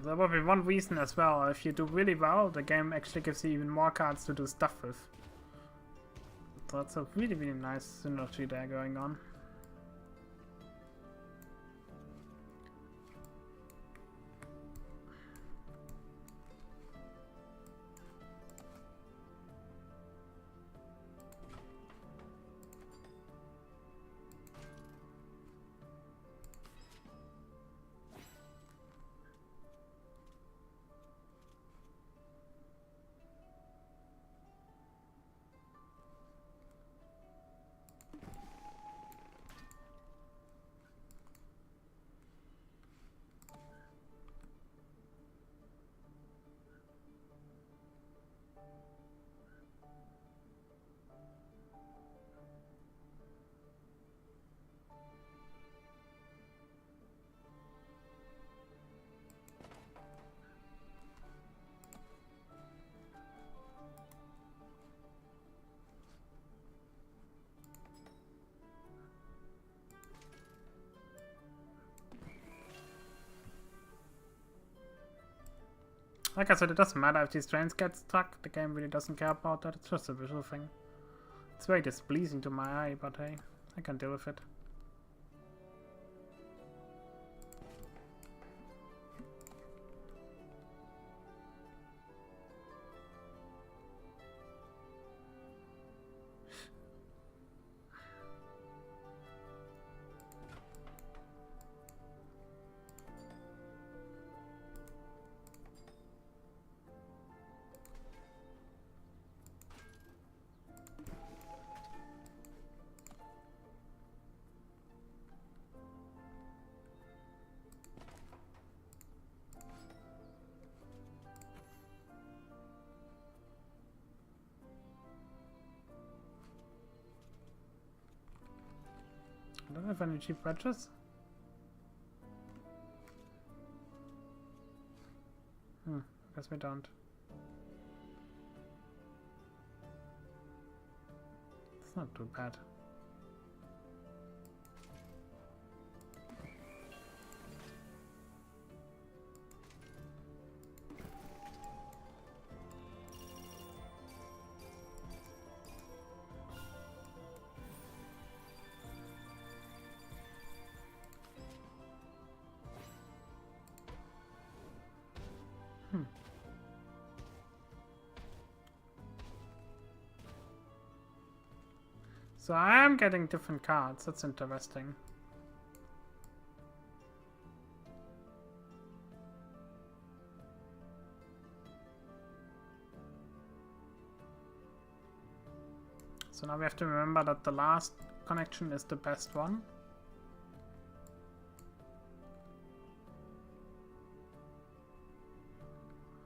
There will be one reason as well. If you do really well, the game actually gives you even more cards to do stuff with. So that's a really, really nice synergy there going on. Like I said, it doesn't matter if these trains get stuck, the game really doesn't care about that, it's just a visual thing. It's very displeasing to my eye, but hey, I can deal with it. have any cheap wedges? Guess we don't. It's not too bad. So I am getting different cards. That's interesting. So now we have to remember that the last connection is the best one.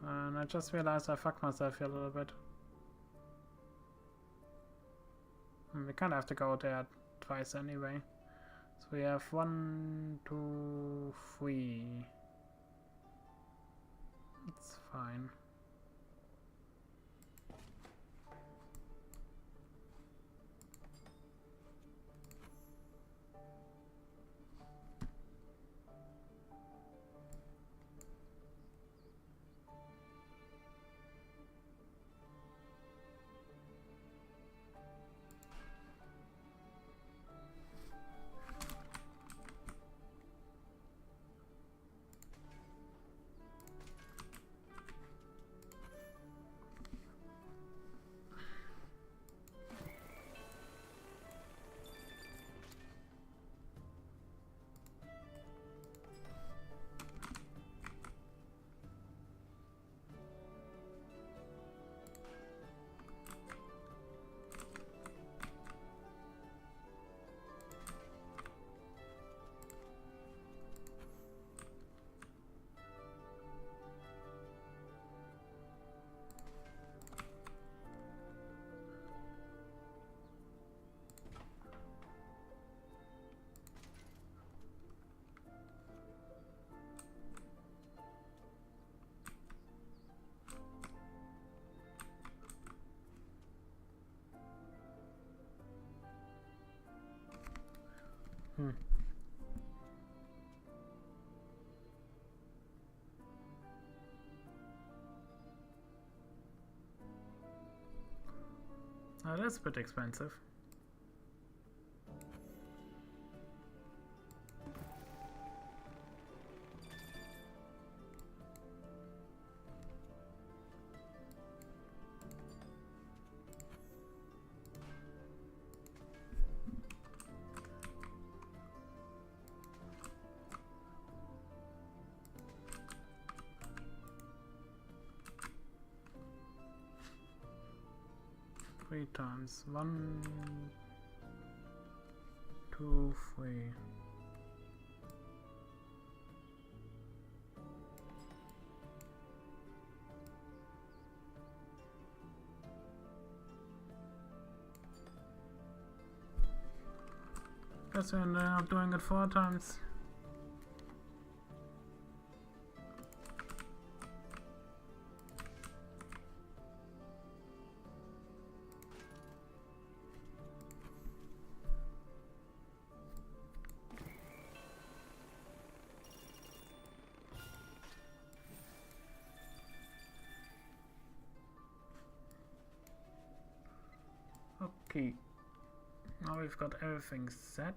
And I just realized I fucked myself here a little bit. We kind of have to go there twice anyway. So we have 1, 2, 3. It's fine. Oh, that's a bit expensive. Three times. 1, 2, 3. Guess we ended up doing it 4 times. Okay, now we've got everything set.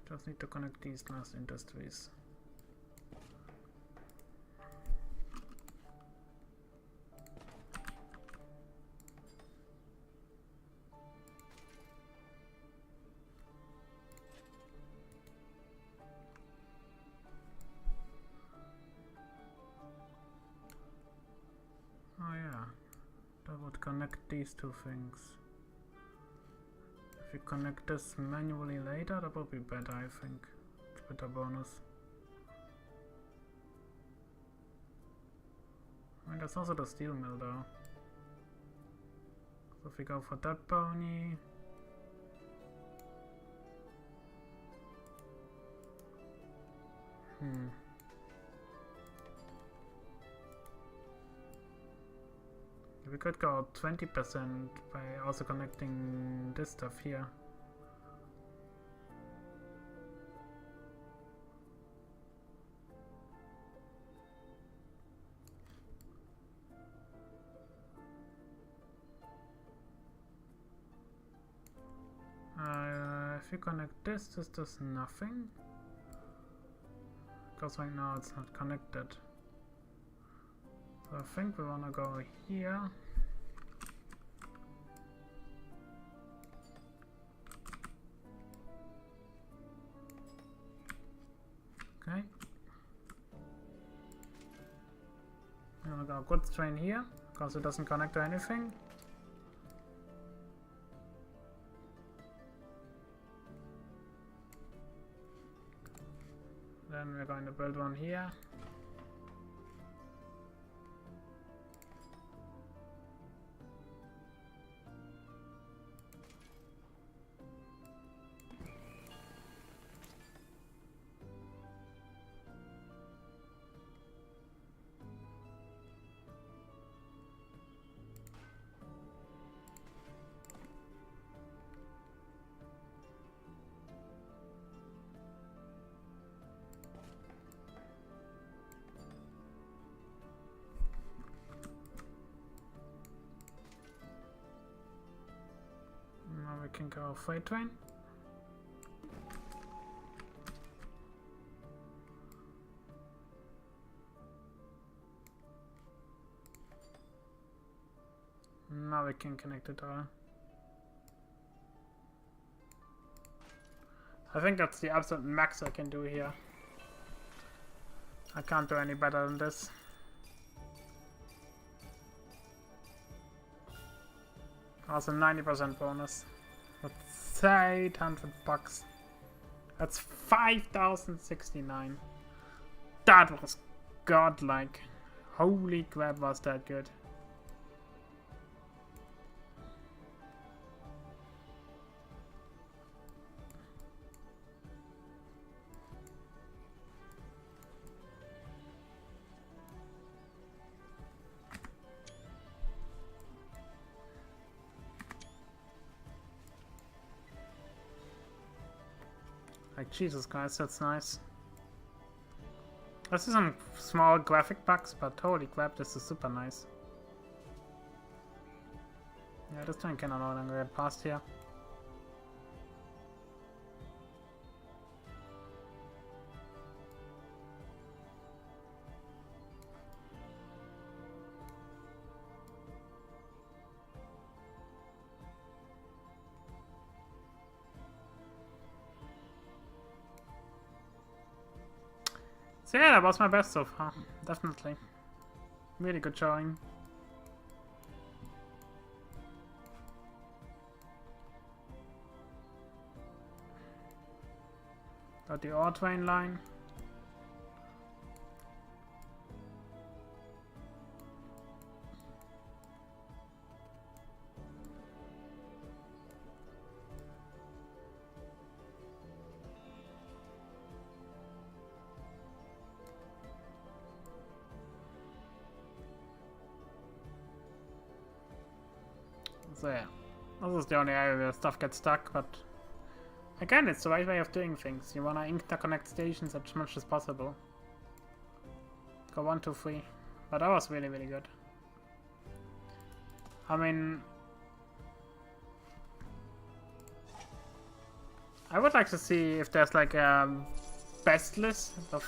Just need to connect these last industries. Oh yeah, that would connect these two things. If we connect this manually later, that will be better, I think. It's better bonus. I mean, there's also the steel mill though. So if we go for that pony, We could go 20% by also connecting this stuff here. If you connect this does nothing. Because right now it's not connected. So I think we wanna go here. Okay. I'm gonna go goods train here, because it doesn't connect to anything. Then we're going to build one here. Now we can go freight train. Now we can connect it all. I think that's the absolute max I can do here. I can't do any better than this. Also 90% bonus. That's 800 bucks. That's 5,069. That was godlike. Holy crap, was that good. Like, Jesus Christ, that's nice. This is some small graphic bugs, but holy crap, this is super nice. Yeah, this train cannot no longer get past here. So yeah, that was my best so far, definitely. Really good showing. Got the ore train line. So yeah, this is the only area where stuff gets stuck, but again, it's the right way of doing things. You wanna interconnect stations as much as possible. Go 1, 2, 3. But that was really, really good. I mean, I would like to see if there's like a best list of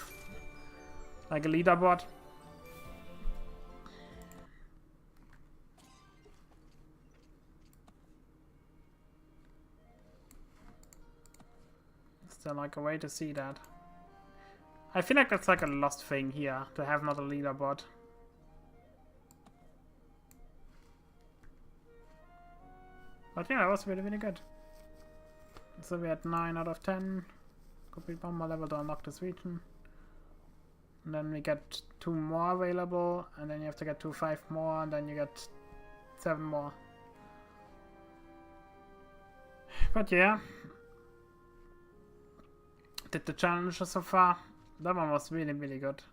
like a leaderboard. Is there like a way to see that? I feel like that's like a lost thing here, to have not a leaderboard. But yeah, that was really, really good. So we had 9 out of 10. Complete bomber level to unlock this region. And then we get 2 more available, and then you have to get 5 more, and then you get 7 more. But yeah. Did the challenges so far. That one was really, really good.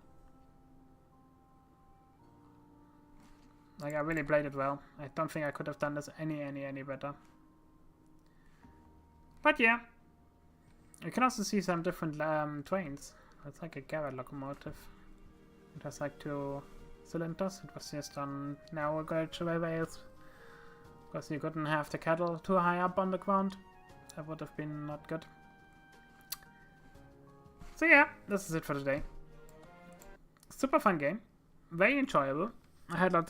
Like, I really played it well. I don't think I could have done this any better. But yeah. You can also see some different trains. It's like a Garrett locomotive. It has like 2 cylinders. It was just on narrow gauge railways. Because you couldn't have the cattle too high up on the ground. That would have been not good. So yeah, this is it for today. Super fun game. Very enjoyable. I had lots of